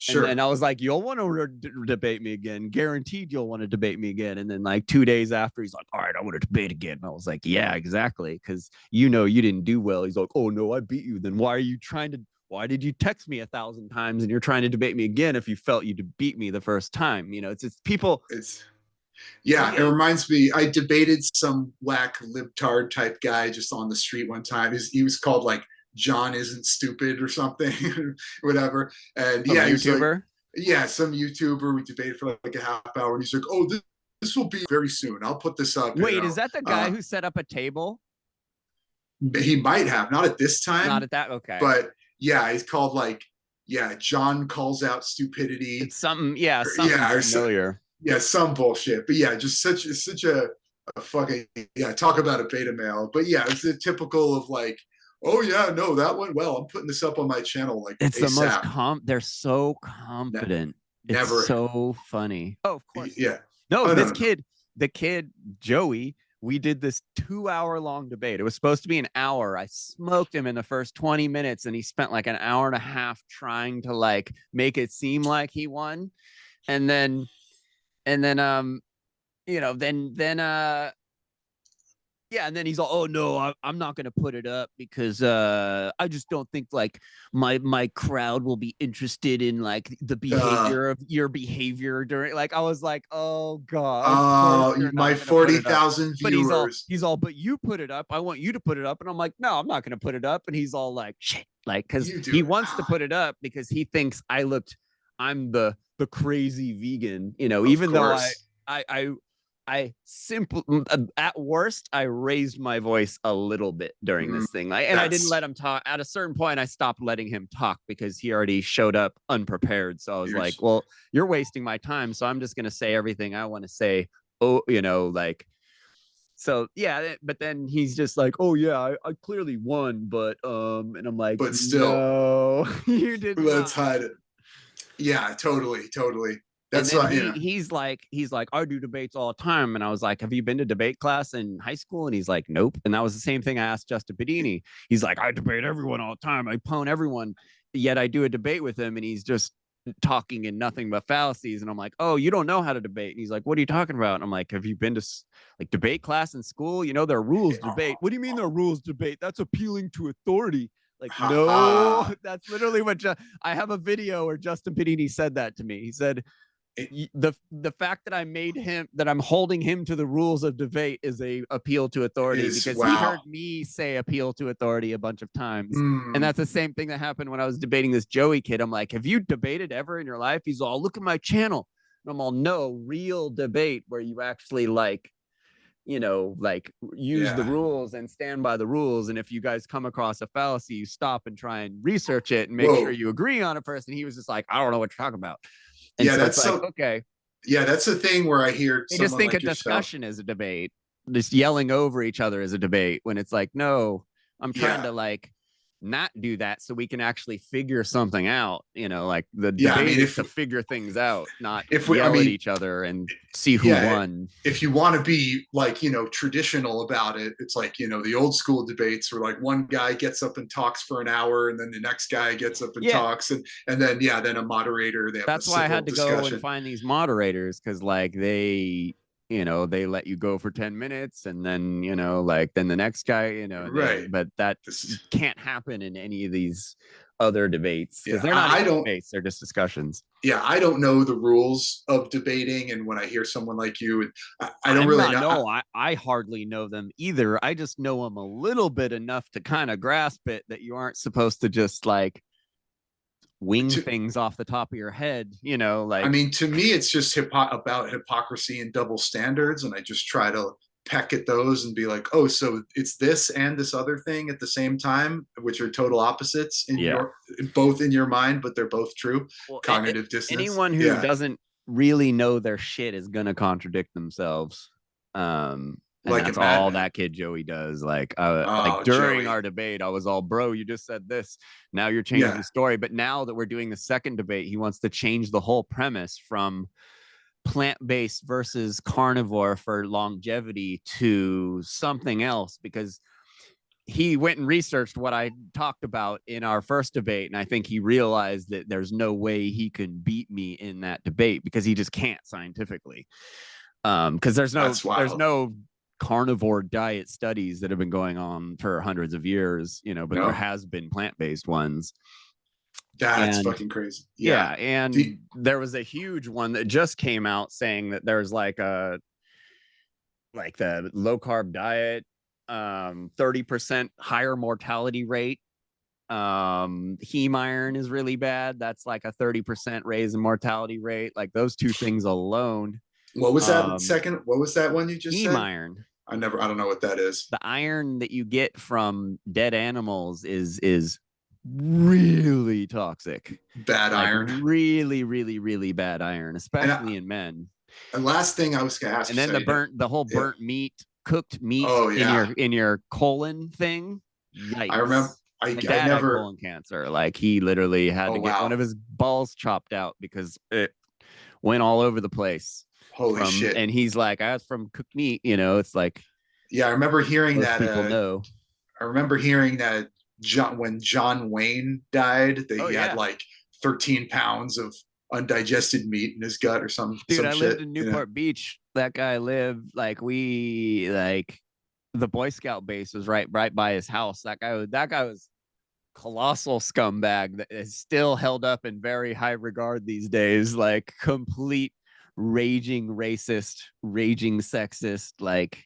And then Sure. I was like, you'll want to debate me again. Guaranteed you'll want to debate me again. And then like 2 days after, he's like, all right, I want to debate again. And I was like, yeah, exactly. Because you know you didn't do well. He's like, oh no, I beat you. Then why did you text me 1,000 times and you're trying to debate me again if you felt you beat me the first time? It's people. It's Yeah, it Yeah. reminds me. I debated some whack libtard type guy just on the street one time. He was called like John isn't stupid or something, whatever. And Some yeah, he was like, YouTuber. yeah, some YouTuber. We debated for like a half hour, and he's like, oh, this will be very soon. I'll put this up. Wait, is that the guy who set up a table? He might have not at this Not time, at that. Okay. but yeah, he's called like yeah, John calls out stupidity. It's something, yeah, something Yeah, familiar. yeah, some bullshit. But yeah, just such a fucking yeah. Talk about a beta male. But yeah, it's a typical of like, oh yeah, no, that went well. I'm putting this up on my channel like It's the most ASAP. they're so Ne- confident. It's Never. so funny. Oh, of course. Yeah. No, Oh this no, no. kid, the kid, Joey, we did this 2 hour long debate. It was supposed to be an hour. I smoked him in the first 20 minutes and he spent like an hour and a half trying to like make it seem like he won. And then yeah, and then he's all, oh no, I'm not gonna put it up because I just don't think like my crowd will be interested in like the Uh, behavior of your behavior during, like I was like, oh god, of course you're my not gonna put it up. 40,000 But viewers. but you put it up. I want you to put it up. And I'm like, no, I'm not gonna put it up. And he's all like, shit, like because You do he it. wants to put it up because he thinks I'm the crazy vegan, Of even though course. I I simply, at worst, I raised my voice a little bit during Mm, this thing. And I didn't that's let him talk. At a certain point, I stopped letting him talk because he already showed up unprepared. So I was you're like, well, you're wasting my time. So I'm just going to say everything I want to say. Oh, like, so yeah. But then he's just like, oh, yeah, I clearly won. And I'm like, but still, no, you did let's not. hide it. Yeah, totally, totally. And That's then not, he's like, I do debates all the time. And I was like, have you been to debate class in high school? And he's like, nope. And that was the same thing I asked Justin Bedini. He's like, I debate everyone all the time. I pwn everyone. Yet I do a debate with him and he's just talking in nothing but fallacies. And I'm like, oh, you don't know how to debate. And he's like, what are you talking about? And I'm like, have you been to like debate class in school? There are rules debate. What do you mean there are rules debate? That's appealing to authority. Like, no, haha. that's literally what I have a video where Justin Pedini said that to me. He said, the fact that I'm holding him to the rules of debate is a appeal to authority Is because he wow. heard me say appeal to authority a bunch of times. And Mm, that's the same thing that happened when I was debating this Joey kid. I'm like, have you debated ever in your life? He's all, look at my channel. And I'm all, no, real debate where you actually like use the yeah. rules and stand by the rules. And if you guys come across a fallacy, you stop and try and research it and make sure Whoa. you agree on it first. And he was just like, I don't know what you're talking about. And Yeah, so it's that's like, so. okay, Yeah, that's the thing where I hear they just someone think a like yourself. discussion is a debate. Just yelling over each other is a debate when it's like, no, I'm trying Yeah, to like not do that so we can actually figure something out. Like the yeah. I debate mean, is to figure things out, not if we, I yell at mean, each other and see who yeah, won. if you want to be like traditional about it, it's like the old school debates where like one guy gets up and talks for an hour, and then the next guy gets up and Yeah, talks, and then yeah, then a moderator. They have a that's why I civil had to go and discussion. find these moderators because like they let you go for 10 minutes and then like then the next guy Right. but that This. can't happen in any of these other debates because Yeah. they're not I even don't. debates, they're just discussions. Yeah, I don't know the rules of debating, and when I hear someone like you, I don't I'm really not know. no I hardly know them either. I just know them a little bit enough to kind of grasp it that you aren't supposed to just like wing To, things off the top of your head, I like mean, to me, it's just about hypocrisy and double standards, and I just try to peck at those and be like, oh, so it's this and this other thing at the same time, which are total opposites in Yeah. your both in your mind, but they're both true. Well, Cognitive dissonance. anyone who Yeah. doesn't really know their shit is gonna contradict themselves. And Like a that's all madman. that kid Joey does. Like Oh, during Joey. our debate, I was all, bro, you just said this. Now you're changing Yeah. the story. But now that we're doing the second debate, he wants to change the whole premise from plant-based versus carnivore for longevity to something else, because he went and researched what I talked about in our first debate, and I think he realized that there's no way he can beat me in that debate because he just can't scientifically. Because That's there's wild. no carnivore diet studies that have been going on for hundreds of years, but there No, has been plant-based ones. that's And fucking crazy. Yeah. yeah, and The, there was a huge one that just came out saying that there's like the low carb diet, 30% higher mortality rate. Heme iron is really bad. That's like a 30% raise in mortality rate. Like those two things alone. what was that Um, second? What was that one you just Heme said? iron, I don't know what that is. the iron that you get from dead animals is really toxic. Bad Like iron. really, really, really bad iron, And, especially in men. and last thing I was going to ask And you, then so you know, the whole yeah. burnt meat, cooked meat Oh in yeah. your colon thing. I remember. Yikes. My I dad had never. colon cancer. Like he literally had Oh to get one wow. of his balls chopped out because it went all over the place Holy from, shit. and he's like, I was from cooked meat, it's like Yeah, I remember hearing most that. people know. I remember hearing that when John Wayne died, that Oh he had yeah. like 13 pounds of undigested meat in his gut or Dude, some I lived shit. in You know. Newport Beach. That guy lived like the Boy Scout base was right by his house. That guy was colossal scumbag that is still held up in very high regard these days. Like complete raging racist, raging sexist. Like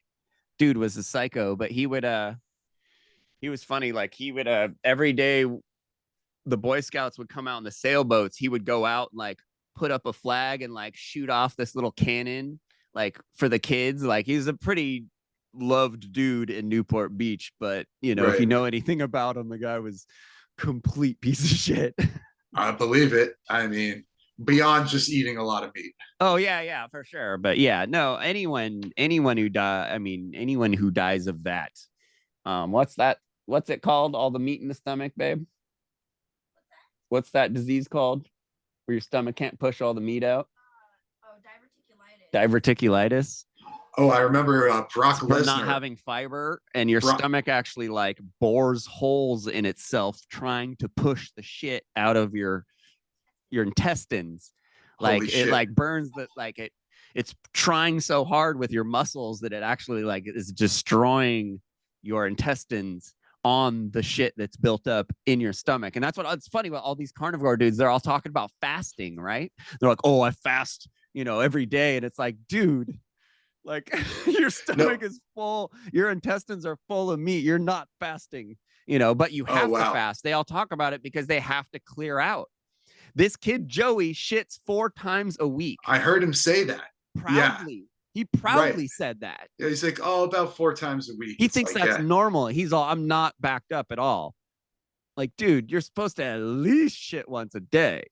dude was a psycho, but he was funny. Like he would every day the Boy Scouts would come out in the sailboats. He would go out and like put up a flag and like shoot off this little cannon like for the kids. Like he's a pretty loved dude in Newport Beach, but if you Right. know anything about him, the guy was complete piece of shit. I believe it. I mean, beyond just eating a lot of meat. Oh yeah, for sure. But yeah, no, anyone who anyone who dies of that. What's that? What's it called? All the meat in the stomach, babe. What's that disease called? Where your stomach can't push all the meat out? Diverticulitis. Oh, I remember It's Brock from not Lesnar. having fiber, and your Brock, stomach actually like bores holes in itself trying to push the shit out of your intestines. holy Like it shit. like burns it's trying so hard with your muscles that it actually like is destroying your intestines on the shit that's built up in your stomach. And that's what it's funny about all these carnivore dudes. They're all talking about fasting, right? They're like, oh, I fast, every day. And it's like, dude, like your No. stomach is full, your intestines are full of meat. You're not fasting, but you Oh have to wow. fast. They all talk about it because they have to clear out. This kid Joey shits 4 times a week. I heard him say that. Yeah. Proudly. He Right. proudly said that. Yeah, he's like, oh, about 4 times a week. He It's thinks like, that's yeah. normal. He's all, I'm not backed up at all. Like, dude, you're supposed to at least shit once a day.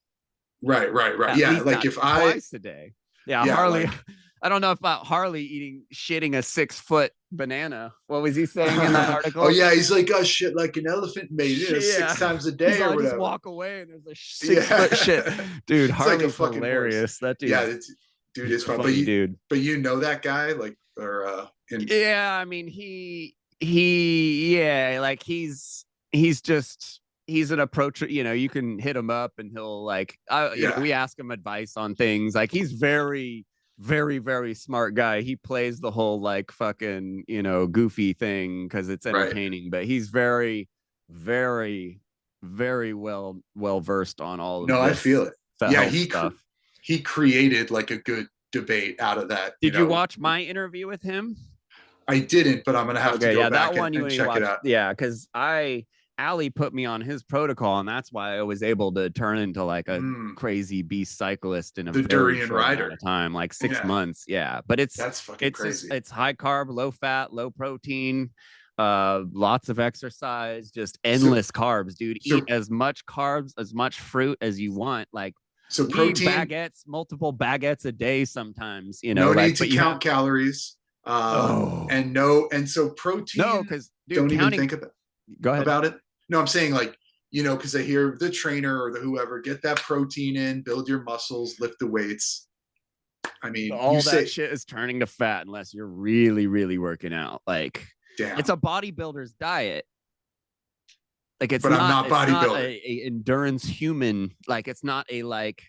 Right, right, right. At Yeah. least Like not if I, twice a day. Yeah, yeah, Harley. like, I don't know about Harley shitting a 6-foot banana. What was he saying in that oh article? yeah, he's like, oh shit, like an elephant made Yeah. 6 times a He's day all, or I just whatever. walk away and there's a 6-foot shit. Yeah. Dude, It's like a Harley's fucking horse. hilarious. That Yeah, dude's dude he's is a fun. funny dude. But you know that guy, like, or in Yeah, I mean yeah, like he's an approach, you can hit him up and he'll like yeah, we ask him advice on things. Like he's very very very smart guy. He plays the whole like fucking, goofy thing cuz it's right. entertaining, but he's very very very well versed on all of No, I feel this it. the Yeah, health stuff. he created like a good debate out of that. You Did you know, watch my interview with him? I didn't, but I'm gonna have to Okay, go yeah, that back one you and need to check it watch. out. Yeah, because I Ali put me on his protocol, and that's why I was able to turn into like a Mm, crazy beast cyclist in a the very durian short amount rider. of time, like six Yeah, months. Yeah, but that's fucking it's just crazy. it's high carb, low fat, low protein, lots of exercise, just So endless carbs, dude. Eat so as much carbs, as much fruit as you want. Like so we eat protein. baguettes, multiple baguettes a day sometimes, you know, No like, need to but you have count calories. no, And no, and so no, protein. because dude, Don't even counting. think about Go ahead. about it. No, I'm saying like, because I hear the trainer or the whoever get that protein in, build your muscles, lift the weights. I mean, you All that say, shit is turning to fat unless you're really, really working out. Like it's damn, a bodybuilder's diet. Like but I'm not it's not bodybuilding. a endurance human. Like it's not a like,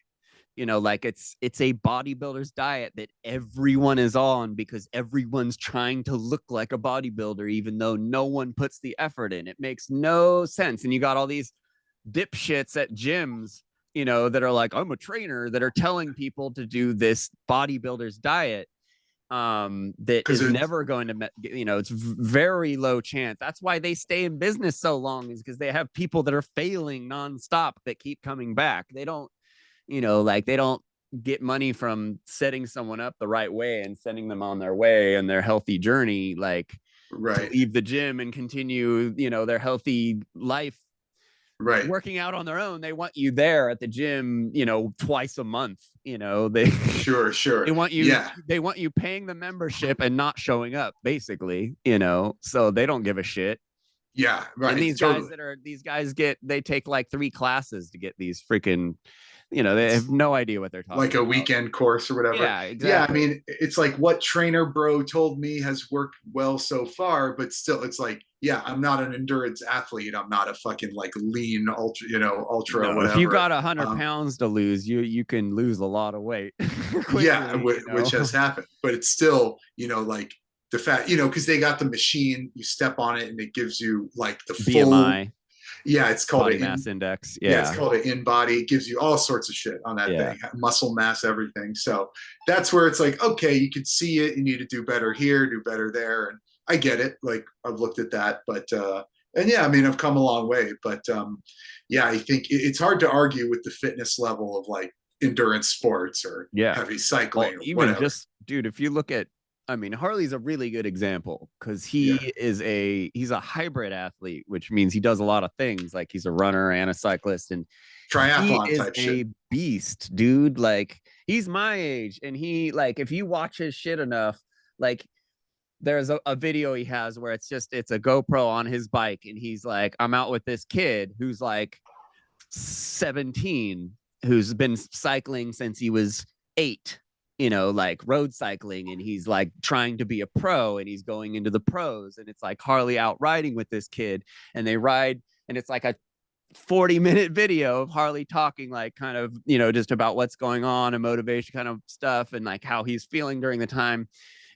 like it's a bodybuilder's diet that everyone is on because everyone's trying to look like a bodybuilder, even though no one puts the effort in. It makes no sense. And you got all these dipshits at gyms, that are like, I'm a trainer, that are telling people to do this bodybuilder's diet, that Because is it's never going to, it's very low chance. That's why they stay in business so long, is because they have people that are failing nonstop that keep coming back. They don't, like they don't get money from setting someone up the right way and sending them on their way and their healthy journey, like to right, leave the gym and continue, their healthy life right. working out on their own. They want you there at the gym, twice a month. They Sure, they sure. want you Yeah, they want you paying the membership and not showing up, basically. So they don't give a shit. yeah, And right. Totally. these guys they take like 3 classes to get these freaking, they have It's no idea what they're like talking a about. weekend course or whatever. Yeah, Yeah, I exactly. mean, it's like what trainer bro told me has worked well so far, but still, it's like, yeah, I'm not an endurance athlete. I'm not a fucking like lean ultra, ultra No, if you whatever. got 100 Um, pounds to lose, you can lose a lot of weight yeah, quickly. which has happened, but it's still, like the fact, because they got the machine, you step on it and it gives you like the full, BMI, yeah, it's called body it mass in, index. yeah, it's Yeah, called an in body. It gives you all sorts of shit on that yeah. thing, muscle mass, everything. So that's where it's like, okay, you can see it. You need to do better here, do better there. And I get it. Like I've looked at that, but, and yeah, I mean, I've come a long way, but, yeah, I think it's hard to argue with the fitness level of like endurance sports or Yeah. heavy Well, cycling or even whatever. just, dude, if you look at, I mean, Harley's a really good example because Yeah. he's a hybrid athlete, which means he does a lot of things. Like he's a runner and a cyclist, and he Triathlon is type shit. a beast, dude. Like he's my age, and he, like, if you watch his shit enough, like there's a video he has where it's a GoPro on his bike, and he's like, I'm out with this kid who's like 17, who's been cycling since he was 8, like road cycling, and he's like trying to be a pro, and he's going into the pros, and it's like Harley out riding with this kid, and they ride, and it's like a 40-minute video of Harley talking, like, kind of, just about what's going on and motivation kind of stuff, and like how he's feeling during the time.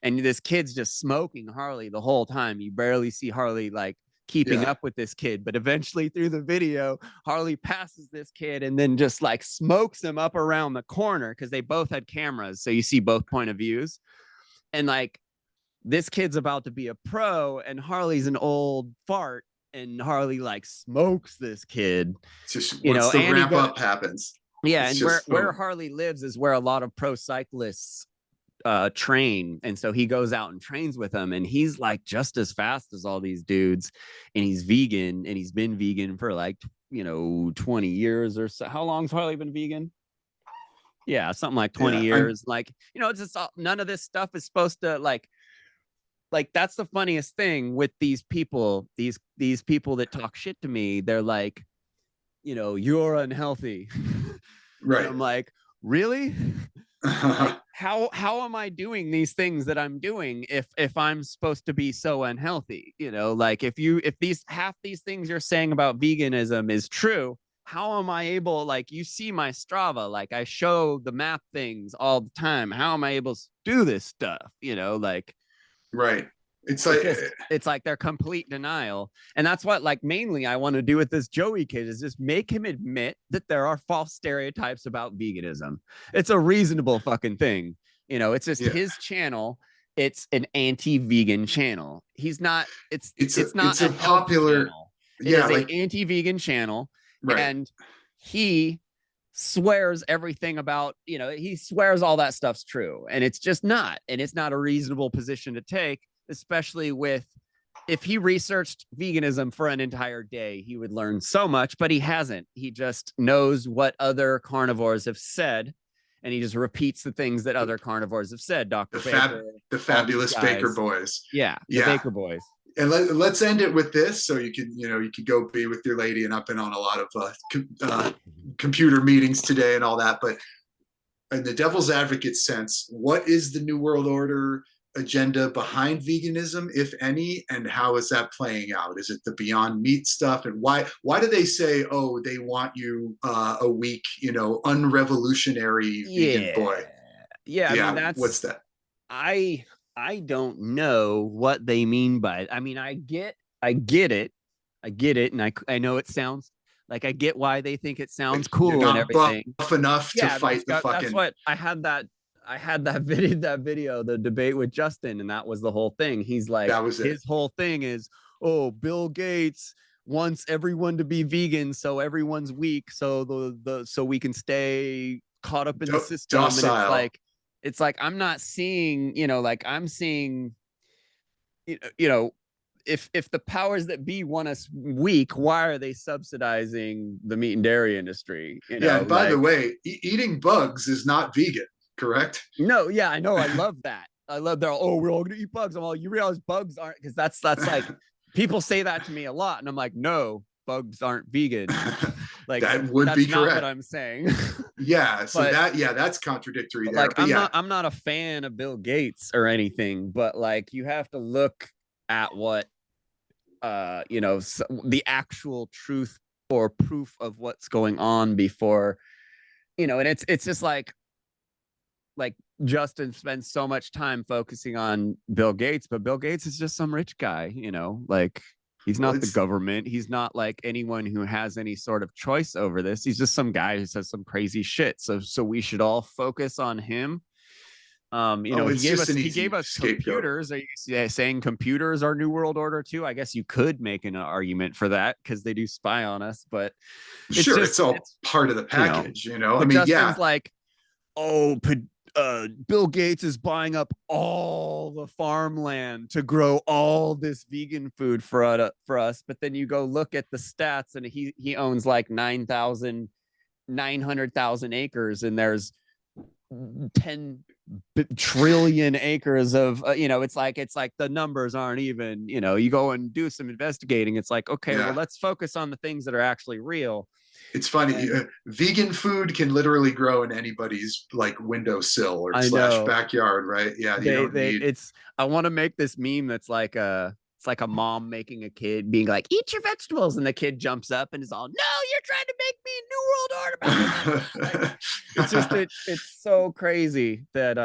And this kid's just smoking Harley the whole time. You barely see Harley like keeping Yeah. up with this kid, but eventually through the video, Harley passes this kid and then just like smokes him up around the corner, because they both had cameras, so you see both point of views. And like this kid's about to be a pro, and Harley's an old fart, and Harley like smokes this kid, It's just once the and he ramp go up happens, yeah, it's and where just where boom. Harley lives is where a lot of pro cyclists train, and so he goes out and trains with them, and he's like just as fast as all these dudes, and he's vegan, and he's been vegan for like 20 years or so. How long's Harley been vegan? Yeah, something like 20 Yeah. I'm years. Like, it's just none of this stuff is supposed to like that's the funniest thing with these people, these people that talk shit to me. They're like, you're unhealthy. And right. I'm like, really? Like, how am I doing these things that I'm doing if I'm supposed to be so unhealthy? Like, if these half these things you're saying about veganism is true, how am I able, like, you see my Strava, like I show the map things all the time. How am I able to do this stuff? Like, Right. It's it like, just it's like their complete denial. And that's what, like, mainly I want to do with this Joey kid, is just make him admit that there are false stereotypes about veganism. It's a reasonable fucking thing. It's just yeah, his channel. It's an anti-vegan channel. He's not, it's it's a it's not it's a a health popular channel. It Yeah, is a like anti-vegan channel, right. and he swears everything about, he swears all that stuff's true, and it's just not, and it's not a reasonable position to take, especially with, if he researched veganism for an entire day, he would learn so much, but he hasn't. He just knows what other carnivores have said, and he just repeats the things that other carnivores have said. The Dr. fab Baker, the all these fabulous Baker guys. boys. Yeah, the Yeah. Baker boys. And let's end it with this, so you can you can go be with your lady. And I've been on a lot of computer meetings today and all that. But in the devil's advocate sense, what is the New World Order agenda behind veganism, if any, and how is that playing out? Is it the Beyond Meat stuff, and why do they say, oh, they want you a weak, unrevolutionary vegan Yeah. boy? Yeah, I mean, Yeah, what's that? I I don't know what they mean by it. I mean, I get it. I get it, and I know it sounds like, I get why they think it Like sounds you're cool and not buff everything. enough to Yeah, fight the that's fucking. what I had that video, the debate with Justin, and that was the whole thing. He's like, That was it. his whole thing is, oh, Bill Gates wants everyone to be vegan, so everyone's weak, so so we can stay caught up in the system. And it's Docile. like, I'm not seeing, like, I'm seeing, you know, if the powers that be want us weak, why are they subsidizing the meat and dairy industry? Yeah, and by the Like, way, eating bugs is not vegan, correct? no, yeah, I know. I love that. I love that. Oh, we're all gonna eat bugs. I'm all, you realize bugs aren't, because that's like, people say that to me a lot, and I'm like, no, bugs aren't vegan. Like, That would be that's not what correct. I'm saying. Yeah, so but that, yeah, that's contradictory like, there. But I'm yeah, not I'm not a fan of Bill Gates or anything, but like, you have to look at what, the actual truth or proof of what's going on before, and it's just like Justin spends so much time focusing on Bill Gates, but Bill Gates is just some rich guy, like, he's well, not the it's government. He's not like anyone who has any sort of choice over this. He's just some guy who says some crazy shit. So we should all focus on him. oh, He it's gave just us an he gave easy us scapegoat. computers. Are you saying computers are New World Order too? I guess you could make an argument for that because they do spy on us, but it's Sure, just it's all it's part of the you know. package. I But mean, yeah, Justin's like, oh, Bill Gates is buying up all the farmland to grow all this vegan food for us. But then you go look at the stats, and he owns like 900,000 acres, and there's 10 trillion acres of, it's like the numbers aren't even. You go and do some investigating. It's like, okay, well, yeah. let's focus on the things that are actually real. It's funny. And Vegan food can literally grow in anybody's like windowsill or I slash know backyard, right? Yeah, you don't they need. it's I want to make this meme that's like a mom making a kid being like, eat your vegetables, and the kid jumps up and is all, no, you're trying to make me New World Order, blah, blah, blah, blah. Like, it's just it's so crazy that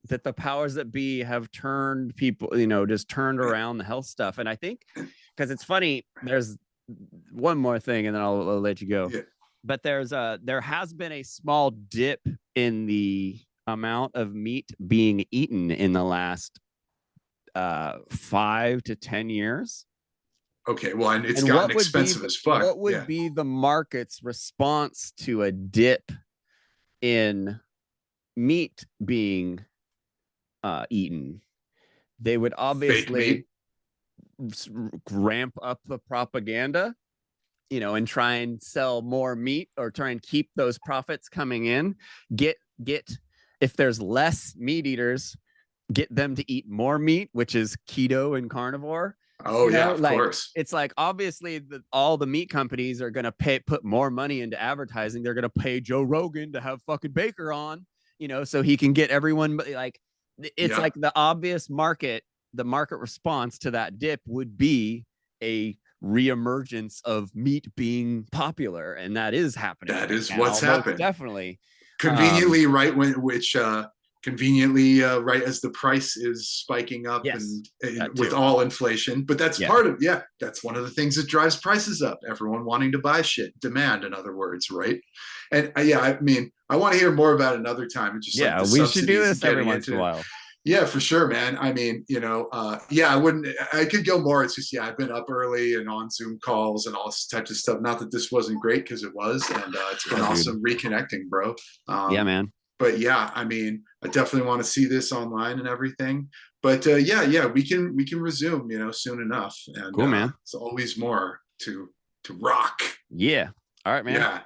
the powers that be have turned people, just turned around the health stuff. And I think, because it's funny, there's one more thing, and then I'll let you go. Yeah. But there has been a small dip in the amount of meat being eaten in the last 5 to 10 years. Okay. Well, and it's And gotten expensive as fuck. what would Yeah. be the market's response to a dip in meat being eaten? They would Fake obviously meat. ramp up the propaganda, and try and sell more meat, or try and keep those profits coming in. Get If there's less meat eaters, get them to eat more meat, which is keto and carnivore. Oh yeah, of Like, course. it's like, obviously all the meat companies are going to put more money into advertising. They're going to pay Joe Rogan to have fucking Baker on, so he can get everyone. Like, it's Yeah, like the market response to that dip would be a reemergence of meat being popular, and that is happening that right is what's now, most happened. definitely. um Conveniently right when which conveniently right as the price is spiking up yes, and that with too. all inflation. But that's Yeah, part of, yeah, that's one of the things that drives prices up. Everyone wanting to buy shit, demand, in other words, right? And yeah, I mean, I want to hear more about it another time. It's just like yeah, the we should do subsidies and this every getting once in a into. while. Yeah, for sure, man. I mean, yeah, I could go more. It's just, yeah, I've been up early and on Zoom calls and all this types of stuff. Not that this wasn't great, because it was. And it's been Yeah, dude. awesome reconnecting, bro. Yeah, Um, man. but yeah, I mean, I definitely want to see this online and everything. But yeah, we can resume, soon enough. And Cool, man. it's always more to rock. Yeah. All right, man. Yeah.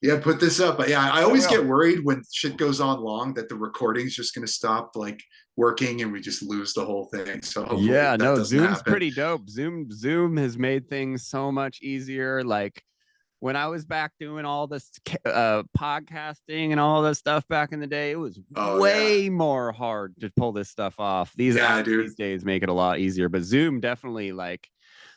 Yeah, put this up. But yeah, I I always will. get worried when shit goes on long that the recording's just going to stop like working and we just lose the whole thing. So hopefully Yeah, that no, doesn't Zoom's happen. pretty dope. Zoom has made things so much easier. Like when I was back doing all this podcasting and all this stuff back in the day, it was Oh yeah. way more hard to pull this stuff off. These Yeah, apps dude. these days make it a lot easier, but Zoom definitely, like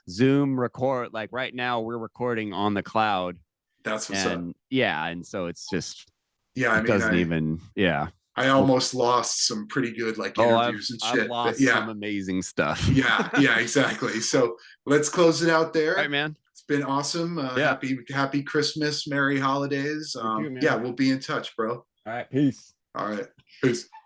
Zoom record, like right now we're recording on the cloud, That's what's up. and yeah, and so it's just, Yeah, I it mean, doesn't I even, yeah. I almost lost some pretty good like Oh, I've interviews and I've shit. But lost yeah, some amazing stuff. yeah, exactly. So let's close it out All right, there. man. It's been awesome. Yeah, Happy Christmas, Merry Holidays. you too, Yeah, man. we'll be in touch, bro. All right, peace. All right. Peace.